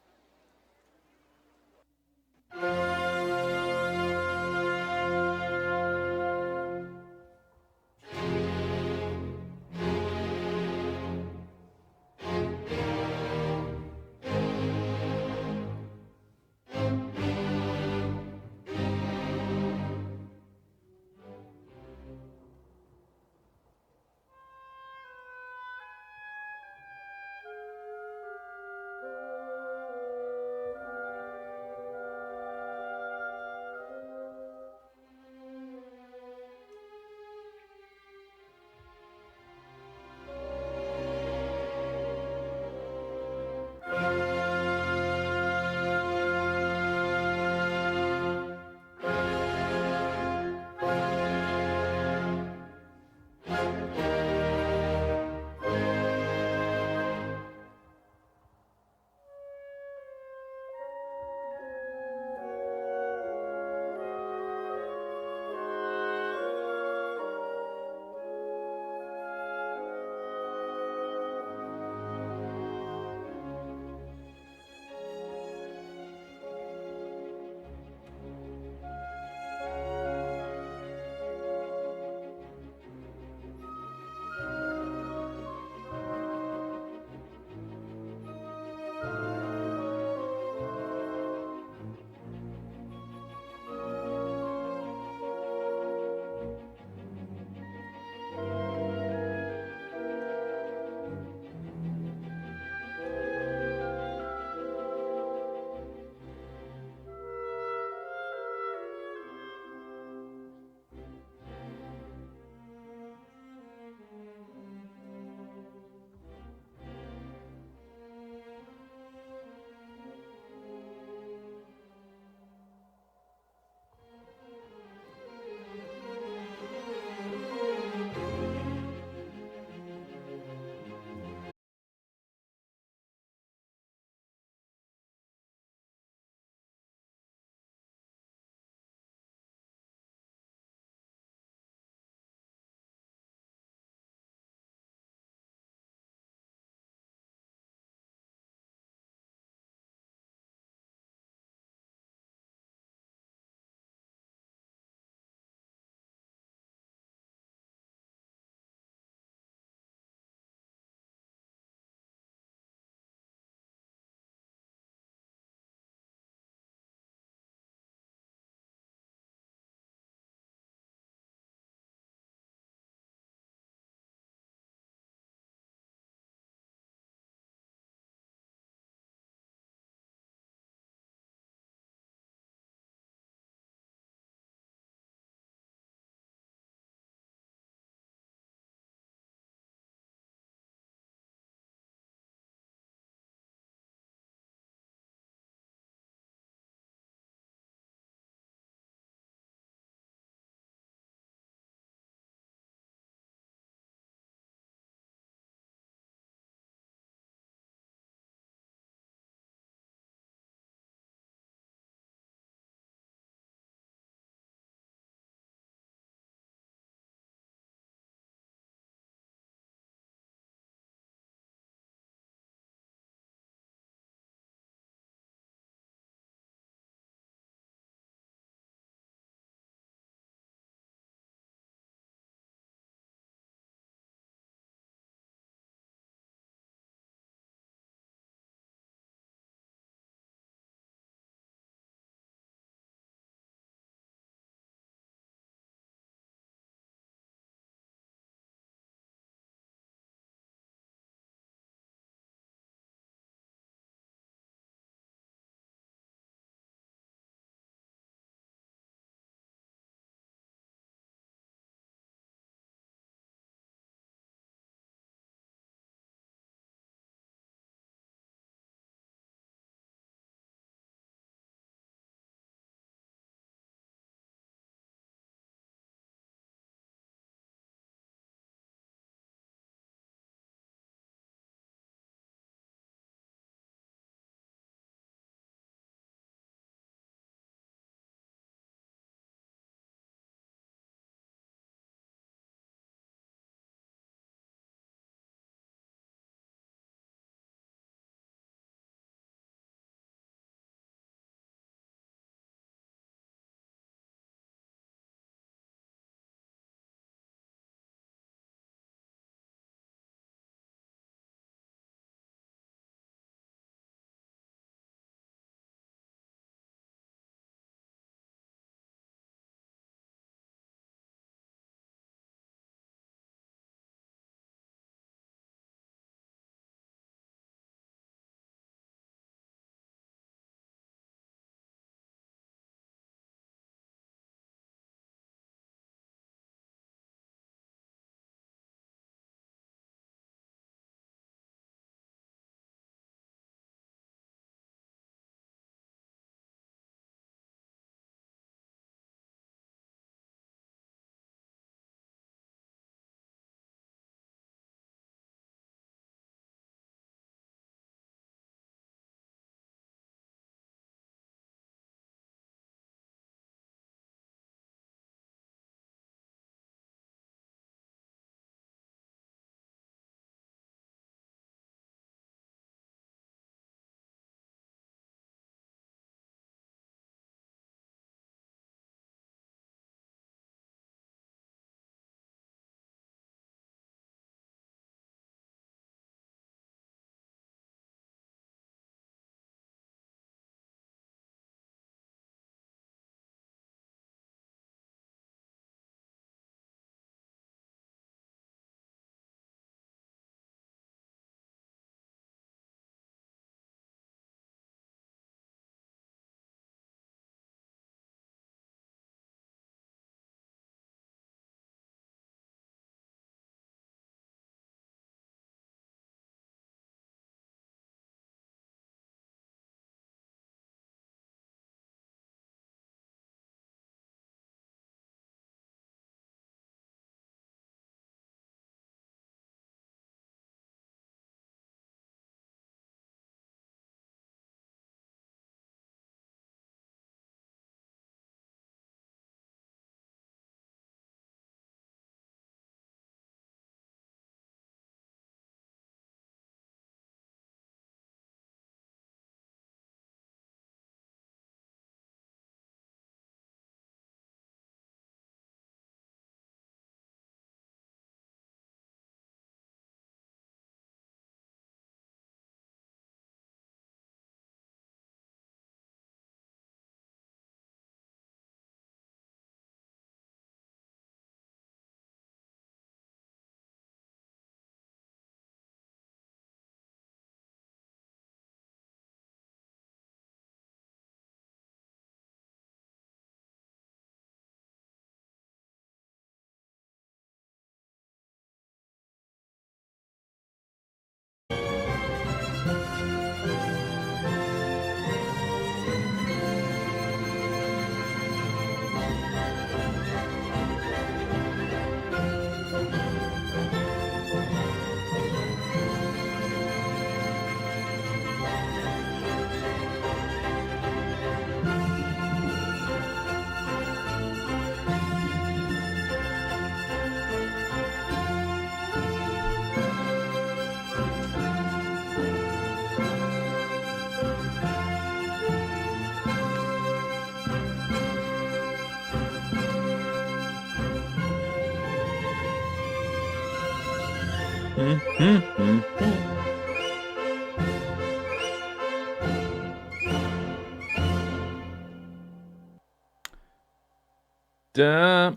Duh.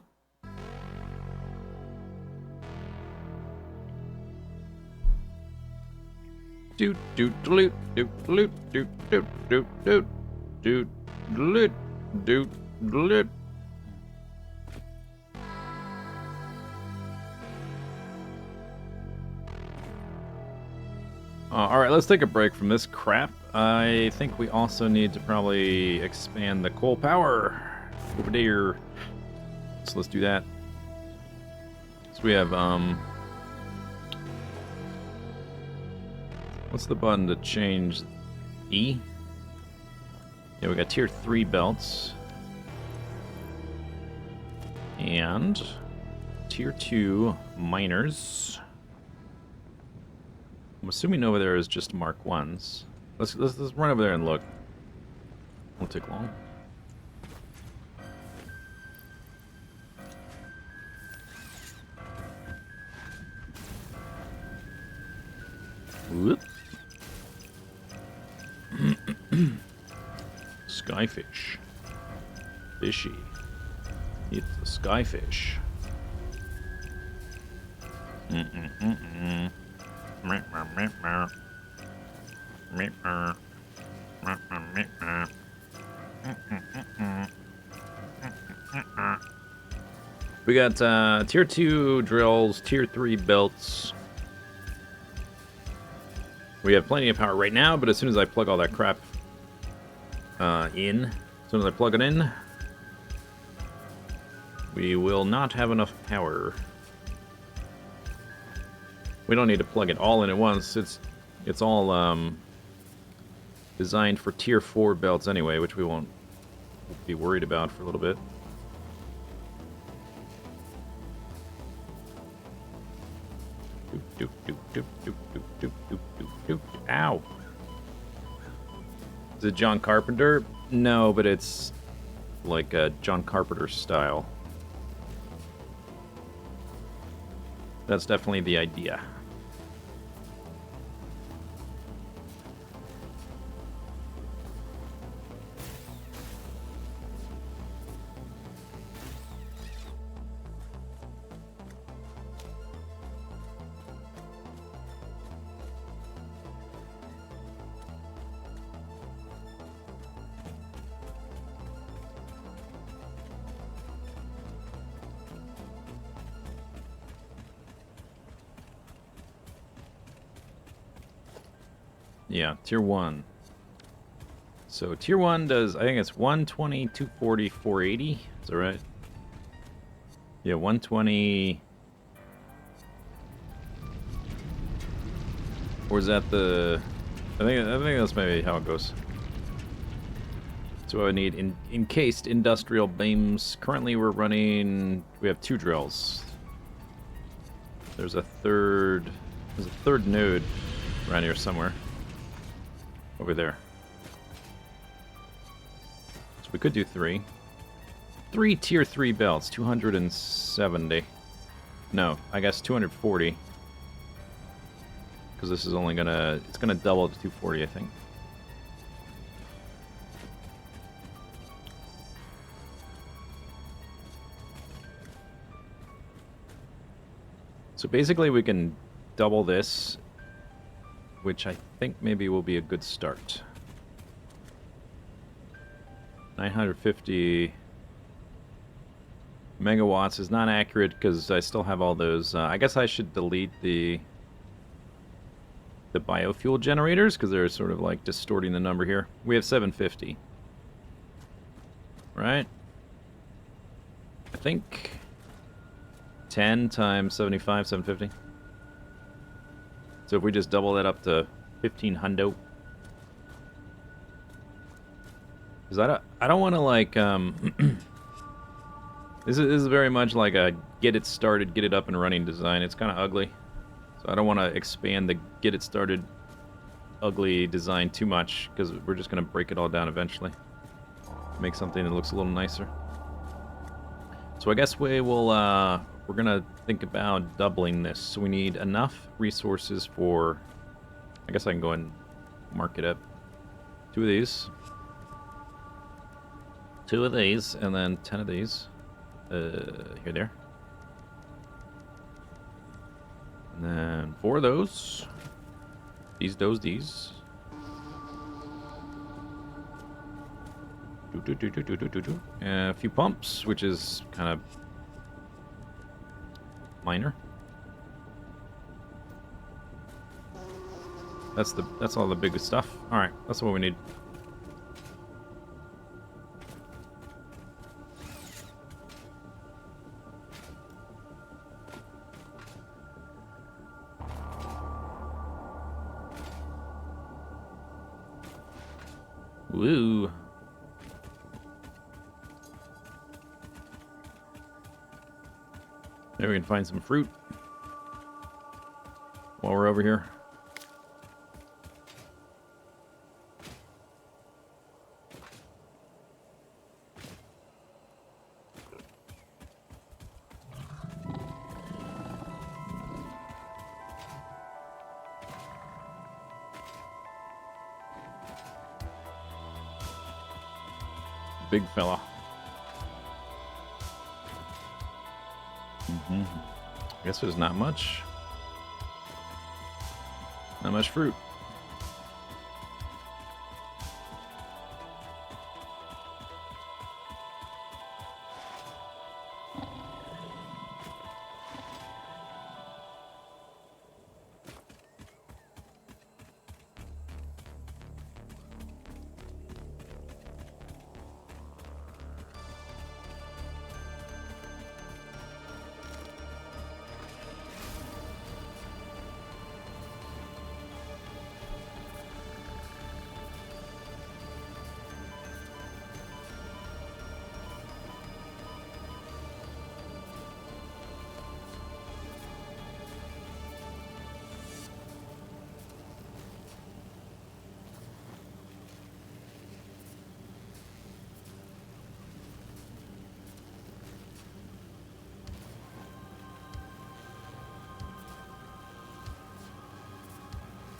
Doot doot doot doot doot doot doot doot doot doot doot doot doot. All right, let's take a break from this crap. I think we also need to probably expand the coal power over there. So let's do that. So we have what's the button to change? E? Yeah, we got tier 3 belts. And tier 2 miners. I'm assuming over there is just Mark 1s. Let's run over there and look. Won't take long. Whoop. Skyfish. Fishy. It's the skyfish. We got tier 2 drills, tier 3 belts. We have plenty of power right now, but as soon as I plug all that crap in, as soon as I plug it in, we will not have enough power. We don't need to plug it all in at once. It's all designed for tier 4 belts anyway, which we won't be worried about for a little bit. Ow! Is it John Carpenter? No, but it's like a John Carpenter style. That's definitely the idea. Yeah, tier 1. So tier 1 does, I think it's 120, 240, 480. Is that right? Yeah, 120. Or is that the... I think that's maybe how it goes. So I need encased industrial beams. Currently we're running... We have 2 drills. There's a third node around here somewhere. Over there. So we could do 3. 3 tier 3 belts, 270. No, I guess 240. Because this is only gonna... It's gonna double to 240, I think. So basically we can double this, which I think maybe will be a good start. 950 megawatts is not accurate because I still have all those. I guess I should delete the biofuel generators because they're sort of like distorting the number here. We have 750. Right? I think 10 times 75, 750. So if we just double that up to 1500, because I don't want to like this is very much like a get it started, get it up and running design. It's kind of ugly, so I don't want to expand the get it started ugly design too much because we're just gonna break it all down eventually. Make something that looks a little nicer. So I guess we will we're gonna think about doubling this. So we need enough resources for... I guess I can go and mark it up. 2 of these. 2 of these, and then 10 of these. Here, there. And then 4 of those. These. And a few pumps, which is kind of minor. That's all the big stuff. All right, that's what we need. Woo. Maybe we can find some fruit while we're over here. Big fella. I guess there's not much. Not much fruit.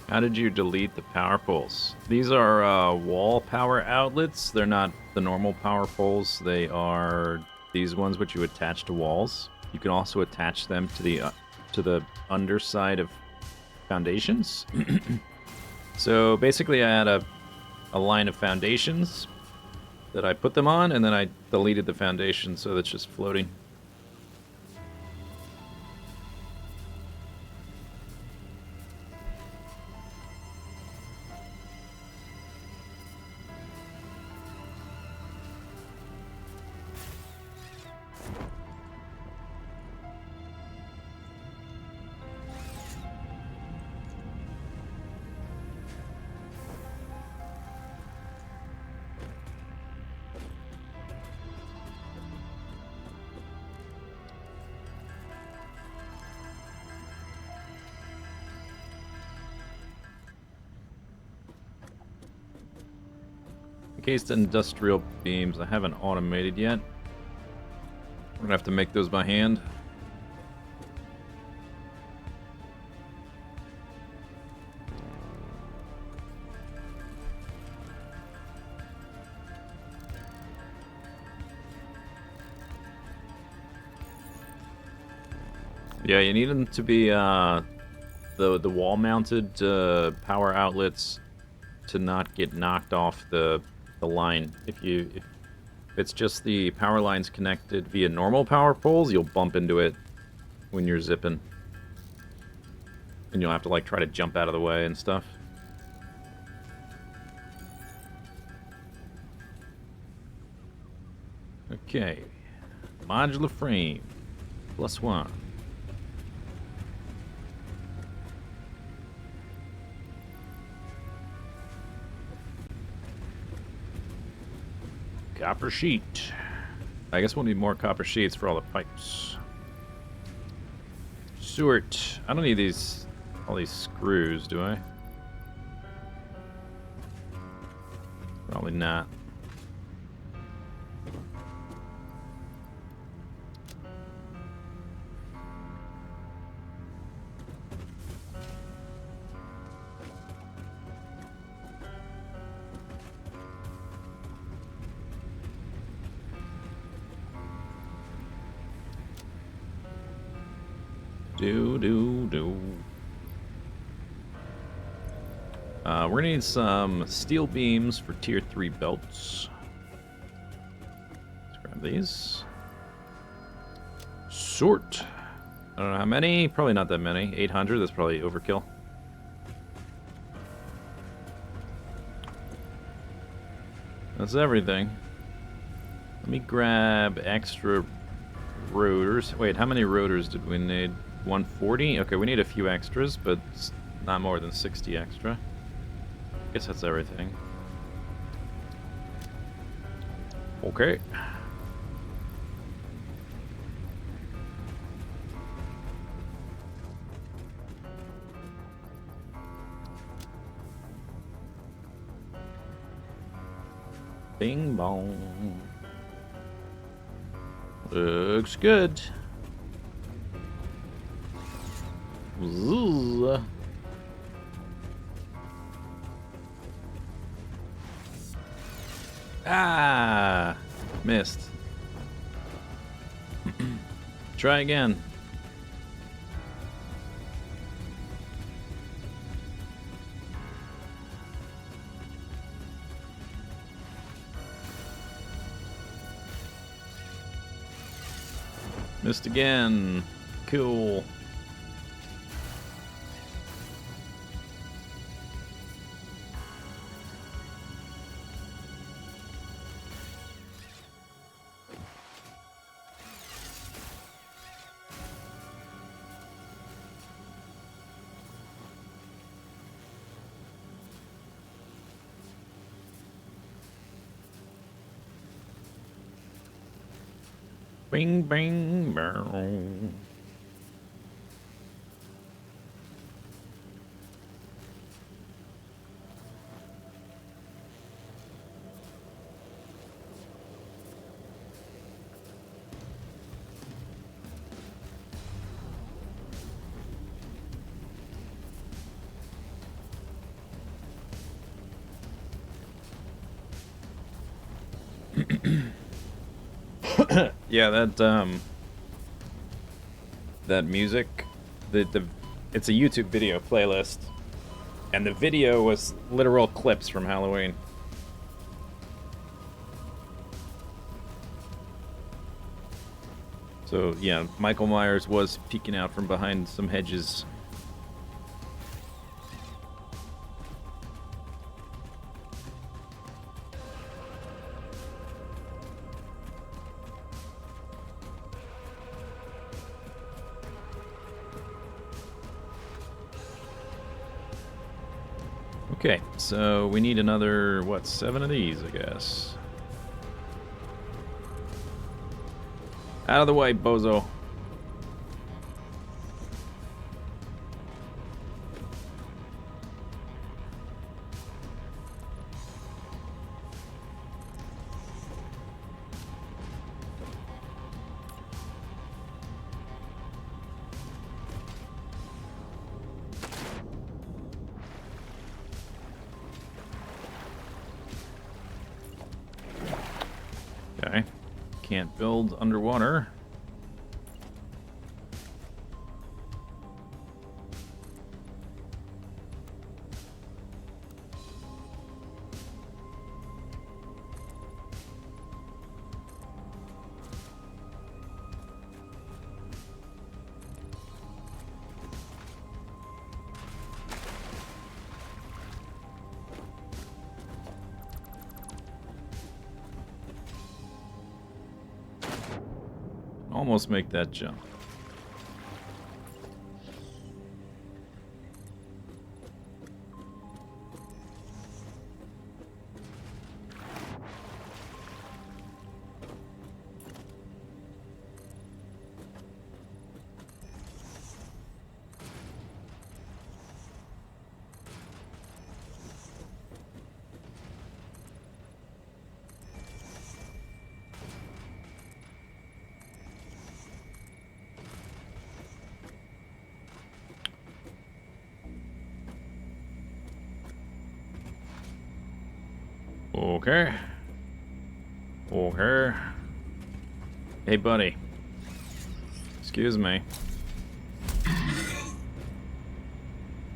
How did you delete the power poles? These are wall power outlets. They're not the normal power poles. They are these ones which you attach to walls. You can also attach them to the underside of foundations. So basically I had a line of foundations that I put them on, and then I deleted the foundation so that's just floating. Encased industrial beams. I haven't automated yet. We're gonna have to make those by hand. Yeah, you need them to be the wall-mounted power outlets to not get knocked off the line. If it's just the power lines connected via normal power poles, you'll bump into it when you're zipping, and you'll have to like try to jump out of the way and stuff. Okay, modular frame +1. Copper sheet. I guess we'll need more copper sheets for all the pipes. Sewert. I don't need all these screws, do I? Probably not. We're gonna need some steel beams for tier 3 belts. Let's grab these. Sort. I don't know how many. Probably not that many. 800. That's probably overkill. That's everything. Let me grab extra rotors. Wait, how many rotors did we need? 140? Okay, we need a few extras, but not more than 60 extra. Guess that's everything. Okay. Bing bong. Looks good. Zzz. Ah, missed. Try again. Missed again. Cool. Bing, bing, bow. Yeah, that music, it's a YouTube video playlist, and the video was literal clips from Halloween. So yeah, Michael Myers was peeking out from behind some hedges. Okay, so we need another, what, 7 of these, I guess. Out of the way, bozo. Okay. Can't build underwater. Almost make that jump. Okay. Okay. Hey, buddy. Excuse me.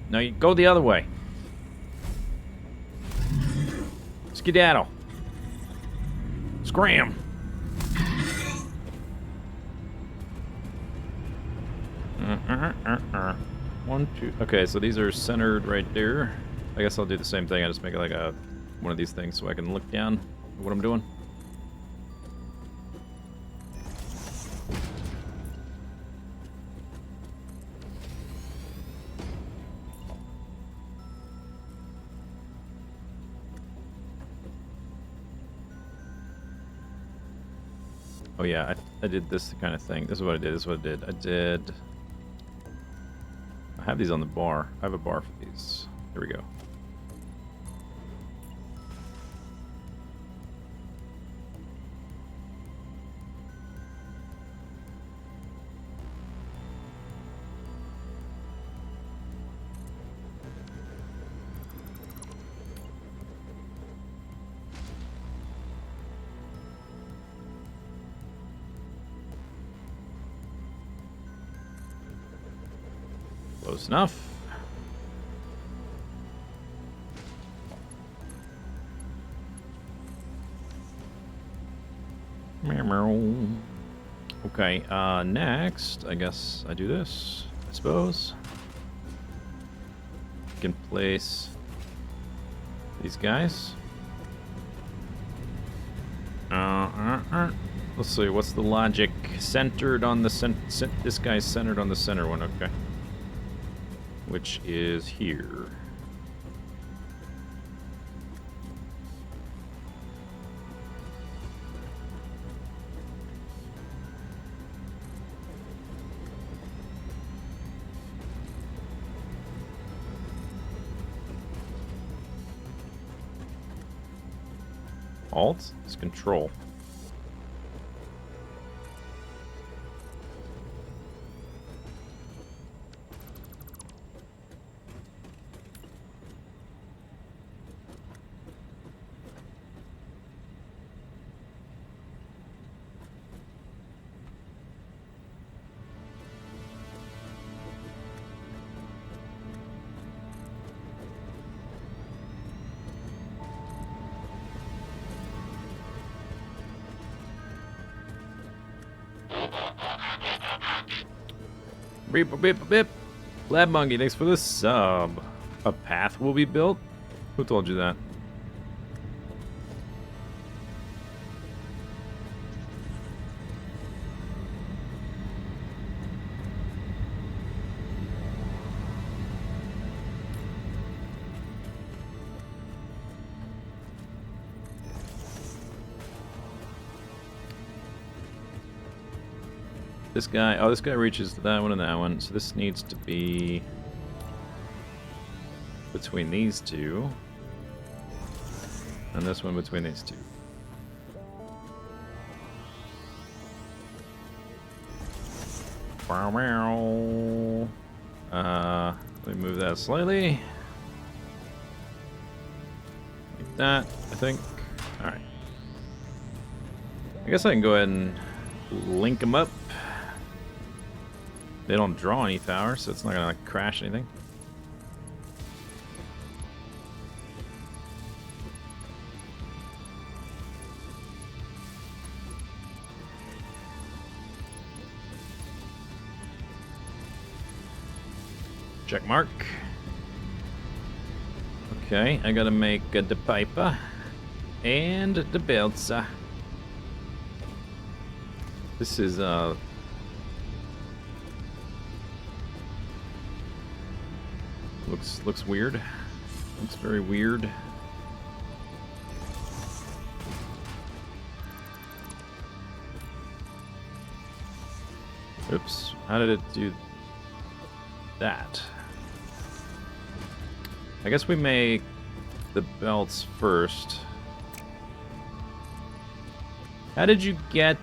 No, you go the other way. Skedaddle. Scram. One, two. Okay, so these are centered right there. I guess I'll do the same thing. I just make it like one of these things so I can look down at what I'm doing. Oh yeah, I did this kind of thing. This is what I did. This is what I did. I have these on the bar. I have a bar for these. Here we go. Close enough. Okay, next, I guess I do this, I suppose. I can place these guys. Let's see, what's the logic? Centered on the this guy's centered on the center one, okay. Which is here. Alt is control. Beep, beep, beep. Lab Monkey, thanks for the sub. A path will be built? Who told you that? This guy, oh, this guy reaches to that one and that one, so this needs to be between these two, and this one between these two. Wow, wow. Let me move that slightly. Like that, I think. Alright. I guess I can go ahead and link them up. They don't draw any power, so it's not gonna like crash anything. Check mark. Okay, I gotta make the piper and the belts. This is looks weird. Looks very weird. Oops. How did it do that? I guess we make the belts first. How did you get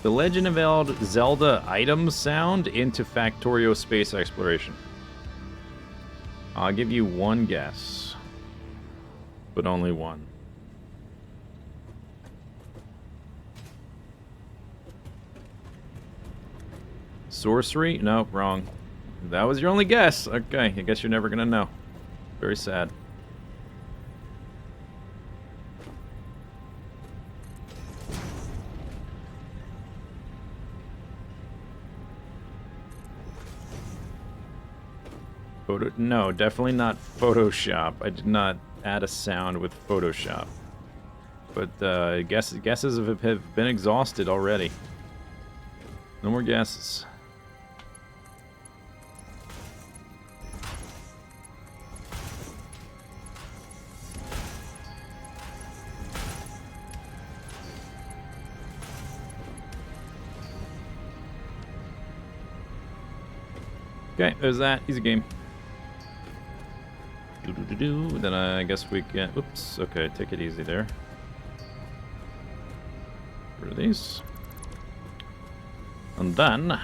the Legend of Zelda item sound into Factorio Space Exploration? I'll give you one guess, but only one. Sorcery? Nope, wrong. That was your only guess. Okay, I guess you're never gonna know. Very sad. No, definitely not Photoshop. I did not add a sound with Photoshop. But guesses have been exhausted already. No more guesses. Okay, there's that. Easy game. Then I guess we can... Oops. Okay, take it easy there. Get rid of these. And then...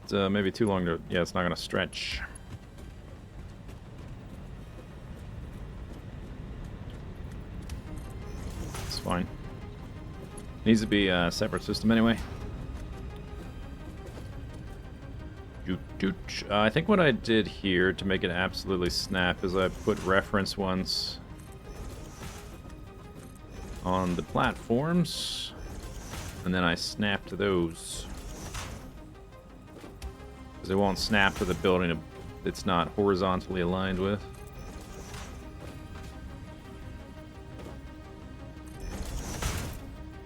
That may be too long to... Yeah, it's not going to stretch. It's fine. Needs to be a separate system anyway. I think what I did here to make it absolutely snap is I put reference ones on the platforms, and then I snapped those. Because it won't snap to the building it's not horizontally aligned with.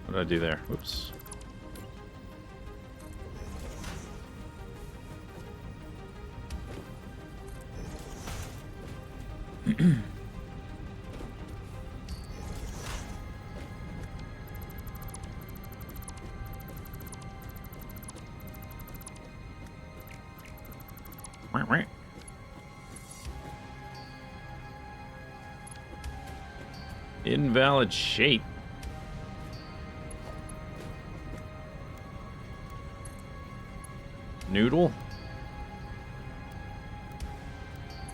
What did I do there? Whoops. Invalid shape. Noodle?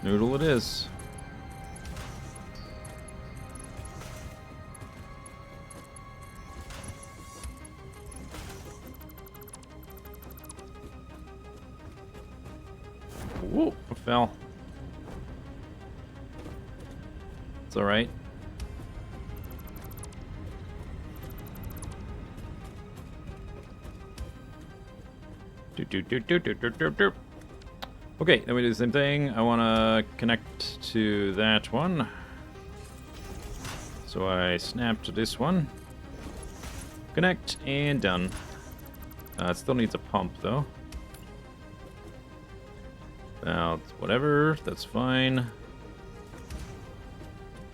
Noodle it is. Whoa, I fell. It's alright. Okay, then we do the same thing. I want to connect to that one. So I snap to this one. Connect, and done. It still needs a pump, though. Now, whatever, that's fine.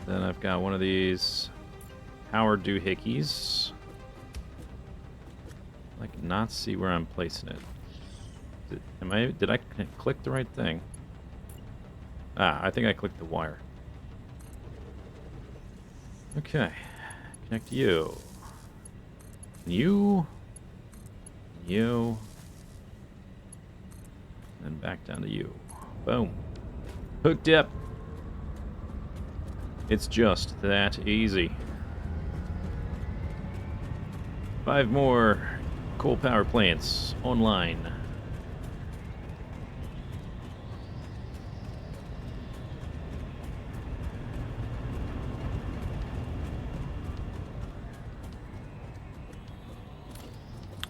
Then I've got one of these power doohickeys. I cannot see where I'm placing it. Did I click the right thing? Ah, I think I clicked the wire. Okay. Connect to you. You. You. And back down to you. Boom. Hooked up. It's just that easy. 5 more coal power plants online.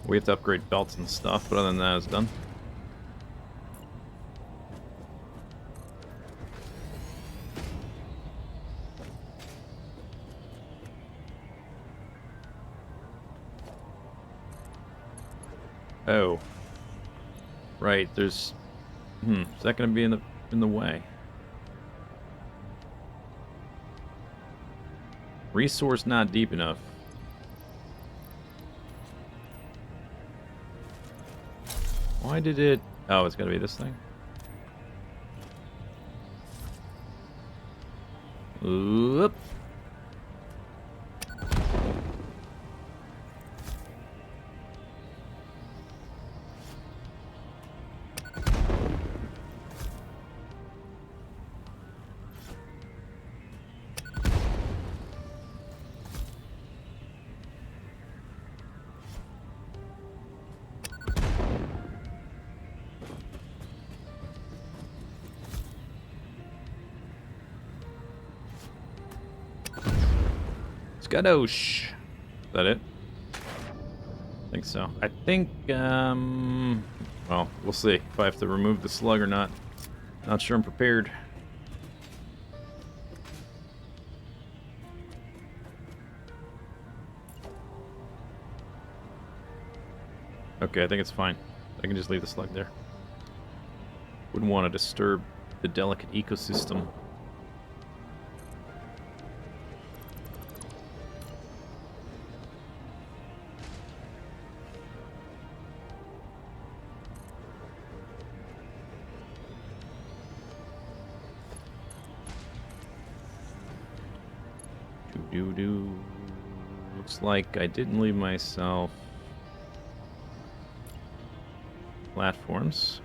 We have to upgrade belts and stuff, but other than that, it's done. Oh. Right, there's... is that going to be in the way? Resource not deep enough. Why did it... Oh, it's got to be this thing? Oop. Skadoosh. Is that it? I think so. I think, well, we'll see if I have to remove the slug or not. Not sure I'm prepared. Okay, I think it's fine. I can just leave the slug there. Wouldn't want to disturb the delicate ecosystem. Doo-doo-doo. Looks like I didn't leave myself platforms.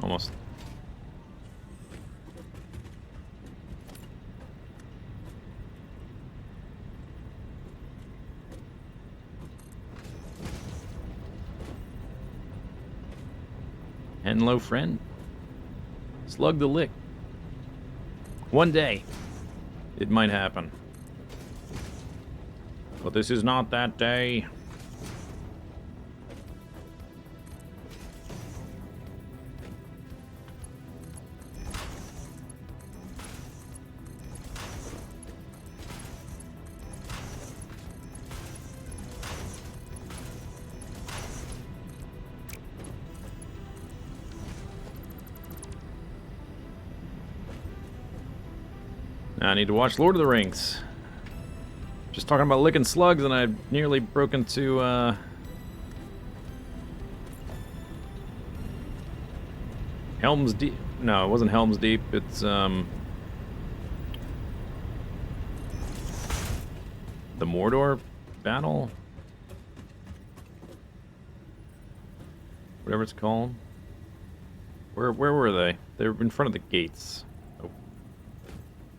Almost. Hello, friend. Slug the lick. One day, it might happen. But this is not that day. Now I need to watch Lord of the Rings. Just talking about licking slugs, and I nearly broke into Helm's Deep. No, it wasn't Helm's Deep. It's the Mordor battle, whatever it's called. Where were they? They were in front of the gates. Oh.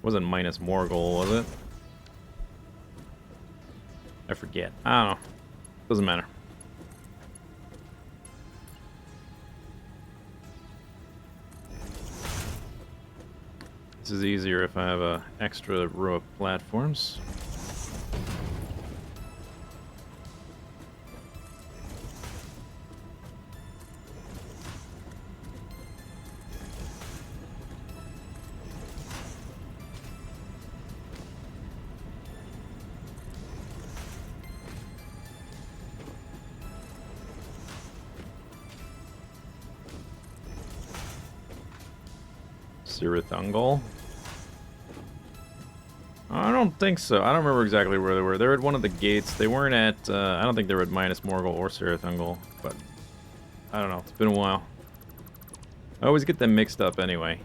It wasn't Minas Morgul, was it? I forget. I don't know. Doesn't matter. This is easier if I have a extra row of platforms. Zisteau? I don't think so. I don't remember exactly where they were. They were at one of the gates. They weren't at, I don't think they were at Minas Morgul or Zisteau, but I don't know. It's been a while. I always get them mixed up anyway.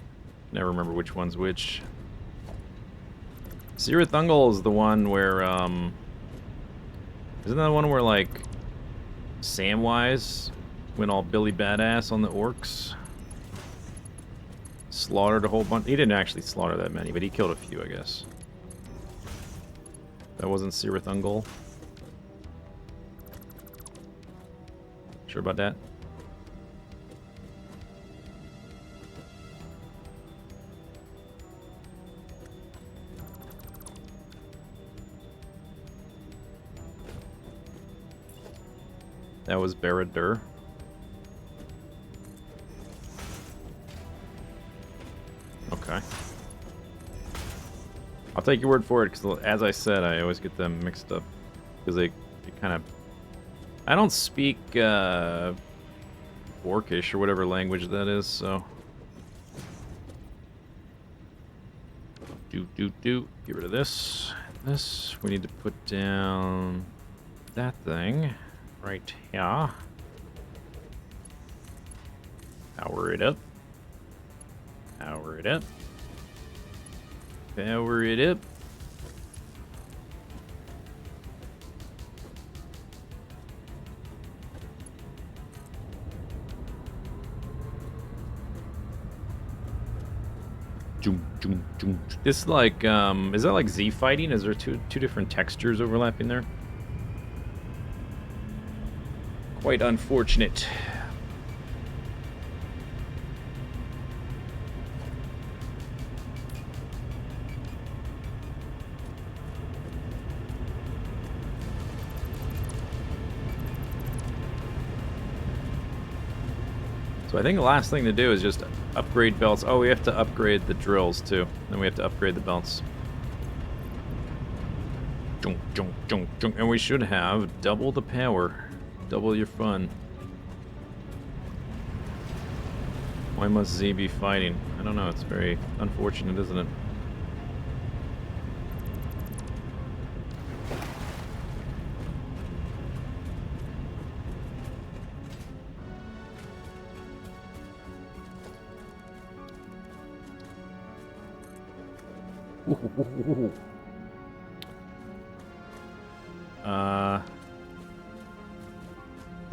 Never remember which one's which. Zisteau is the one where, isn't that the one where, like, Samwise went all Billy Badass on the orcs? Slaughtered a whole bunch. He didn't actually slaughter that many, but he killed a few, I guess. That wasn't Zisteau. Sure about that? That was Barad-dûr. Okay. I'll take your word for it, because as I said, I always get them mixed up. Because they kind of... I don't speak Orcish or whatever language that is, so... Get rid of this. This. We need to put down that thing right here. Power it up. Power it up. Power it up. This like is that like Z fighting? Is there two different textures overlapping there? Quite unfortunate. So I think the last thing to do is just upgrade belts. Oh, we have to upgrade the drills too. Then we have to upgrade the belts. And we should have double the power. Double your fun. Why must Z be fighting? I don't know. It's very unfortunate, isn't it?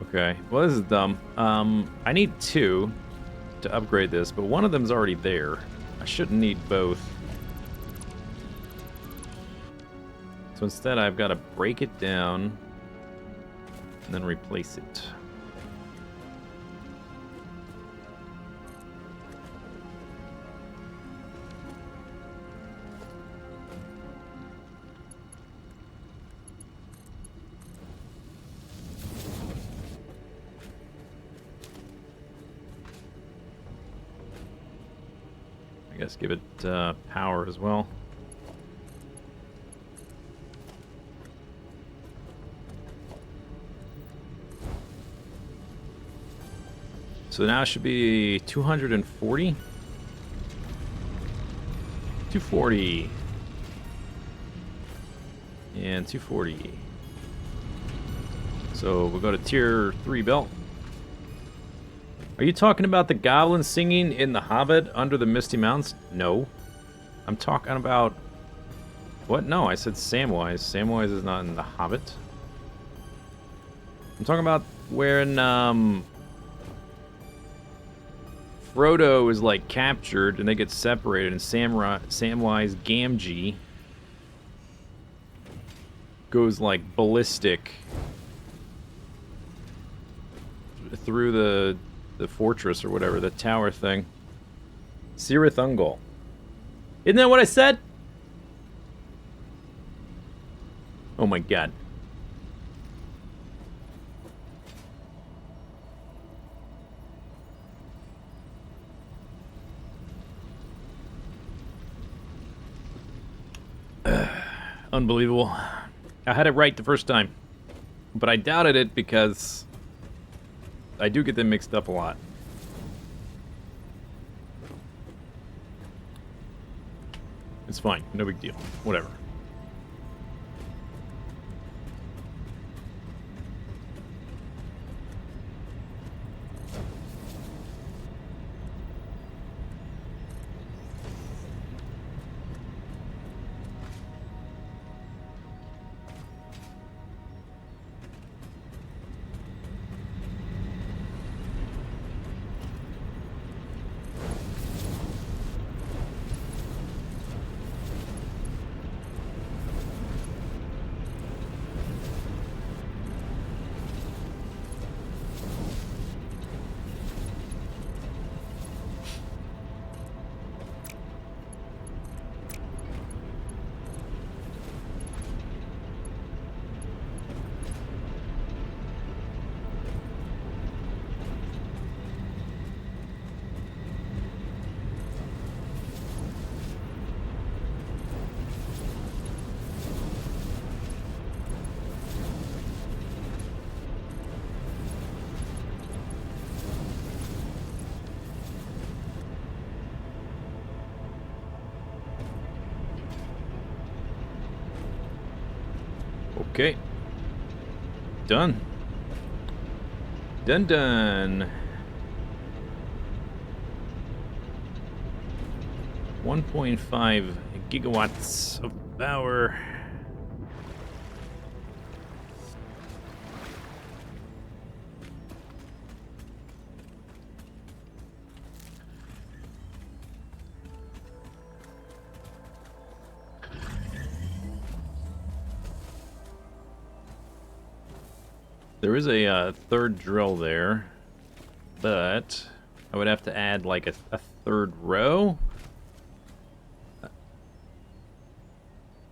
Okay. Well, this is dumb. I need 2 to upgrade this, but one of them's already there. I shouldn't need both. So instead, I've got to break it down and then replace it. I guess give it power as well. So now it should be 240. 240. And 240. So we'll go to tier 3 belt. Are you talking about the goblin singing in The Hobbit under the Misty Mountains? No. I'm talking about... What? No, I said Samwise. Samwise is not in The Hobbit. I'm talking about when Frodo is like captured and they get separated and Samwise Gamgee goes like ballistic through the fortress or whatever, the tower thing. Cirith Ungol. Isn't that what I said? Oh my god. Unbelievable. I had it right the first time, but I doubted it because I do get them mixed up a lot. It's fine. No big deal. Whatever. Okay. Done. Done. 1.5 gigawatts of power. There is a third drill there, but I would have to add like a third row.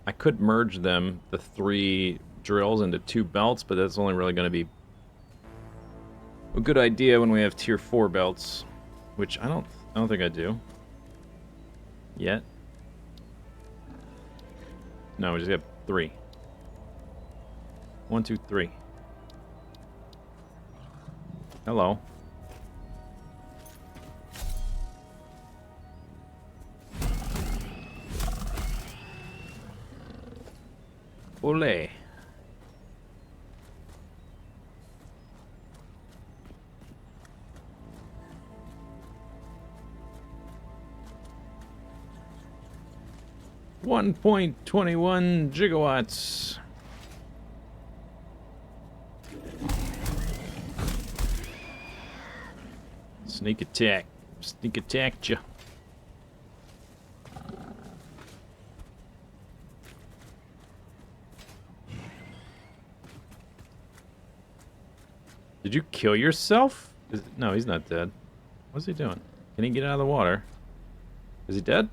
I could merge them, the 3 drills, into 2 belts, but that's only really going to be a good idea when we have tier 4 belts, which I don't think I do yet. No, we just have 3. 1, 2, 3. Hello. Ole. .21 gigawatts. Sneak attack. Sneak attacked ya. Did you kill yourself? No, he's not dead. What's he doing? Can he get out of the water? Is he dead?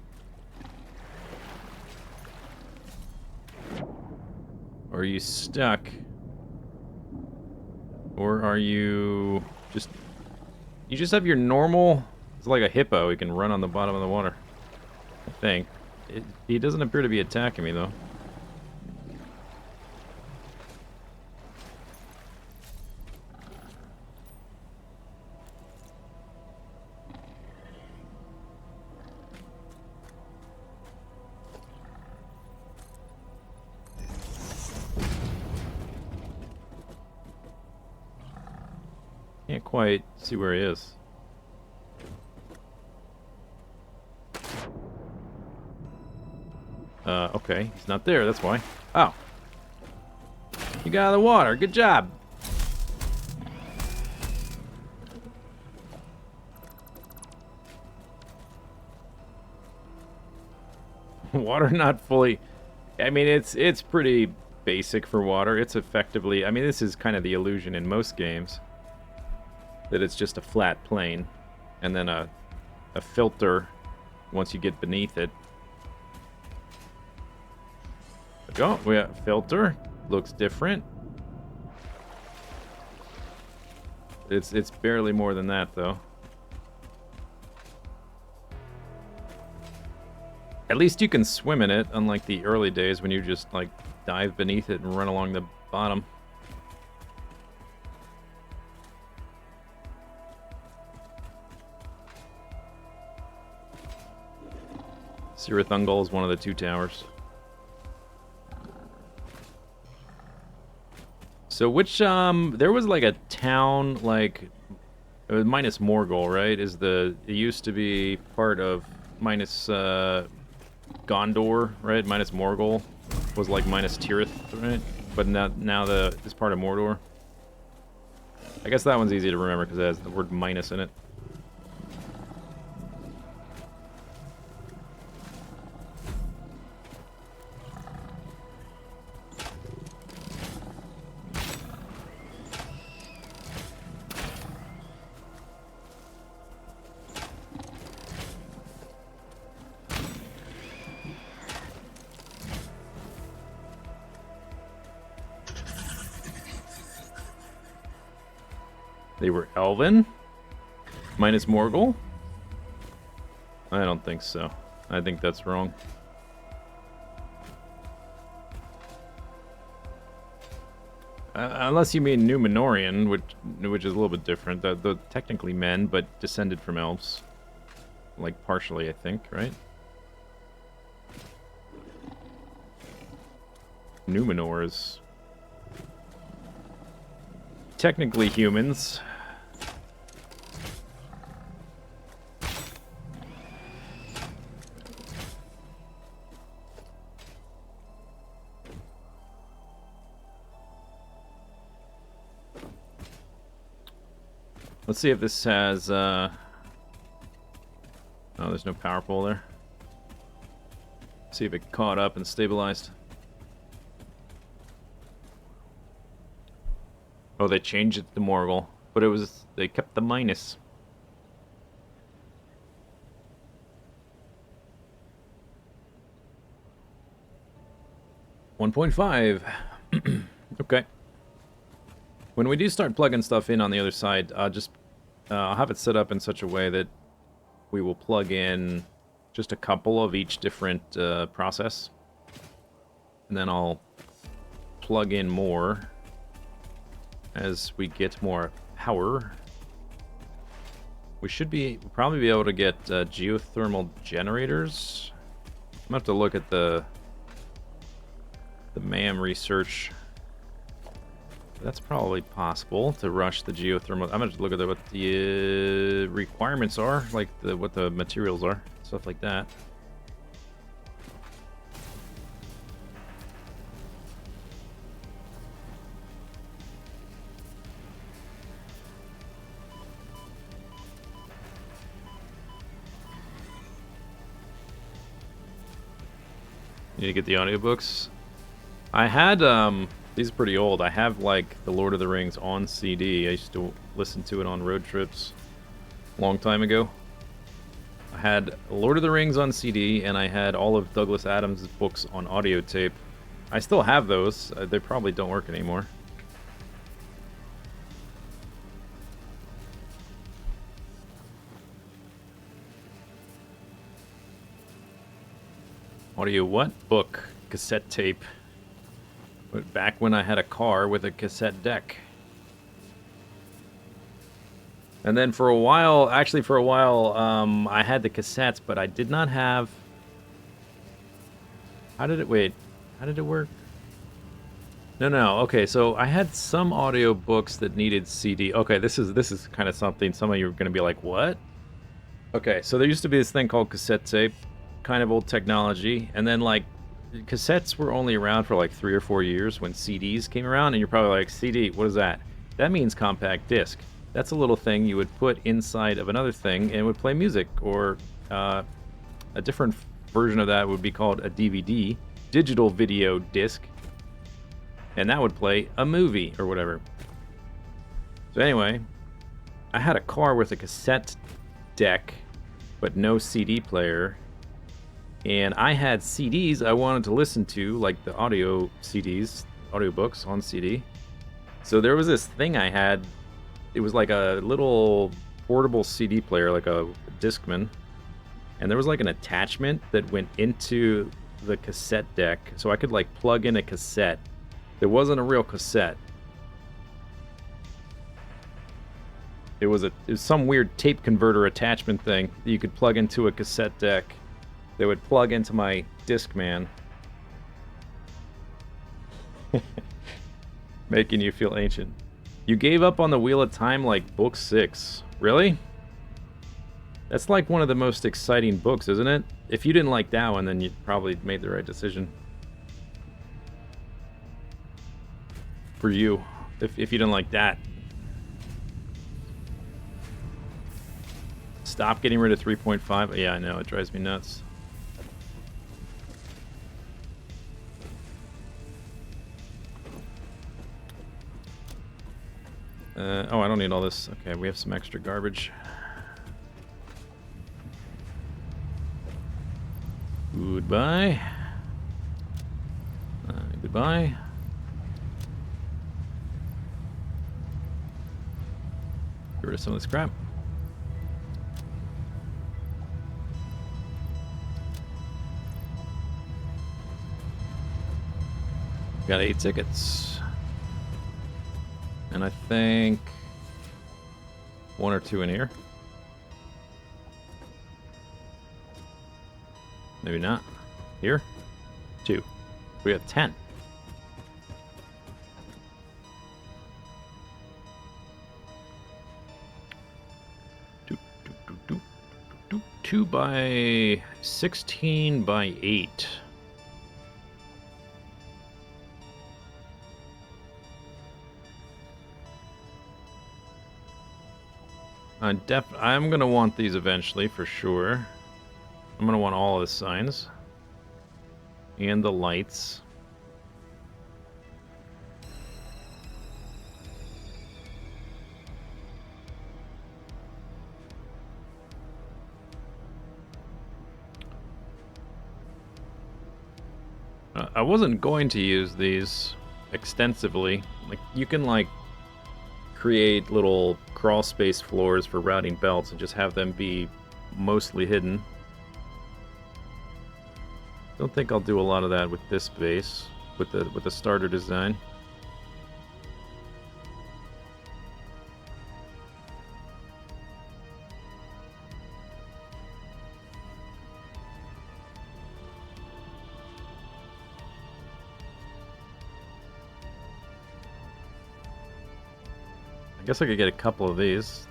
Or are you stuck? Or are you just... You just have your normal... It's like a hippo. He can run on the bottom of the water. I think. He doesn't appear to be attacking me, though. Can't quite see where he is. Okay, he's not there, that's why. Oh. You got out of the water, good job. Water not fully... I mean, it's pretty basic for water. It's effectively... I mean, this is kind of the illusion in most games. That it's just a flat plane. And then a filter once you get beneath it. Oh, we got filter. Looks different. It's barely more than that, though. At least you can swim in it, unlike the early days when you just, like, dive beneath it and run along the bottom. Sirathungal is one of the 2 towers. So which, there was like a town, like, it was minus Morgul, right? It used to be part of minus, Gondor, right? Minus Morgul was like minus Tirith, right? But now it's part of Mordor. I guess that one's easy to remember because it has the word minus in it. They were Elven? Minus Morgul? I don't think so. I think that's wrong. Unless you mean Numenorian, which is a little bit different. They're technically men, but descended from elves. Like, partially, I think, right? Numenor is... technically humans. Let's see if this has, oh, there's no power pole there. See if it caught up and stabilized. Oh, they changed it to Morgul, but they kept the minus. $1.5. Okay. When we do start plugging stuff in on the other side, I'll have it set up in such a way that we will plug in just a couple of each different process. And then I'll plug in more as we get more power. We should probably be able to get geothermal generators. I'm gonna have to look at the MAM research. That's probably possible to rush the geothermal. I'm gonna look at what the requirements are, like what the materials are, stuff like that. Need to get the audiobooks. I had these are pretty old. I have like the Lord of the Rings on CD. I used to listen to it on road trips a long time ago. I had Lord of the Rings on CD, and I had all of Douglas Adams' books on audio tape. I still have those. They probably don't work anymore. Audio what? Book. Cassette tape. But back when I had a car with a cassette deck. And then for a while, I had the cassettes, but I did not have... Wait, how did it work? No, okay, so I had some audio books that needed CD. Okay, this is kind of something, some of you are going to be like, what? Okay, so there used to be this thing called cassette tape, kind of old technology, and then like, cassettes were only around for like 3 or 4 years when CDs came around, and you're probably like, CD, what is that? That means compact disc. That's a little thing you would put inside of another thing and it would play music, or a different version of that would be called a DVD, digital video disc, and that would play a movie or whatever. So anyway, I had a car with a cassette deck, but no CD player. And I had CDs I wanted to listen to, like the audio CDs, audiobooks on CD. So there was this thing I had. It was like a little portable CD player, like a Discman. And there was like an attachment that went into the cassette deck. So I could like plug in a cassette. It wasn't a real cassette. It was some weird tape converter attachment thing that you could plug into a cassette deck. They would plug into my Discman. Making you feel ancient. You gave up on the Wheel of Time like book 6. Really? That's like one of the most exciting books, isn't it? If you didn't like that one, then you probably made the right decision. For you. If you didn't like that. Stop getting rid of 3.5. Yeah, I know. It drives me nuts. Oh, I don't need all this. Okay, we have some extra garbage. Goodbye. Goodbye. Get rid of some of this crap. Got 8 tickets. And I think 1 or 2 in here. Maybe not. Here? 2. We have 10. Two by 16 by 8. I'm gonna want these eventually for sure. I'm gonna want all of the signs and the lights. I wasn't going to use these extensively. Like, you can, like, create little crawl space floors for routing belts and just have them be mostly hidden. Don't think I'll do a lot of that with this base, with the starter design. I guess I could get a couple of these.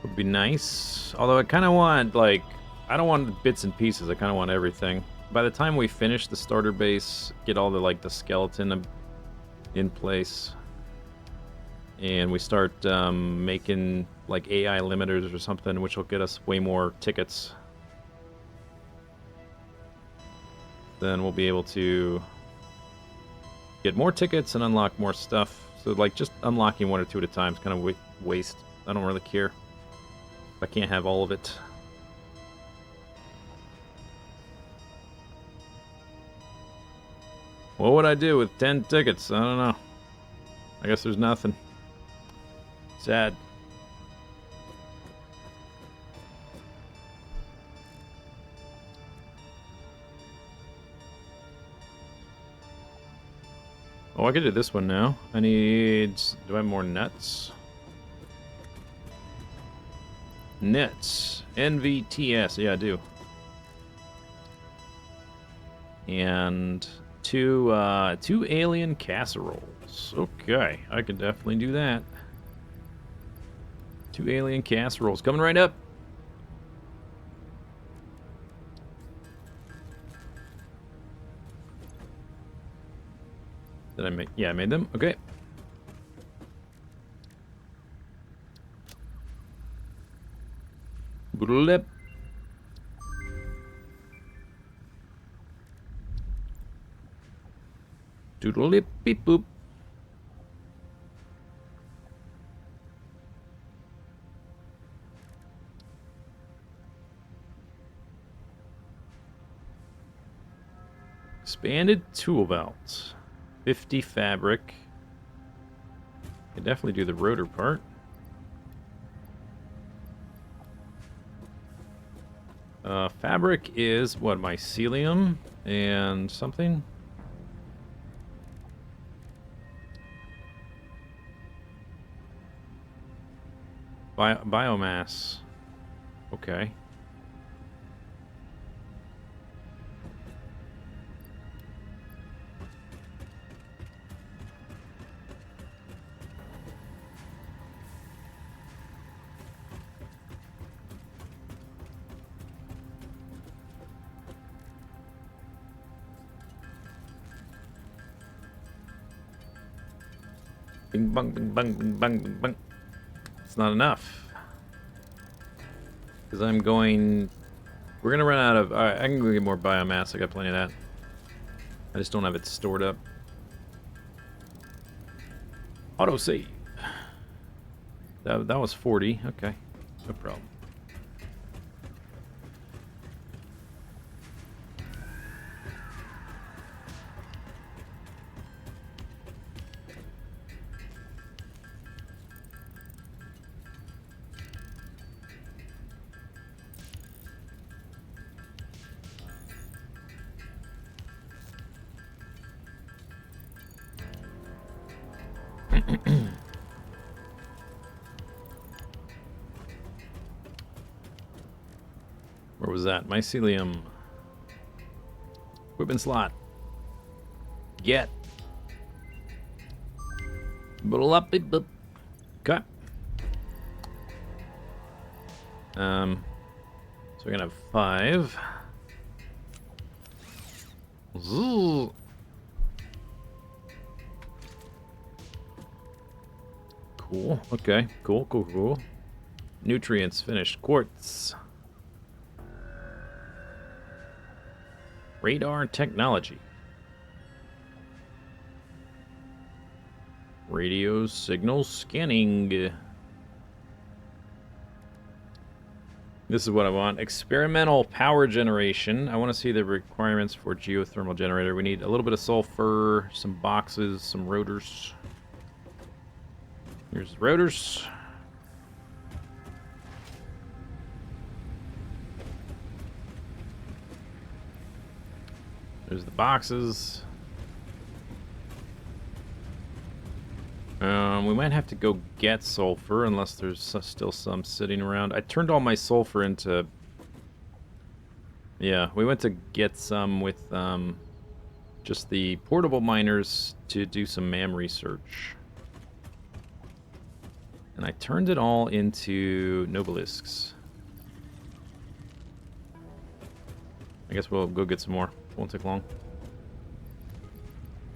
Would be nice. Although I kind of want, like, I don't want bits and pieces. I kind of want everything. By the time we finish the starter base, get all the, like, the skeleton in place, and we start making, like, AI limiters or something, which will get us way more tickets, then we'll be able to get more tickets and unlock more stuff. So, like, just unlocking one or two at a time is kind of waste. I don't really care. I can't have all of it. What would I do with 10 tickets? I don't know. I guess there's nothing. Sad. Oh, I could do this one now. I need... Do I have more nuts? Nets. NVTS. Yeah, I do. And two alien casseroles. Okay, I can definitely do that. 2 alien casseroles coming right up. Did I make? Yeah, I made them. Okay. Boodle-lip. Doodle-lip beep boop. Expanded tool belt. 50 fabric. Can definitely do the rotor part. Fabric is what, mycelium and something? Biomass. Okay. Bing bang bing bang bing bang bing bang. It's not enough. Because I'm going... We're going to run out of... Alright, I can go get more biomass. I got plenty of that. I just don't have it stored up. Autosave. That was 40. Okay. No problem. Where was that? Mycelium. Equipment slot. Get. Okay. So we're gonna have 5. Zzz. Cool. Okay. Cool. Nutrients finished. Quartz. Radar technology. Radio signal scanning. This is what I want. Experimental power generation. I want to see the requirements for geothermal generator. We need a little bit of sulfur, some boxes, some rotors. Here's the rotors. There's the boxes. We might have to go get sulfur unless there's still some sitting around. I turned all my sulfur into... Yeah, we went to get some with just the portable miners to do some MAM research. And I turned it all into Nobelisks. I guess we'll go get some more. Won't take long.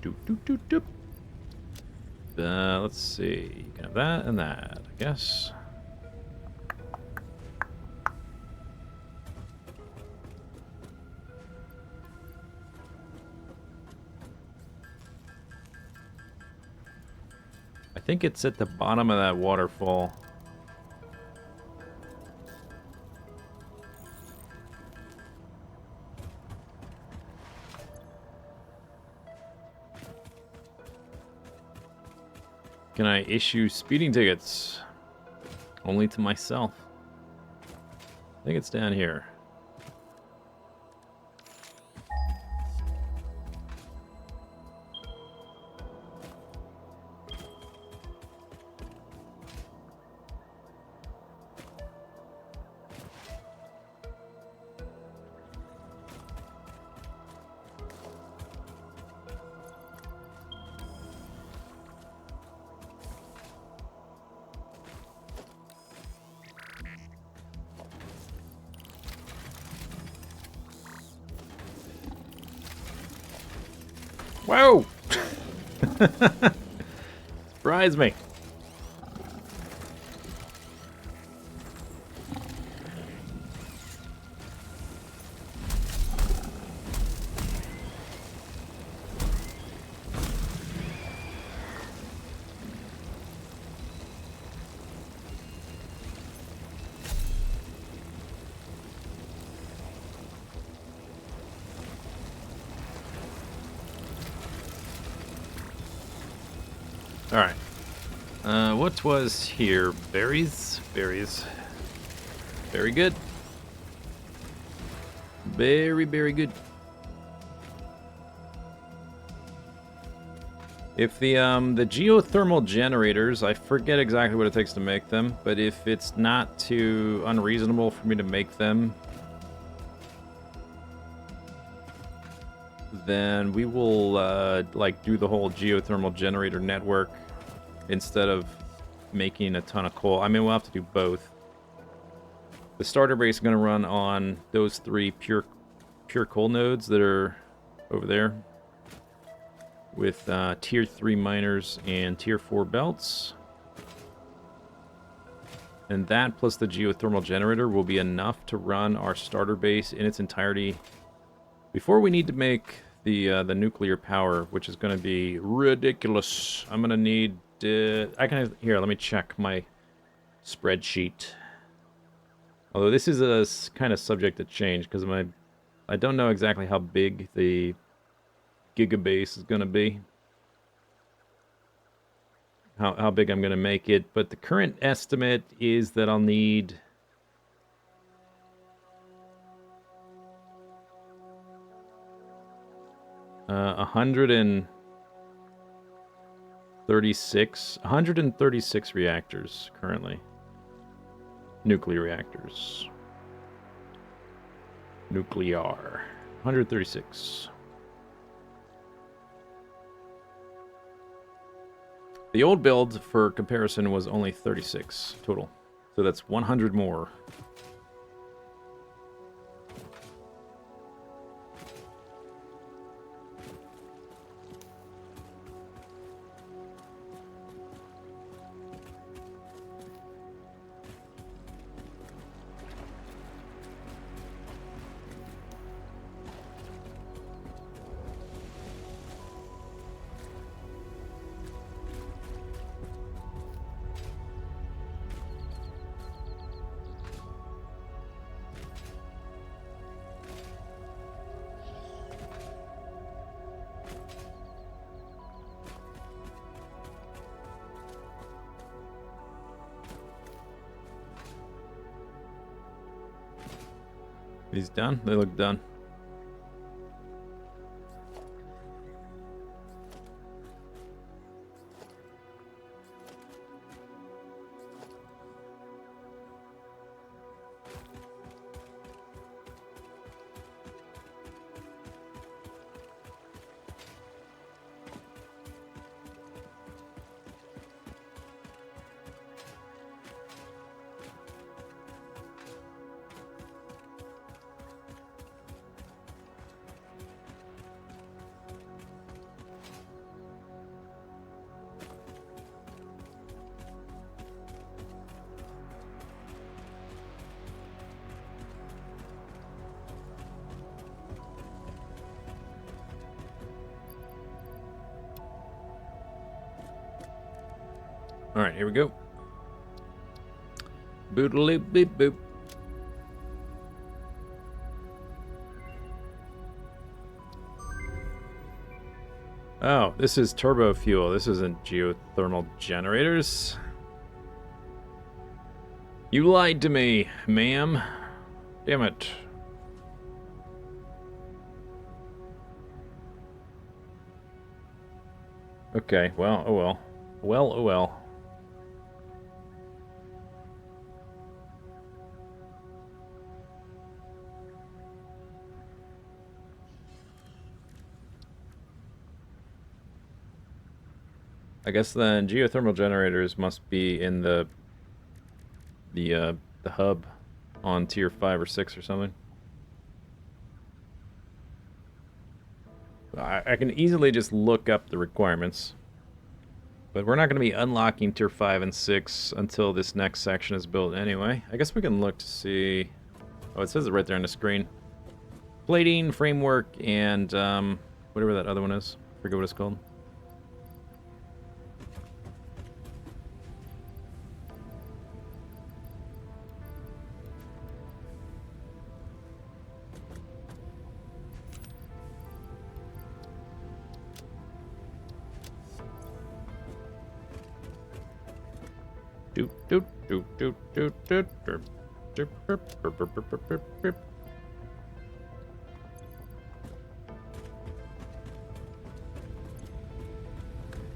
Doop, doop, doop, doop. Let's see. You can have that and that, I guess. I think it's at the bottom of that waterfall. Can I issue speeding tickets? Only to myself. I think it's down here. Whoa! Surprise me. Alright. What was here? Berries? Berries. Very good. Very, very good. If the geothermal generators, I forget exactly what it takes to make them, but if it's not too unreasonable for me to make them, then we will like do the whole geothermal generator network instead of making a ton of coal. I mean, we'll have to do both. The starter base is going to run on those 3 pure coal nodes that are over there with tier 3 miners and tier 4 belts. And that plus the geothermal generator will be enough to run our starter base in its entirety before we need to make the nuclear power, which is going to be ridiculous. I'm going to need... here, let me check my spreadsheet. Although this is a kind of subject to change, because I don't know exactly how big the gigabase is going to be. How big I'm going to make it. But the current estimate is that I'll need... 136 reactors currently. Nuclear reactors. Nuclear. 136. The old build, for comparison, was only 36 total. So that's 100 more. These done? They look done. All right, here we go. Boodaloop beep boop. Oh, this is turbo fuel. This isn't geothermal generators. You lied to me, ma'am. Damn it. Okay, well, oh well. Well, oh well. I guess then geothermal generators must be in the hub on tier 5 or 6 or something. I can easily just look up the requirements. But we're not going to be unlocking tier 5 and 6 until this next section is built anyway. I guess we can look to see... Oh, it says it right there on the screen. Plating, framework, and whatever that other one is. I forget what it's called.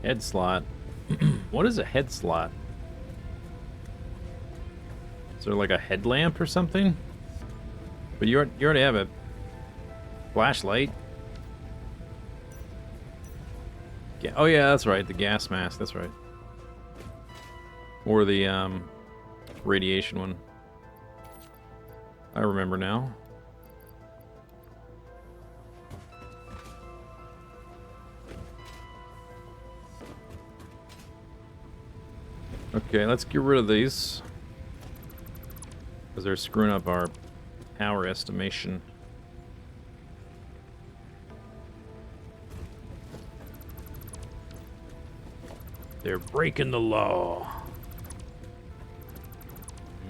Head slot. What is a head slot? Is there like a headlamp or something? But you already have a flashlight. Oh yeah, that's right. The gas mask. That's right. Or the radiation one. I remember now. Okay, let's get rid of these. Because they're screwing up our power estimation. They're breaking the law.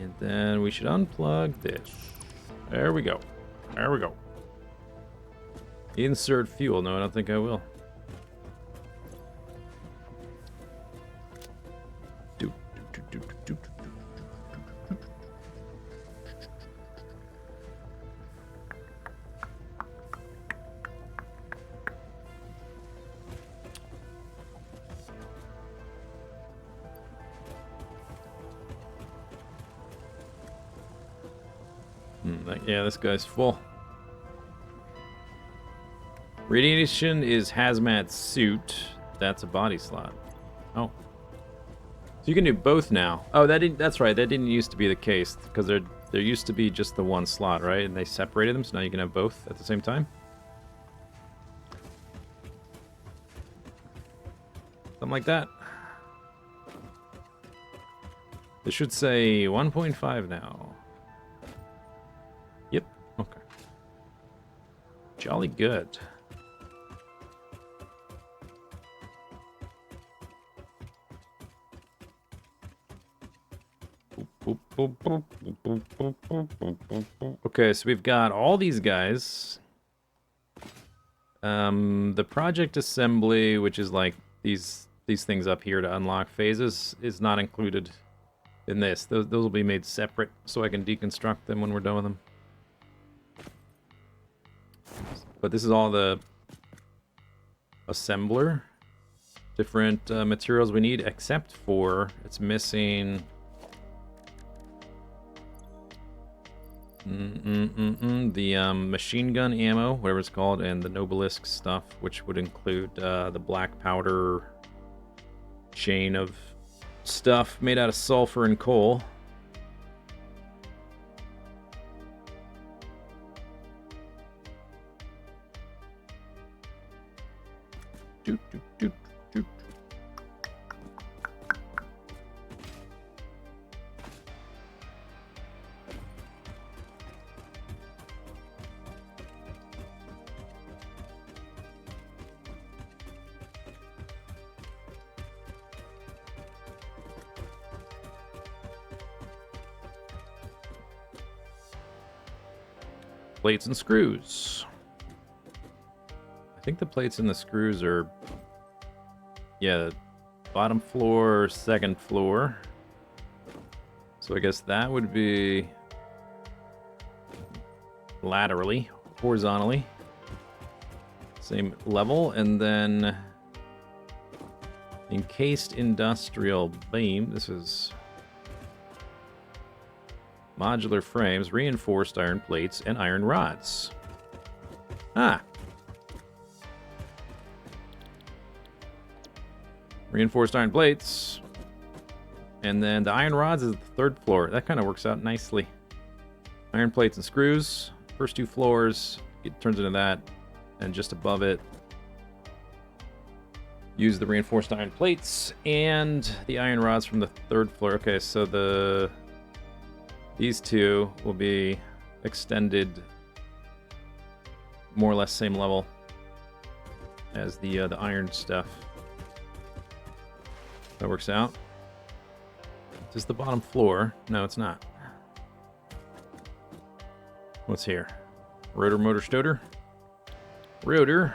And then we should unplug this. There we go. There we go. Insert fuel. No, I don't think I will. Yeah, this guy's full. Radiation is hazmat suit. That's a body slot. Oh. So you can do both now. Oh, that's right. That didn't used to be the case because there used to be just the one slot, right? And they separated them, so now you can have both at the same time. Something like that. This should say 1.5 now. Yep. Okay. Jolly good. Okay, so we've got all these guys. The project assembly, which is like these things up here to unlock phases, is not included in this. Those will be made separate so I can deconstruct them when we're done with them. But this is all the assembler. Different materials we need, except for it's missing... the machine gun ammo, whatever it's called, and the Nobelisk stuff, which would include the black powder chain of stuff made out of sulfur and coal. Doot, doot, doot, doot. Plates and screws. I think the plates and the screws are, yeah, bottom floor, second floor. So I guess that would be laterally, horizontally, same level, and then encased industrial beam. This is modular frames, reinforced iron plates, and iron rods. Ah. Reinforced iron plates. And then the iron rods is the third floor. That kind of works out nicely. Iron plates and screws. First two floors. It turns into that. And just above it, use the reinforced iron plates and the iron rods from the third floor. Okay, so these two will be extended more or less same level as the iron stuff. That works out. Is this the bottom floor? No, it's not. What's here? Rotor, motor, stoter. Rotor.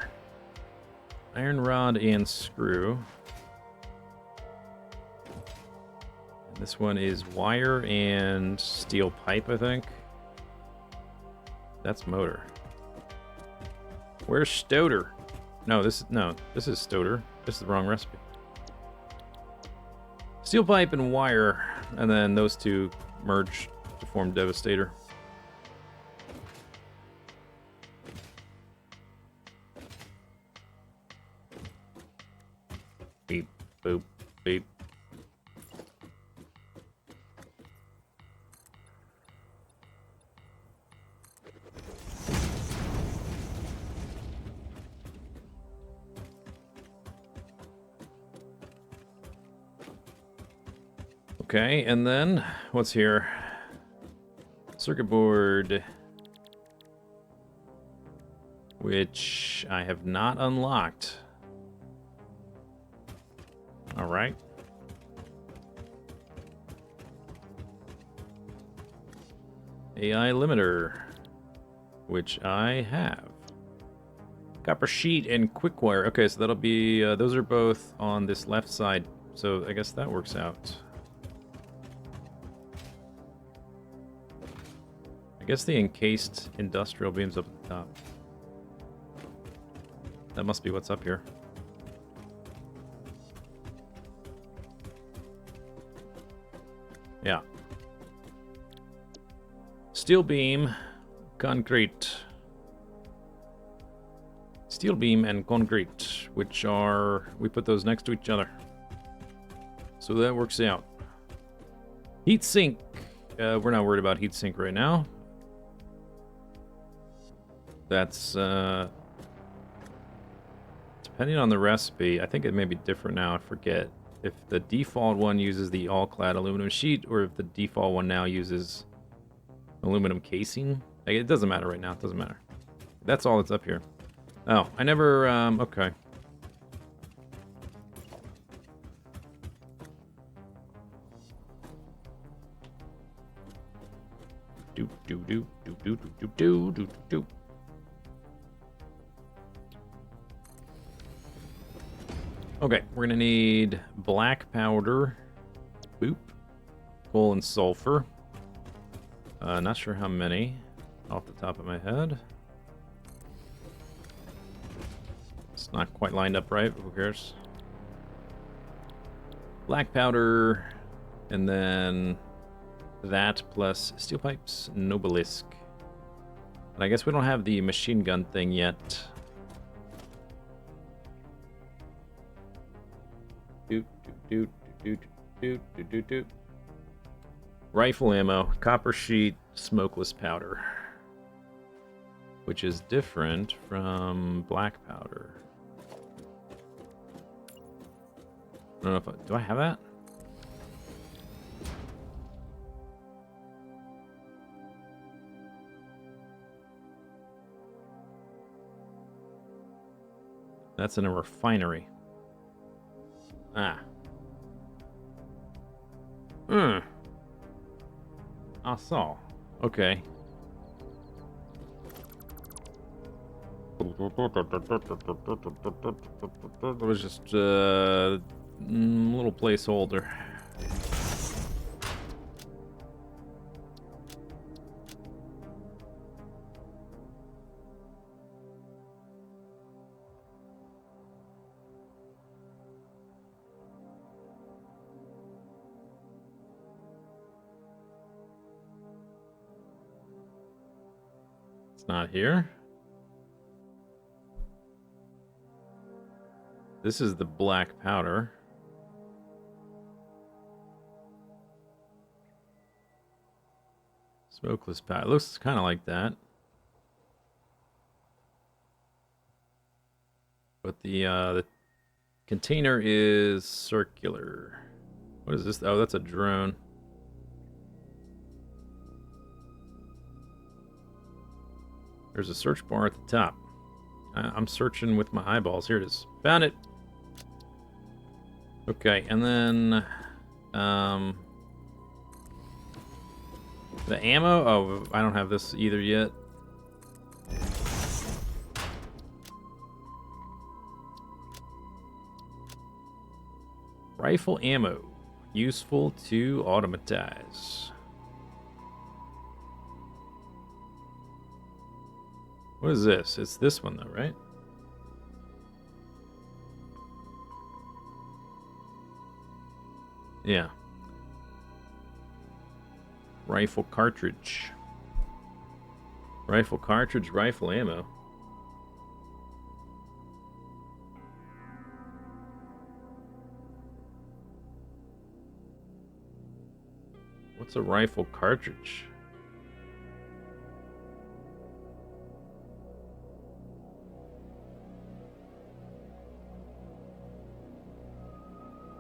Iron rod and screw. And this one is wire and steel pipe, I think. That's motor. Where's stoter? No, this is stoter. This is the wrong recipe. Steel pipe and wire, and then those two merge to form Devastator. Beep, boop, beep. Okay, and then what's here? Circuit board, which I have not unlocked. All right. AI limiter, which I have. Copper sheet and quick wire. Okay, so that'll be, those are both on this left side. So I guess that works out. I guess the encased industrial beam's up at the top. That must be what's up here. Yeah. Steel beam, concrete. Steel beam and concrete, which are, we put those next to each other. So that works out. Heat sink. We're not worried about heat sink right now. That's, depending on the recipe, I think it may be different now, I forget. If the default one uses the all-clad aluminum sheet, or if the default one now uses aluminum casing. It doesn't matter right now, it doesn't matter. That's all that's up here. Oh, I never, okay. Do do do do do do do do do. Okay, we're gonna need black powder, boop, coal and sulfur. Not sure how many off the top of my head. It's not quite lined up right, but who cares? Black powder, and then that plus steel pipes, Nobelisk. And I guess we don't have the machine gun thing yet. Doot, doot, doot, doot, doot, doot, doot. Rifle ammo, copper sheet, smokeless powder. Which is different from black powder. I don't know if do I have that? That's in a refinery. Ah. I saw. Okay. It was just a little placeholder. It's not here. This is the black powder. Smokeless powder. It looks kind of like that. But the container is circular. What is this? Oh, that's a drone. There's a search bar at the top. I'm searching with my eyeballs. Here it is. Found it. Okay, and then the ammo. Oh, I don't have this either yet. Rifle ammo, useful to automatize. What is this? It's this one though, right? Yeah. Rifle cartridge. Rifle cartridge, rifle ammo. What's a rifle cartridge?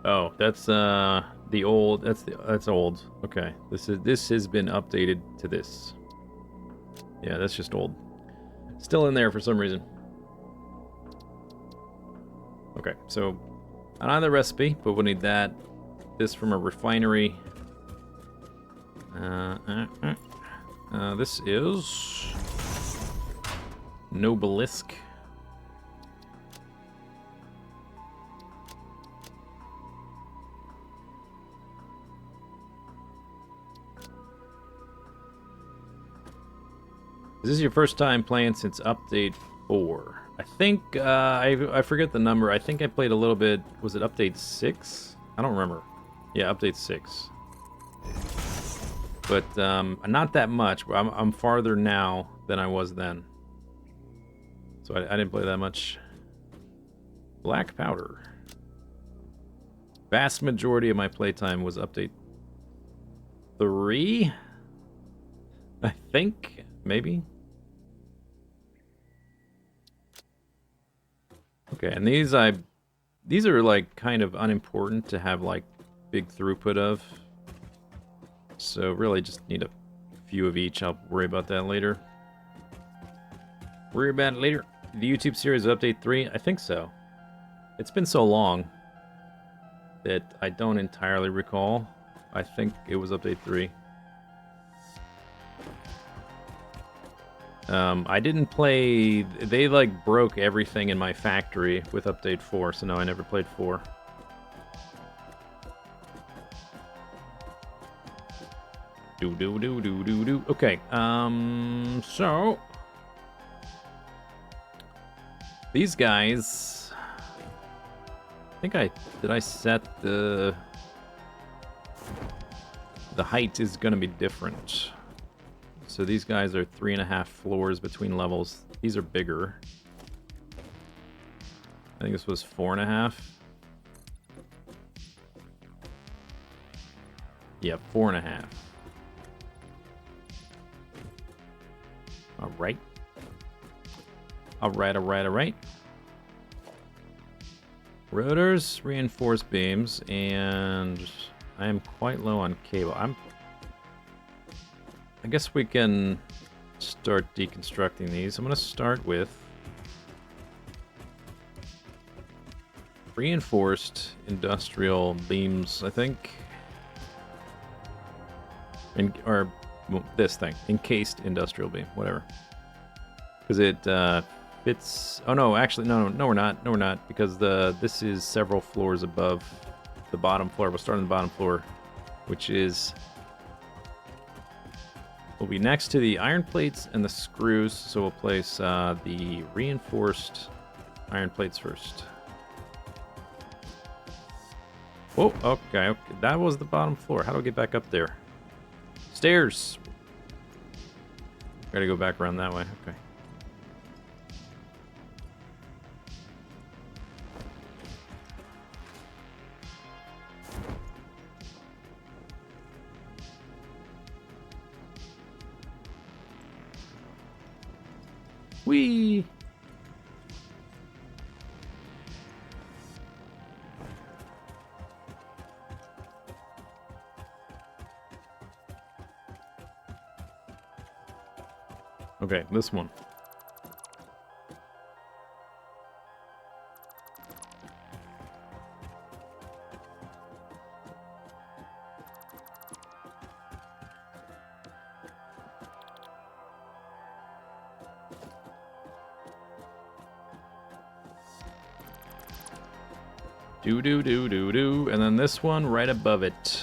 Oh, that's the old. That's old. Okay, this has been updated to this. Yeah, that's just old. Still in there for some reason. Okay, so another recipe, but we'll need that. This from a refinery. This is Nobelisk. Is this your first time playing since update 4? I think, I forget the number. I think I played a little bit. Was it update 6? I don't remember. Yeah, update 6. But not that much. I'm farther now than I was then. So I didn't play that much. Black powder. Vast majority of my playtime was update 3? I think, maybe. Okay, and these are like kind of unimportant to have like big throughput of. So really just need a few of each. I'll worry about that later. Worry about it later. The YouTube series update 3? I think so. It's been so long that I don't entirely recall. I think it was update 3. I didn't play... They, like, broke everything in my factory with update 4, so no, I never played 4. Do. Okay, so... These guys, did I set the height is gonna be different. So these guys are 3.5 floors between levels. These are bigger. I think this was 4.5. Yeah, 4.5. All right. All right. Rotors, reinforced beams, and I am quite low on cable. I guess we can start deconstructing these. I'm going to start with reinforced industrial beams, I think. Or this thing, encased industrial beam, whatever. Because it fits. Oh no, actually, no, we're not, because this is several floors above the bottom floor. We'll start on the bottom floor, which will be next to the iron plates and the screws. So we'll place the reinforced iron plates first. Whoa, okay, that was the bottom floor. How do I get back up there? Stairs. Gotta go back around that way. Okay. Whee! Okay, this one. Do, and then this one right above it.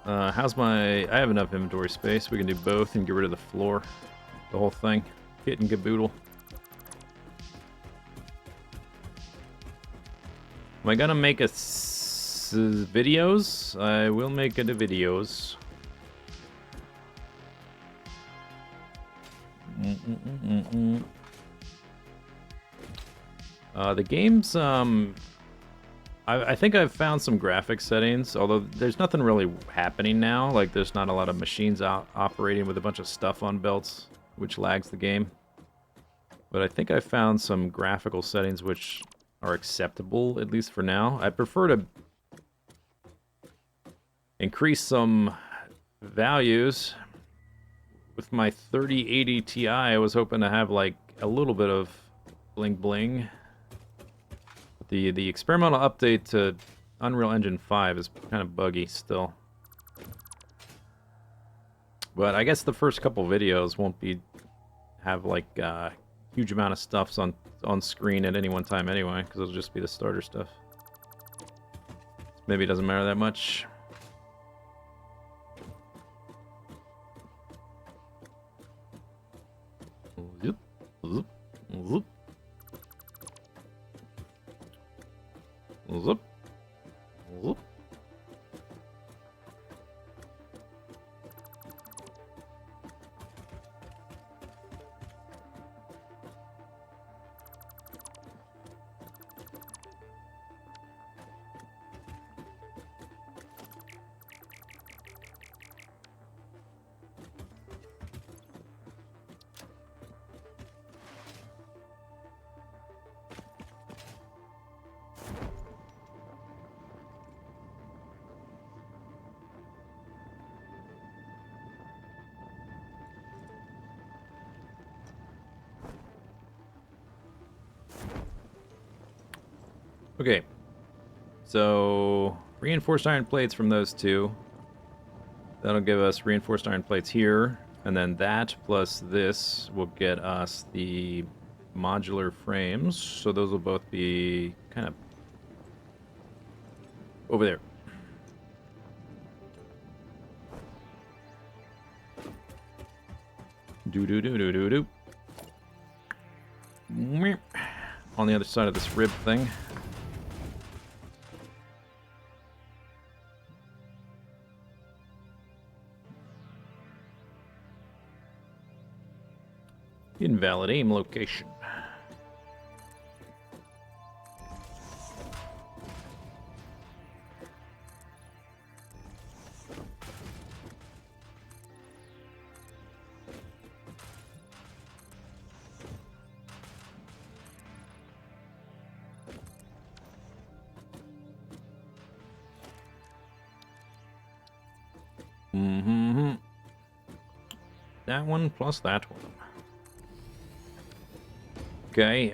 How's my... I have enough inventory space. We can do both and get rid of the floor. The whole thing. Kit and caboodle. Am I gonna make videos? I will make the videos. The game's, I think I've found some graphic settings, although there's nothing really happening now. Like, there's not a lot of machines operating with a bunch of stuff on belts, which lags the game. But I think I found some graphical settings which are acceptable, at least for now. I prefer to increase some values. With my 3080 Ti, I was hoping to have, like, a little bit of bling-bling. The experimental update to Unreal Engine 5 is kind of buggy still. But I guess the first couple videos won't have like huge amount of stuffs on screen at any one time anyway, because it'll just be the starter stuff. Maybe it doesn't matter that much. Zoop, zoop, zoop. Zoop. Zoop. Okay, so reinforced iron plates from those two. That'll give us reinforced iron plates here, and then that plus this will get us the modular frames. So those will both be kind of over there. Do do do do do do. Meow. On the other side of this rib thing. Invalid aim location. Mm-hmm. That one plus that one. Okay,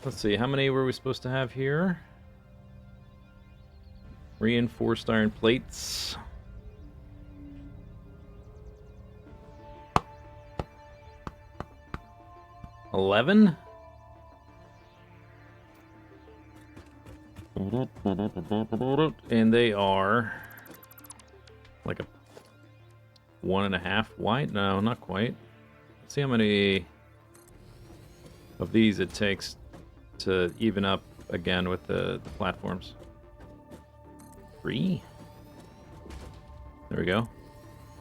let's see, how many were we supposed to have here? Reinforced iron plates. $11? And they are like a 1.5 wide? No, not quite. Let's see how many of these it takes to even up again with the platforms. 3? There we go.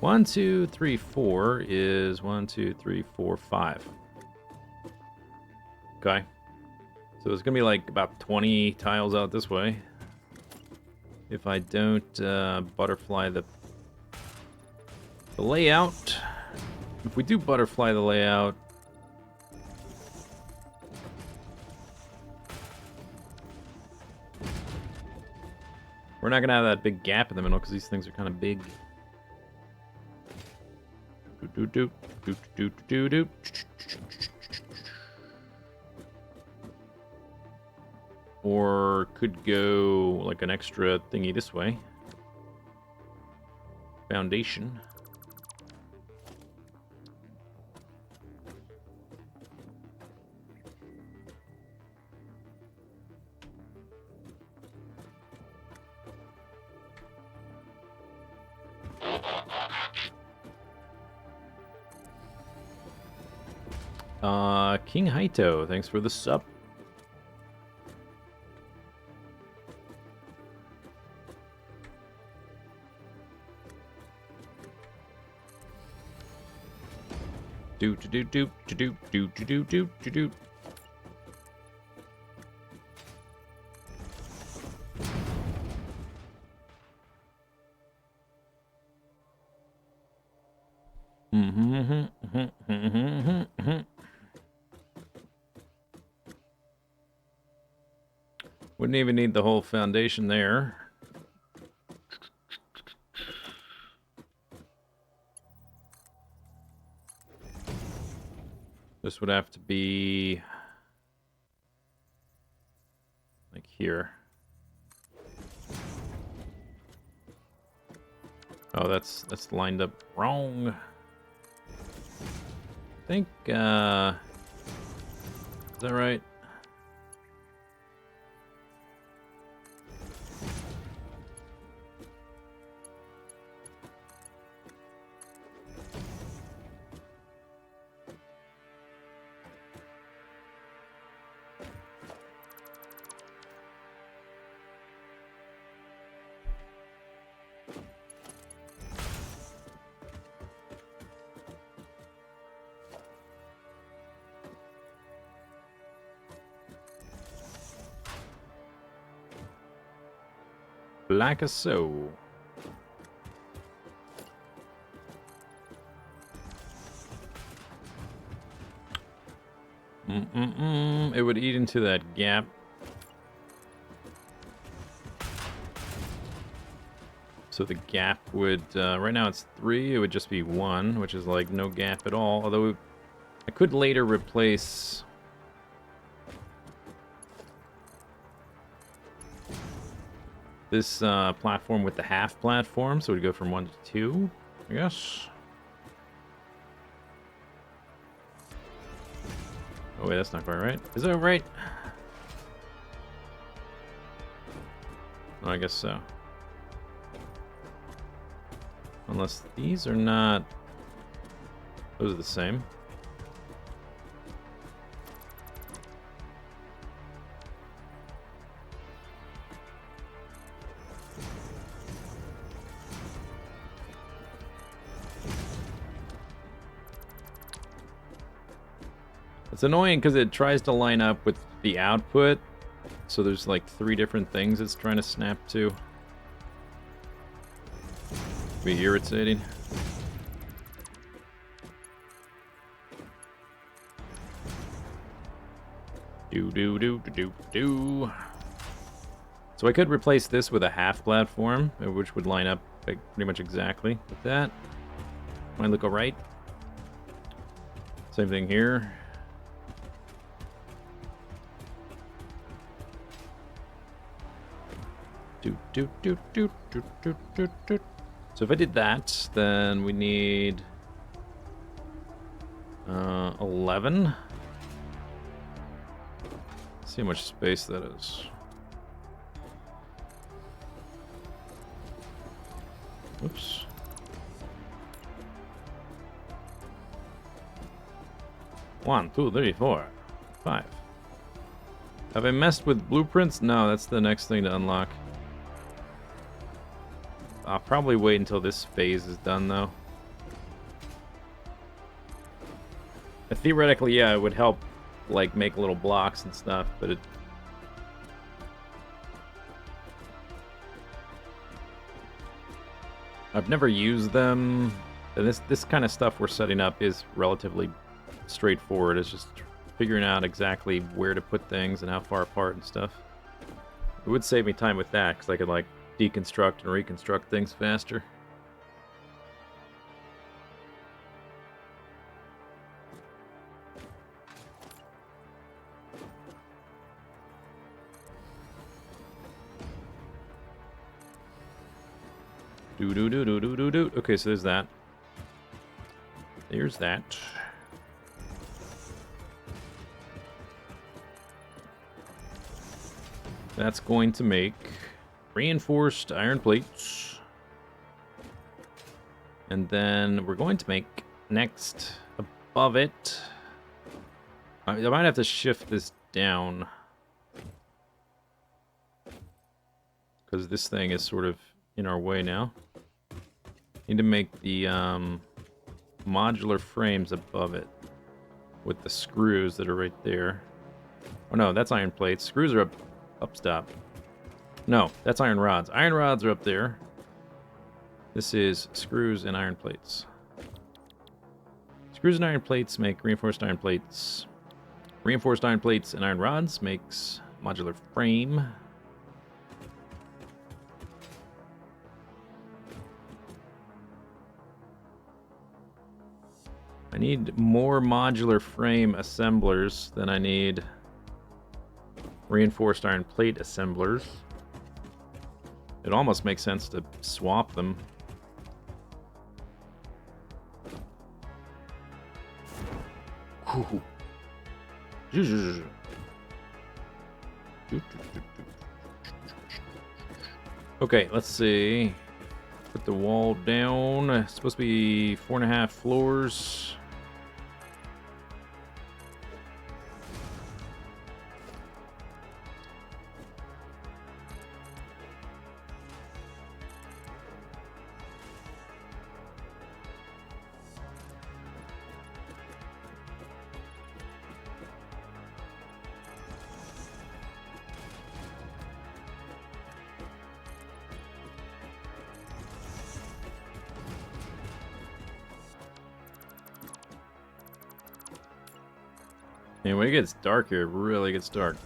1, 2, 3, 4 is 1, 2, 3, 4, 5. Okay. So it's gonna be like about 20 tiles out this way. If I don't butterfly the layout. If we do butterfly the layout, we're not gonna have that big gap in the middle because these things are kind of big. Do do do do do do do. Or could go like an extra thingy this way. Foundation. King Haito, thanks for the sub. Do do do do do do do do do do do. Wouldn't even need the whole foundation there. This would have to be like here. Oh, that's lined up wrong. I think is that right? Like a so. It would eat into that gap. So the gap would, right now it's 3, it would just be 1, which is like no gap at all. Although I could later replace this platform with the half platform, so it would go from 1 to 2, I guess. Oh wait, that's not quite right. Is that right? Oh, I guess so. Unless these are not... Those are the same. It's annoying because it tries to line up with the output, so there's like 3 different things it's trying to snap to. Be irritating. Do. So I could replace this with a half platform, which would line up like pretty much exactly with that. Might look alright. Same thing here. So if I did that, then we need 11. Let's see how much space that is. Oops. One, two, three, 4, 5. Have I messed with blueprints? No, that's the next thing to unlock. I'll probably wait until this phase is done, though. Theoretically, yeah, it would help, like, make little blocks and stuff, but it... I've never used them. And this kind of stuff we're setting up is relatively straightforward. It's just figuring out exactly where to put things and how far apart and stuff. It would save me time with that, because I could, like, deconstruct and reconstruct things faster. Do. Okay, so there's that. There's that. That's going to make reinforced iron plates. And then we're going to make next above it. I might have to shift this down, because this thing is sort of in our way now. Need to make the modular frames above it with the screws that are right there. Oh no, that's iron plates. Screws are up stop. No, that's iron rods. Iron rods are up there. This is screws and iron plates. Screws and iron plates make reinforced iron plates. Reinforced iron plates and iron rods makes modular frame. I need more modular frame assemblers than I need reinforced iron plate assemblers. It almost makes sense to swap them. Okay, let's see. Put the wall down. It's supposed to be 4.5 floors. And when it gets dark here, it really gets dark.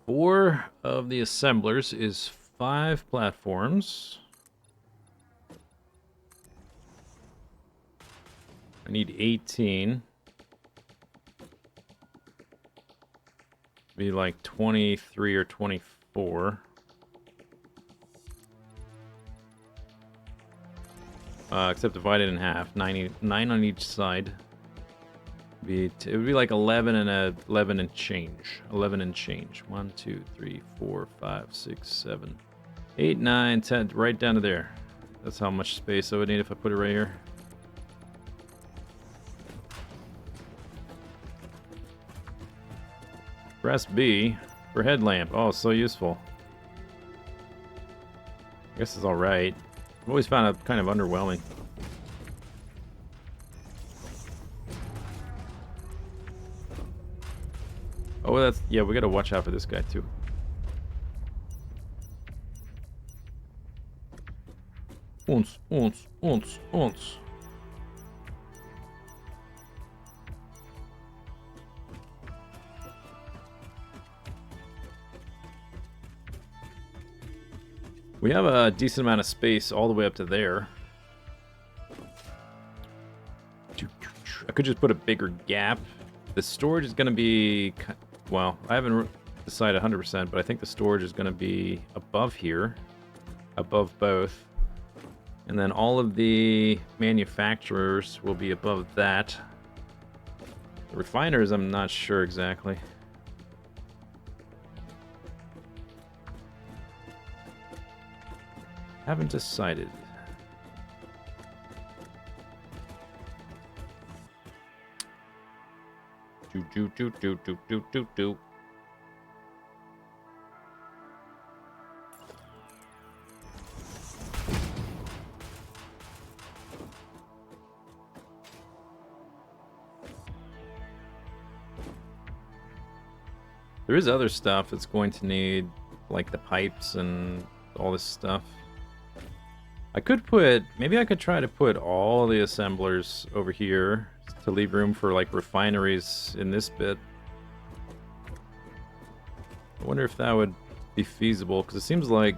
Four of the assemblers is 5 platforms. I need 18. Be like 23 or 24. Except divided in half. 9 on each side. It would be like 11 and 11 and change. 11 and change. 1, 2, 3, 4, 5, 6, 7, 8, 9, 10. Right down to there. That's how much space I would need if I put it right here. Press B for headlamp. Oh, so useful. I guess it's alright. I've always found it kind of underwhelming. Oh, that's... Yeah, we gotta watch out for this guy, too. Ons. We have a decent amount of space all the way up to there. I could just put a bigger gap. The storage is going to be... Well, I haven't decided 100%, but I think the storage is going to be above here. Above both. And then all of the manufacturers will be above that. The refiners, I'm not sure exactly. Haven't decided. Do. There is other stuff that's going to need, like the pipes and all this stuff. I could put, maybe I could try to put all the assemblers over here to leave room for like refineries in this bit. I wonder if that would be feasible, because it seems like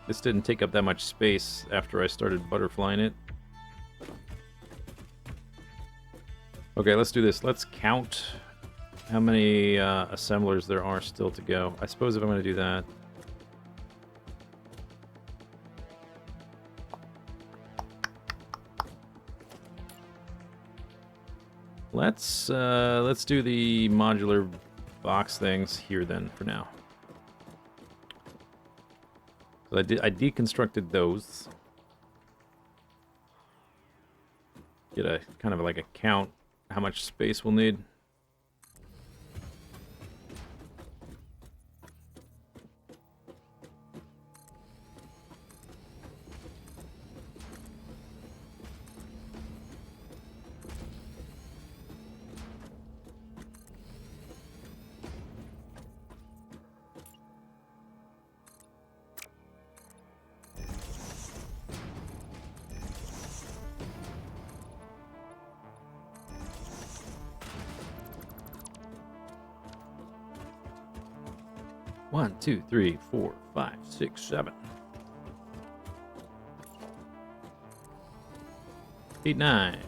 this didn't take up that much space after I started butterflying it. Okay, let's do this. Let's count how many assemblers there are still to go. I suppose if I'm going to do that. Let's do the modular box things here then for now. So I deconstructed those. Get a kind of like a count how much space we'll need. One, two, three, 4, 5, 6, 7, 8, 9.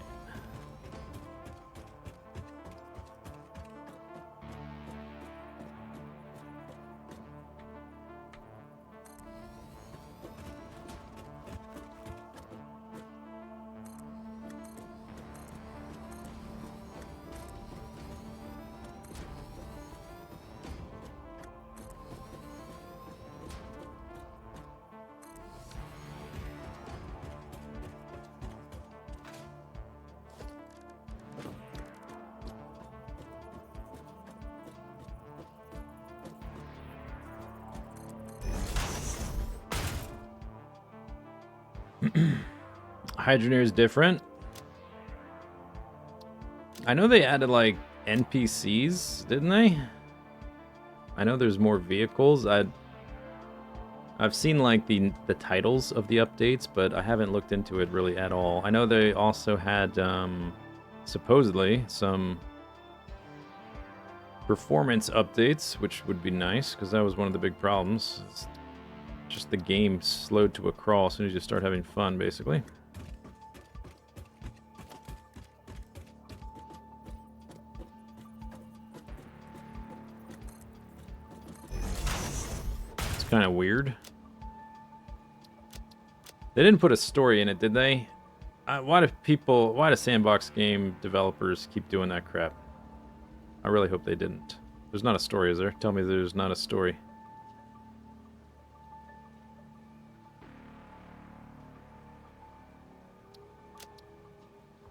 Hydroneer is different. I know they added like NPCs, didn't they? I know there's more vehicles. I've seen like the titles of the updates, but I haven't looked into it really at all. I know they also had supposedly some performance updates, which would be nice, because that was one of the big problems. It's just the game slowed to a crawl as soon as you start having fun, basically. It's kind of weird. They didn't put a story in it, did they? Why do sandbox game developers keep doing that crap? I really hope they didn't. There's not a story, is there? Tell me there's not a story.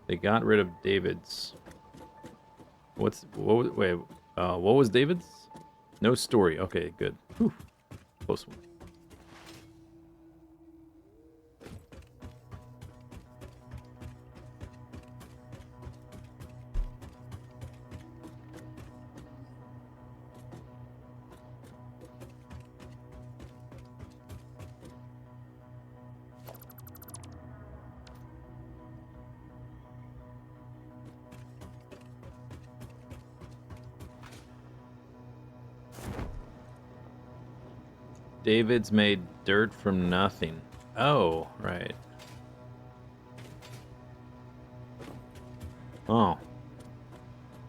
They got rid of David's. What was David's? No story. Okay, good. Whew. Close one. David's made dirt from nothing. Oh, right. Oh.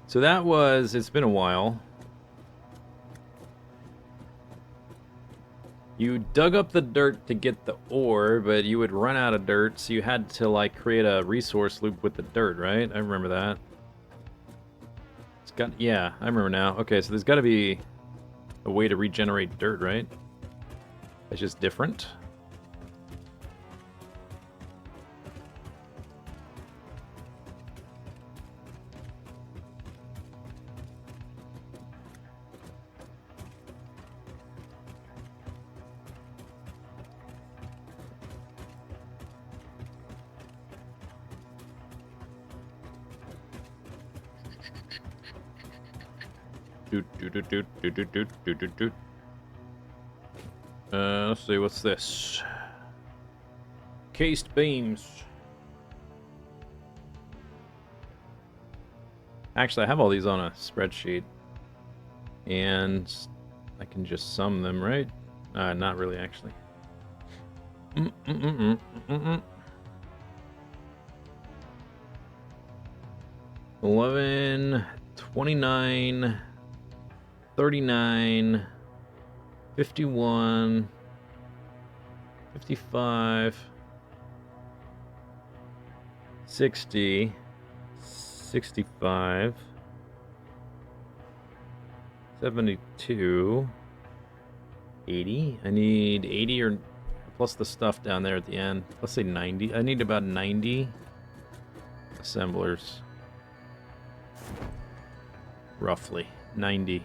So that was, it's been a while. You dug up the dirt to get the ore, but you would run out of dirt, so you had to, like, create a resource loop with the dirt, right? I remember that. It's got, yeah, I remember now. Okay, so there's got to be a way to regenerate dirt, right? It's just different. Let's see, what's this? Cased beams. Actually, I have all these on a spreadsheet. And I can just sum them, right? Not really, actually. 11, 29, 39, 51, 55, 60, 65, 72, 80. I need 80 or plus the stuff down there at the end. Let's say 90. I need about 90 assemblers. Roughly 90.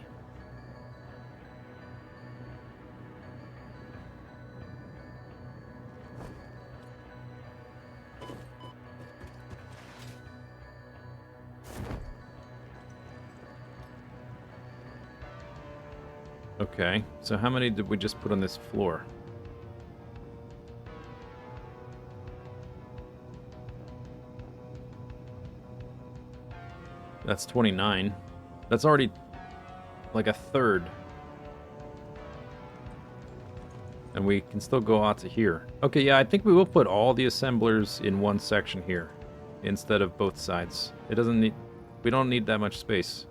Okay, so how many did we just put on this floor? That's 29. That's already like a third. And we can still go out to here. Okay, yeah, I think we will put all the assemblers in one section here instead of both sides. It doesn't need, we don't need that much space.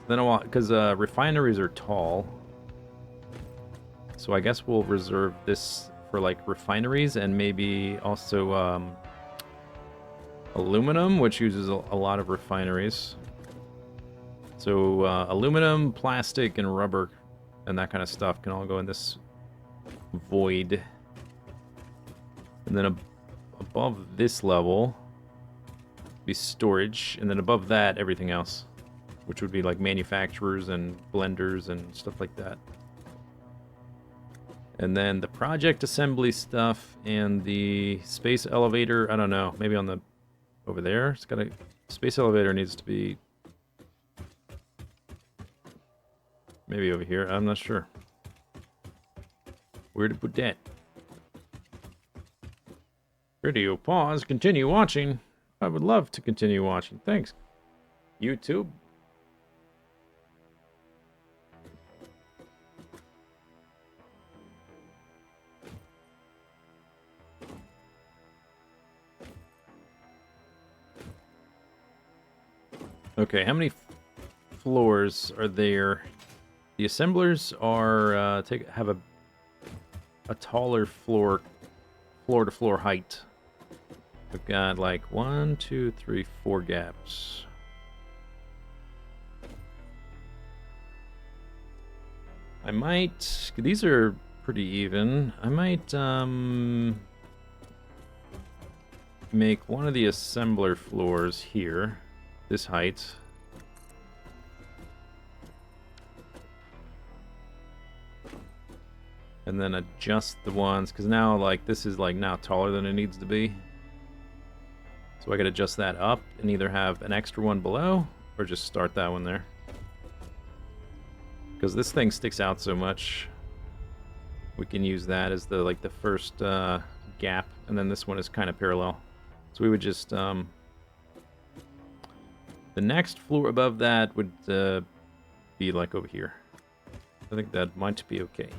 Then I want, because refineries are tall. So I guess we'll reserve this for like refineries and maybe also aluminum, which uses a lot of refineries. So aluminum, plastic, and rubber and that kind of stuff can all go in this void. And then above this level be storage, and then above that everything else, which would be like manufacturers and blenders and stuff like that. And then the project assembly stuff and the space elevator, I don't know, maybe on the over there. It's got a space elevator needs to be maybe over here. I'm not sure where to put that. Video pause. Continue watching. I would love to continue watching. Thanks, YouTube. Okay, how many floors are there? The assemblers are have a taller floor to floor height. We've got like 1, 2, 3, 4 gaps. I might. These are pretty even. I might make one of the assembler floors here, this height. And then adjust the ones, because now like this is like now taller than it needs to be. So I could adjust that up and either have an extra one below or just start that one there. Because this thing sticks out so much. We can use that as the like the first gap, and then this one is kind of parallel. So we would just the next floor above that would be like over here. I think that might be okay.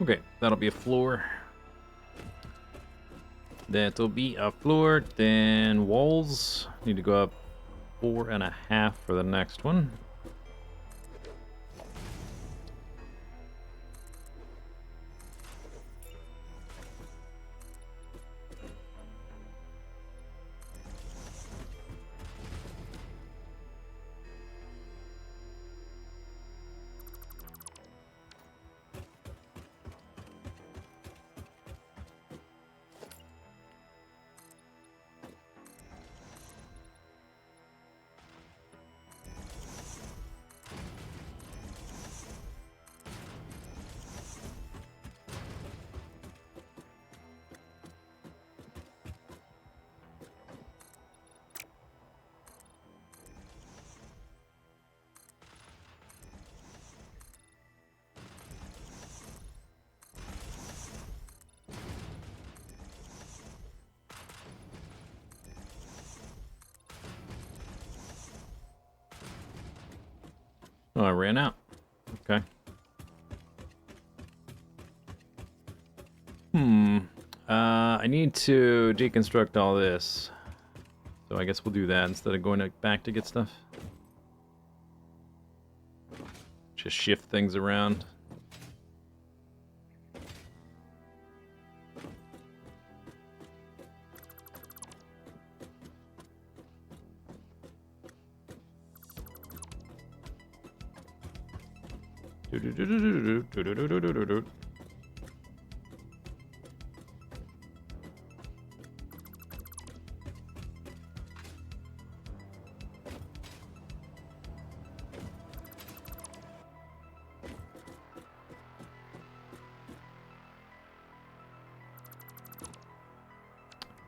Okay, that'll be a floor. That'll be a floor. Then walls need to go up 4.5 for the next one. Oh, I ran out. Okay. I need to deconstruct all this. So I guess we'll do that instead of going back to get stuff. Just shift things around.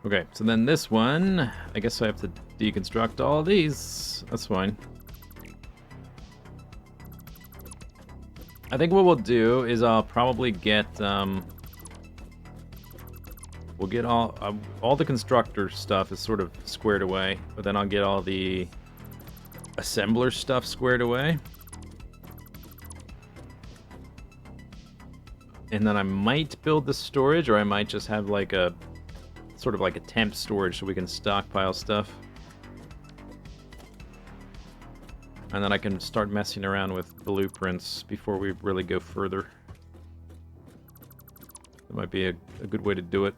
Okay, so then this one, I guess I have to deconstruct all these. That's fine. I think what we'll do is I'll probably get, we'll get all the constructor stuff is sort of squared away, but then I'll get all the assembler stuff squared away. And then I might build the storage, or I might just have like a sort of like a temp storage so we can stockpile stuff. And then I can start messing around with blueprints before we really go further. That might be a good way to do it.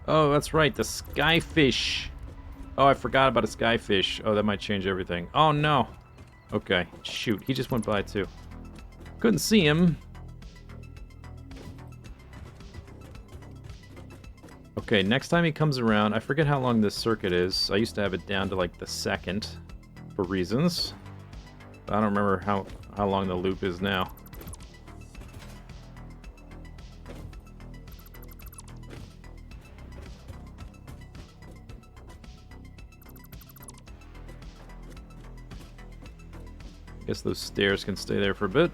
Oh, that's right, the skyfish. Oh, I forgot about a skyfish. Oh, that might change everything. Oh, no. Okay, shoot, he just went by, too. Couldn't see him. Okay, next time he comes around, I forget how long this circuit is. I used to have it down to, like, the second for reasons. I don't remember how long the loop is now. Guess those stairs can stay there for a bit.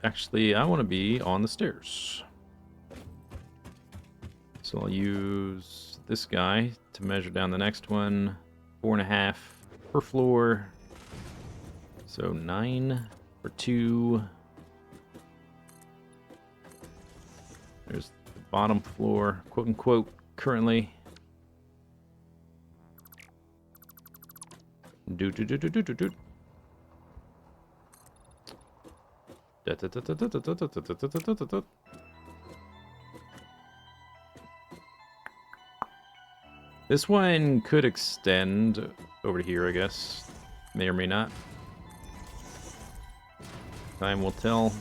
Actually, I want to be on the stairs. So I'll use this guy to measure down the next one. 4.5 per floor. So 9 for 2. There's the bottom floor, quote unquote, currently. This one could extend over to here, I guess. May or may not. Time will tell.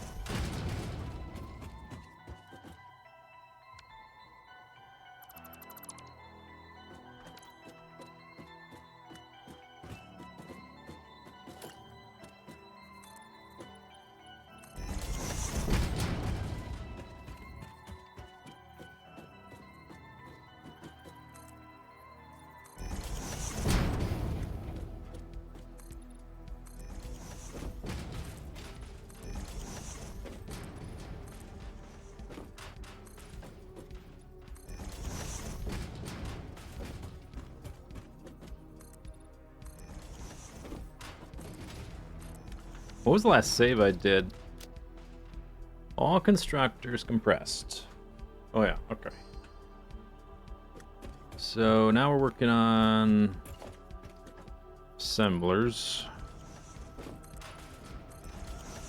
What was the last save I did? All constructors compressed. Oh yeah, okay. So now we're working on assemblers.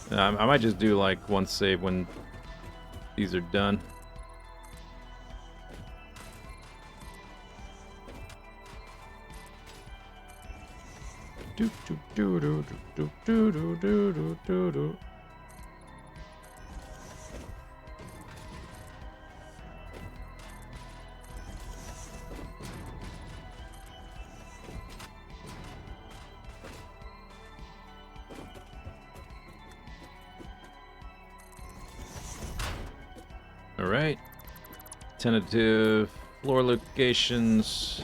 I might just do like one save when these are done. Do do do do do do do do do do do. All right. Tentative floor locations.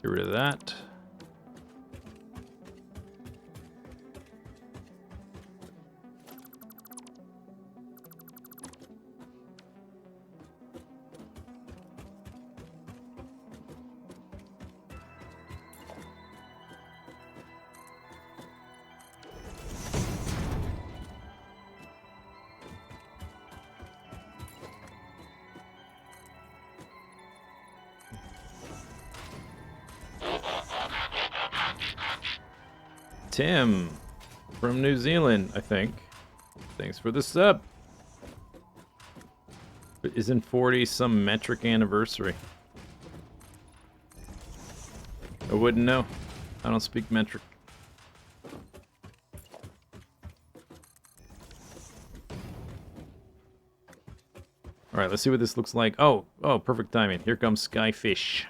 Get rid of that. Tim from New Zealand, I think. Thanks for the sub. But isn't 40 some metric anniversary? I wouldn't know. I don't speak metric. All right, let's see what this looks like. Oh, perfect timing. Here comes Skyfish.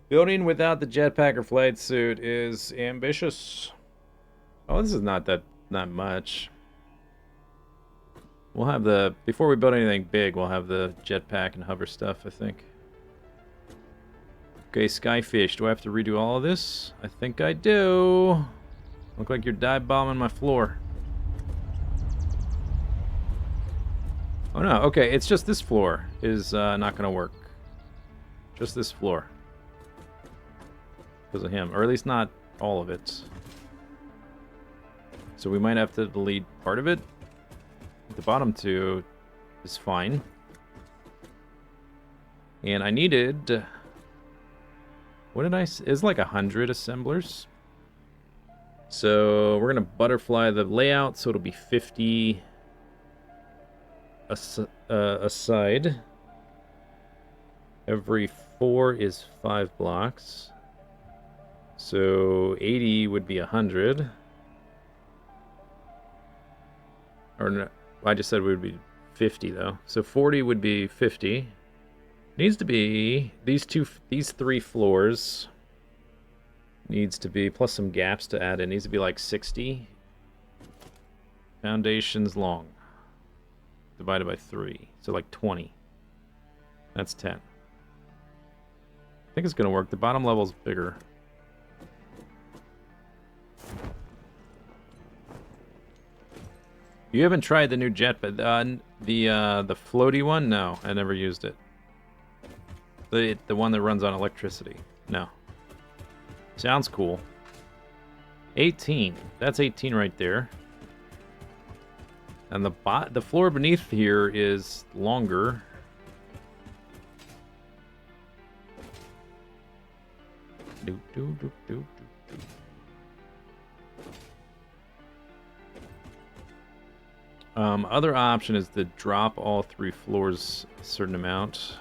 Building without the jetpack or flight suit is ambitious. Oh, this is not much. We'll have before we build anything big, we'll have the jetpack and hover stuff, I think. Okay, Skyfish, do I have to redo all of this? I think I do. Look like you're dive bombing my floor. Oh no, okay, it's just this floor is not gonna work. Just this floor. Because of him, or at least not all of it. So we might have to delete part of it. The bottom two is fine. And I needed... What did I say? It's like 100 assemblers. So we're going to butterfly the layout so it'll be 50 a side. Every 4 is 5 blocks. So 80 would be 100. Or no, I just said it would be 50 though. So 40 would be 50. Needs to be these 3 floors. Needs to be plus some gaps to add in. Needs to be like 60 foundations long. Divided by 3. So like 20. That's 10. I think it's gonna work. The bottom level's bigger. You haven't tried the new jet, but the floaty one? No, I never used it. The one that runs on electricity. No. Sounds cool. 18. That's 18 right there. And the floor beneath here is longer. Do do do do do do. Other option is to drop all 3 floors a certain amount.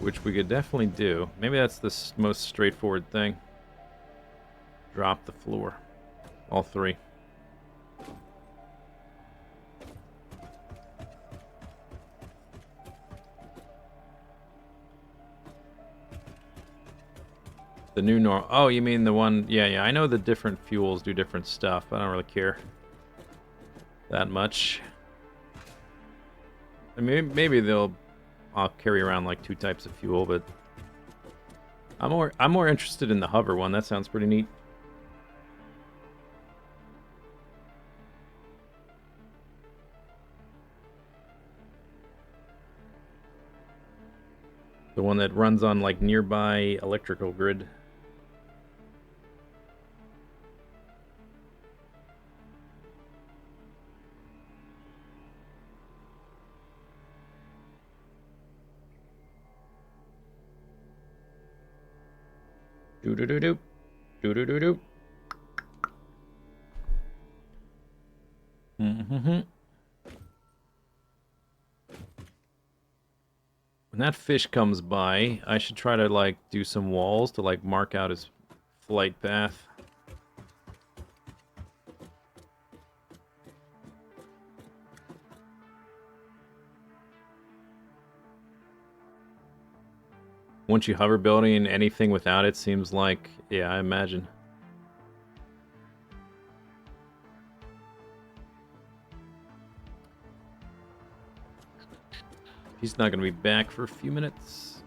Which we could definitely do. Maybe that's the most straightforward thing. Drop the floor. All 3. The new normal. Oh, you mean the one... Yeah, I know the different fuels do different stuff. I don't really care that much. I mean, maybe I'll carry around like 2 types of fuel, but I'm more interested in the hover one. That sounds pretty neat. The one that runs on like nearby electrical grid. Do do do do do do do do. When that fish comes by, I should try to like do some walls to like mark out his flight path. Once you hover building, anything without it seems like, yeah, I imagine. He's not going to be back for a few minutes.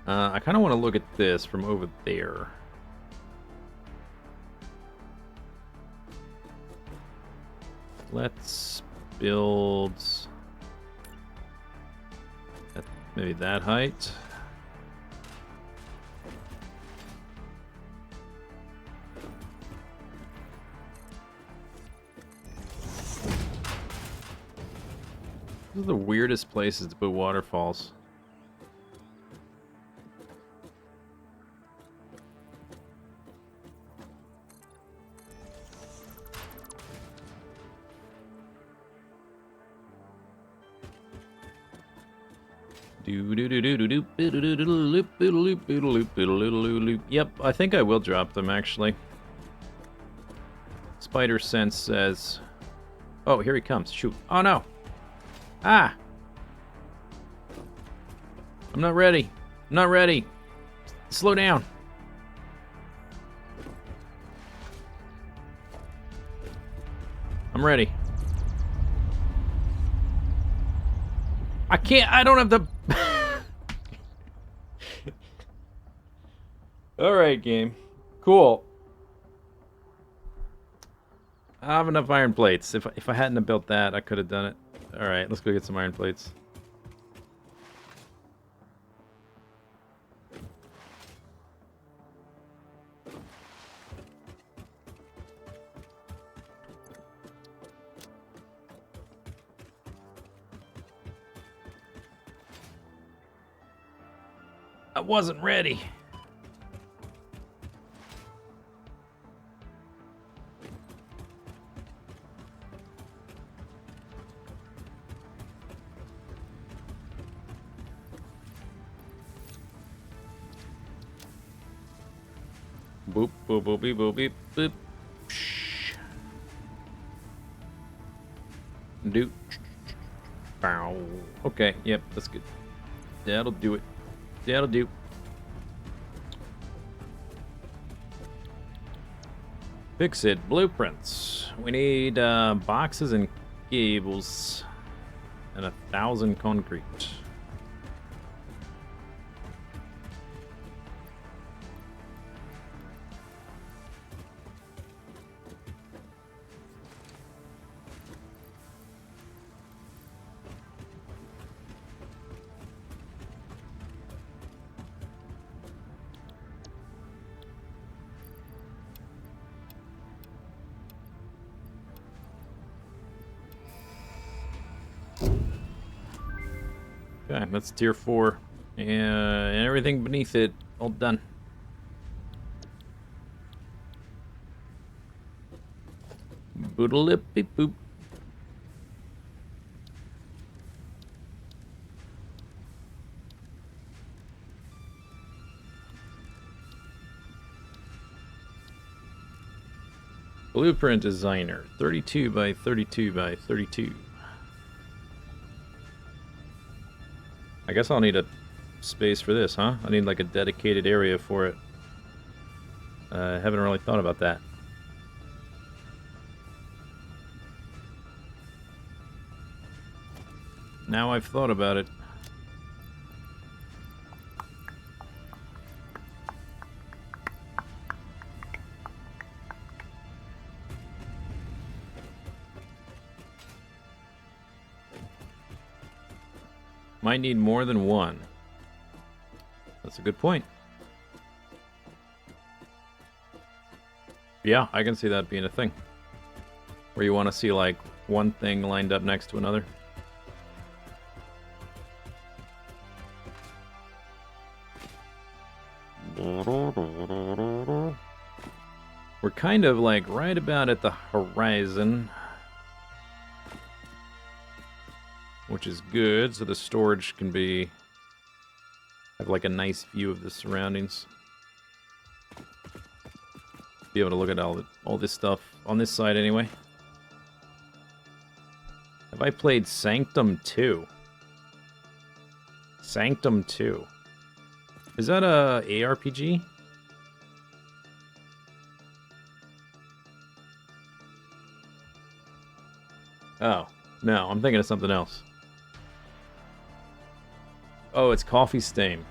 I kind of want to look at this from over there. Let's build... maybe that height. These are the weirdest places to put waterfalls. Yep, I think I will drop them actually. Spider sense says, "Oh, here he comes! Shoot! Oh no! Ah! I'm not ready. I'm not ready. Slow down." I'm ready. I can't. I don't have the. All right, game. Cool. I have enough iron plates. If I hadn't have built that, I could have done it. All right, let's go get some iron plates. I wasn't ready. Boop, boop, boop, beep, boop, beep, boop. Shh. Do. Bow. Okay, yep, that's good. That'll do it. That'll do. Fix it. Blueprints. We need boxes and cables and 1,000 concrete. Okay, that's tier 4. And everything beneath it, all done. Boodle-ip-beep boop. Blueprint designer, 32 by 32 by 32. I guess I'll need a space for this, huh? I need like a dedicated area for it. I haven't really thought about that. Now I've thought about it. Might need more than one. That's a good point. Yeah, I can see that being a thing. Where you want to see like one thing lined up next to another. We're kind of like right about at the horizon. Which is good, so the storage can have like a nice view of the surroundings. Be able to look at all this stuff on this side anyway. Have I played Sanctum 2? Sanctum 2. Is that a ARPG? Oh, no, I'm thinking of something else. Oh, it's Coffee Stain.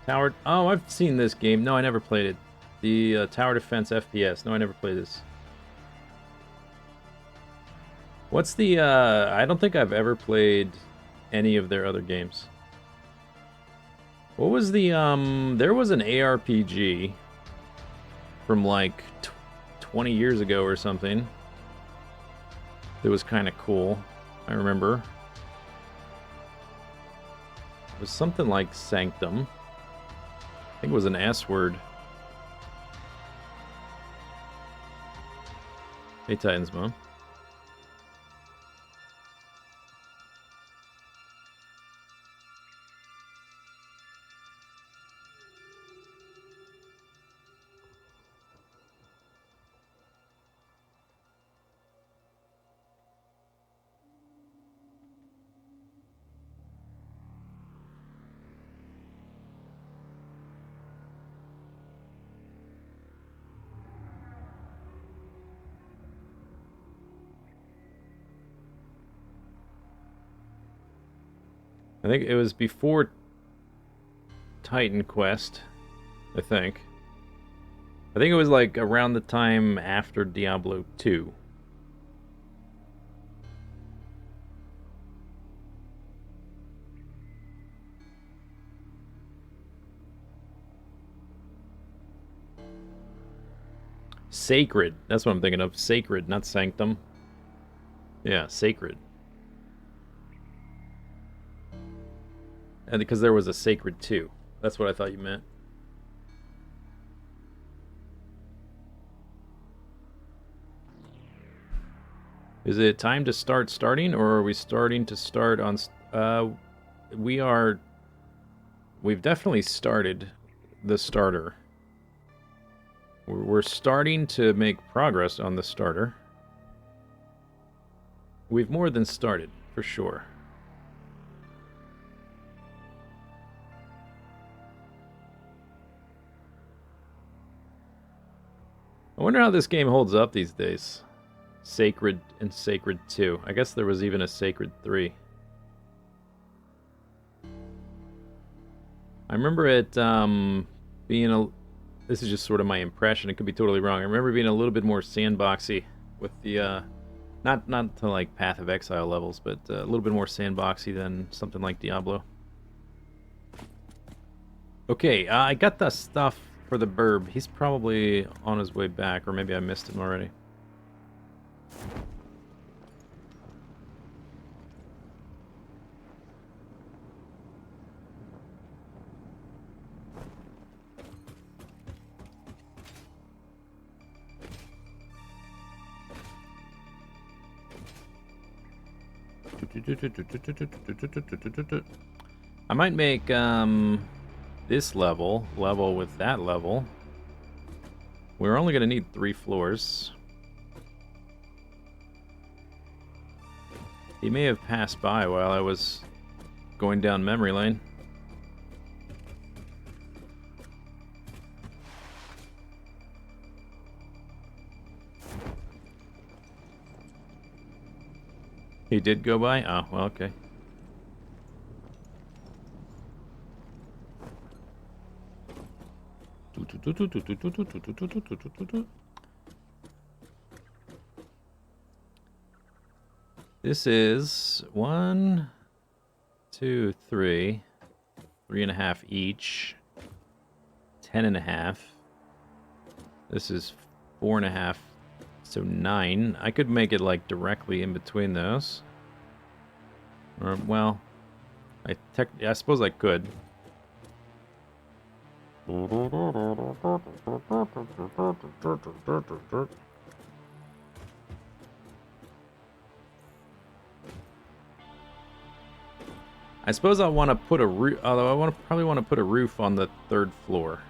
Tower... Oh, I've seen this game. No, I never played it. The Tower Defense FPS. No, I never played this. What's the... I don't think I've ever played any of their other games. What was the... There was an ARPG from like 20 years ago or something. That was kind of cool. I remember. It was something like Sanctum. I think it was an S word. Hey, Titans Mom. I think it was before Titan Quest, I think. I think it was like around the time after Diablo 2. Sacred. That's what I'm thinking of. Sacred, not Sanctum. Yeah, Sacred. And because there was a Sacred 2. That's what I thought you meant. Is it time to start starting, or are we starting to start on... We've definitely started the starter. We're starting to make progress on the starter. We've more than started, for sure. I wonder how this game holds up these days. Sacred and Sacred 2. I guess there was even a Sacred 3. I remember it being a... This is just sort of my impression. It could be totally wrong. I remember being a little bit more sandboxy with the... Not to like Path of Exile levels, but a little bit more sandboxy than something like Diablo. Okay, I got the stuff for the burb. He's probably on his way back, or maybe I missed him already. I might make this level with that level. We're only gonna need 3 floors. He may have passed by while I was going down memory lane. He did go by? Oh, well, okay. This is 1, 2, 3, 3.5 each, 10.5. This is 4.5, so 9. I could make it like directly in between those. Or, well, I suppose I could. I suppose I want to put a roof, although I probably want to put a roof on the 3rd floor.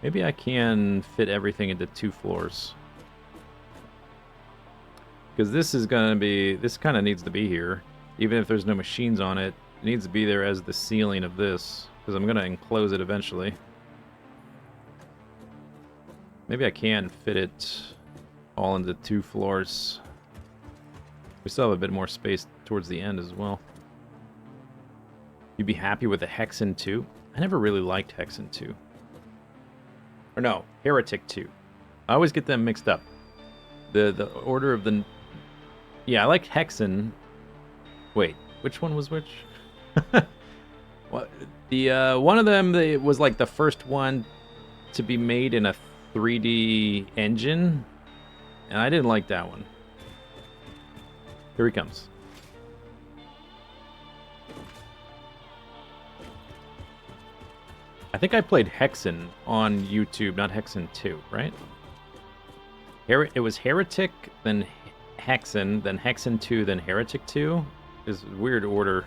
Maybe I can fit everything into 2 floors. Because this is going to be, this kind of needs to be here. Even if there's no machines on it, it needs to be there as the ceiling of this. Because I'm going to enclose it eventually. Maybe I can fit it all into 2 floors. We still have a bit more space towards the end as well. You'd be happy with a Hexen 2? I never really liked Hexen 2. Or no, Heretic 2. I always get them mixed up. The order of the... Yeah, I like Hexen. Wait, which one was which? What? The one of them was like the first one to be made in a 3D engine, and I didn't like that one. Here he comes. I think I played Hexen on YouTube, not Hexen 2, right? It was Heretic, then Hexen, then Hexen 2, then Heretic 2. Is weird order.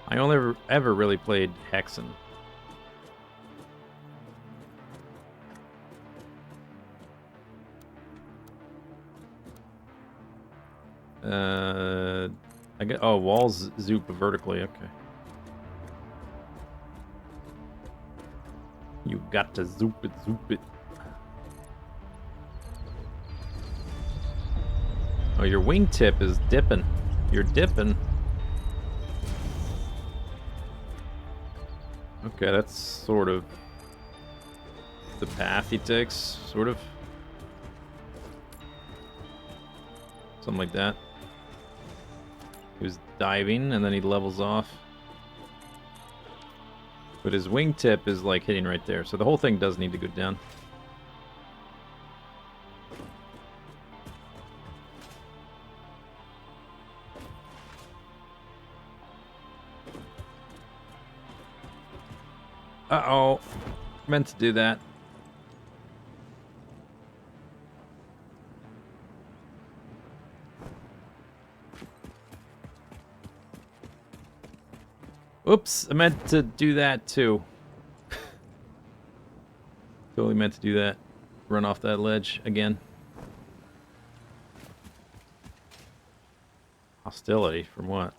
I only ever really played Hexen. I get walls zoop vertically. Okay. You got to zoop it, zoop it. Oh, your wingtip is dipping. You're dipping. Okay, that's sort of the path he takes, sort of. Something like that. He was diving, and then he levels off. But his wingtip is, like, hitting right there, so the whole thing does need to go down. Uh-oh. Meant to do that. Oops, I meant to do that too. Totally meant to do that. Run off that ledge again. Hostility from what?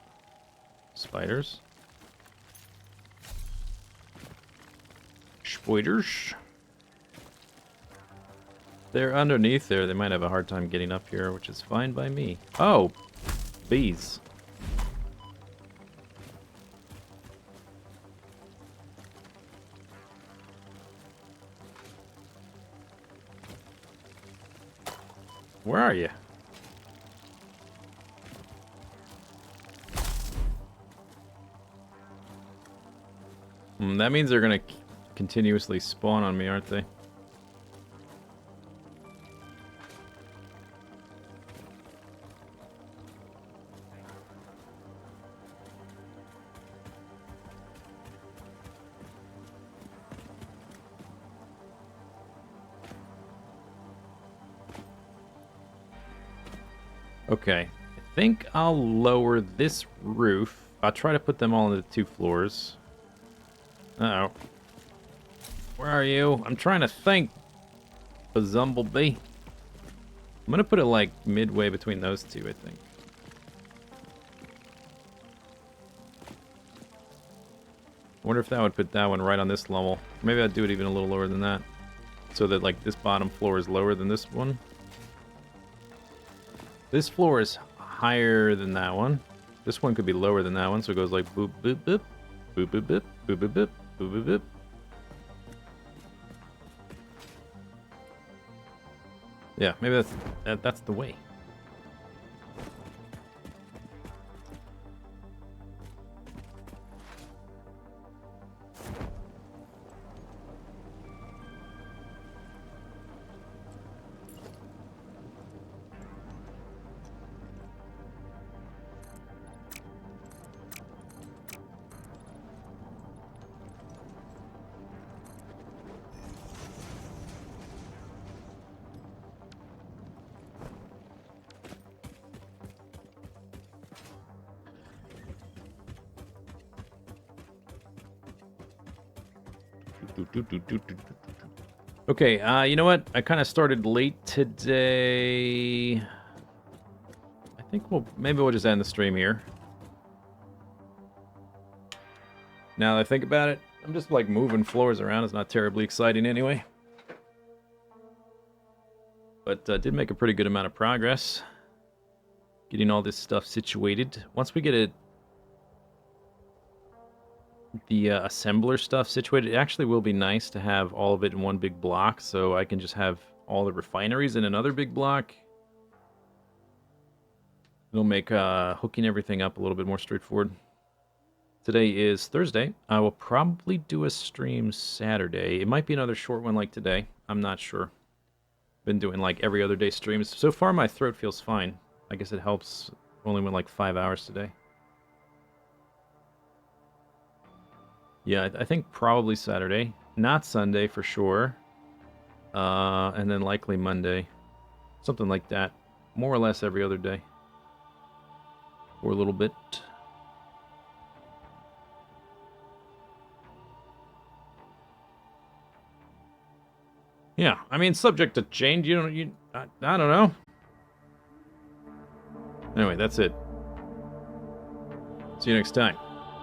Spiders? Spiders? They're underneath there. They might have a hard time getting up here, which is fine by me. Oh! Bees. Where are you? That means they're gonna continuously spawn on me, aren't they? Okay, I think I'll lower this roof. I'll try to put them all into 2 floors. Uh-oh. Where are you? I'm trying to think, Bazumblebee. I'm gonna put it like midway between those two, I think. I wonder if that would put that one right on this level. Maybe I'd do it even a little lower than that. So that like this bottom floor is lower than this one. This floor is higher than that one. This one could be lower than that one, so it goes like boop boop boop, boop boop boop, boop boop boop, boop boop boop. Yeah, maybe that's the way. Okay, you know what? I kind of started late today. I think maybe we'll just end the stream here. Now that I think about it, I'm just like moving floors around. It's not terribly exciting anyway. But did make a pretty good amount of progress. Getting all this stuff situated. Once we get the assembler stuff situated, it actually will be nice to have all of it in one big block, so I can just have all the refineries in another big block. It'll make hooking everything up a little bit more straightforward. Today is Thursday. I will probably do a stream Saturday. It might be another short one like today. I'm not sure. Been doing like every other day streams. So far my throat feels fine. I guess it helps. Only went like 5 hours today. Yeah, I think probably Saturday. Not Sunday for sure. And then likely Monday. Something like that. More or less every other day. Or a little bit. Yeah, I mean, subject to change. I don't know. Anyway, that's it. See you next time.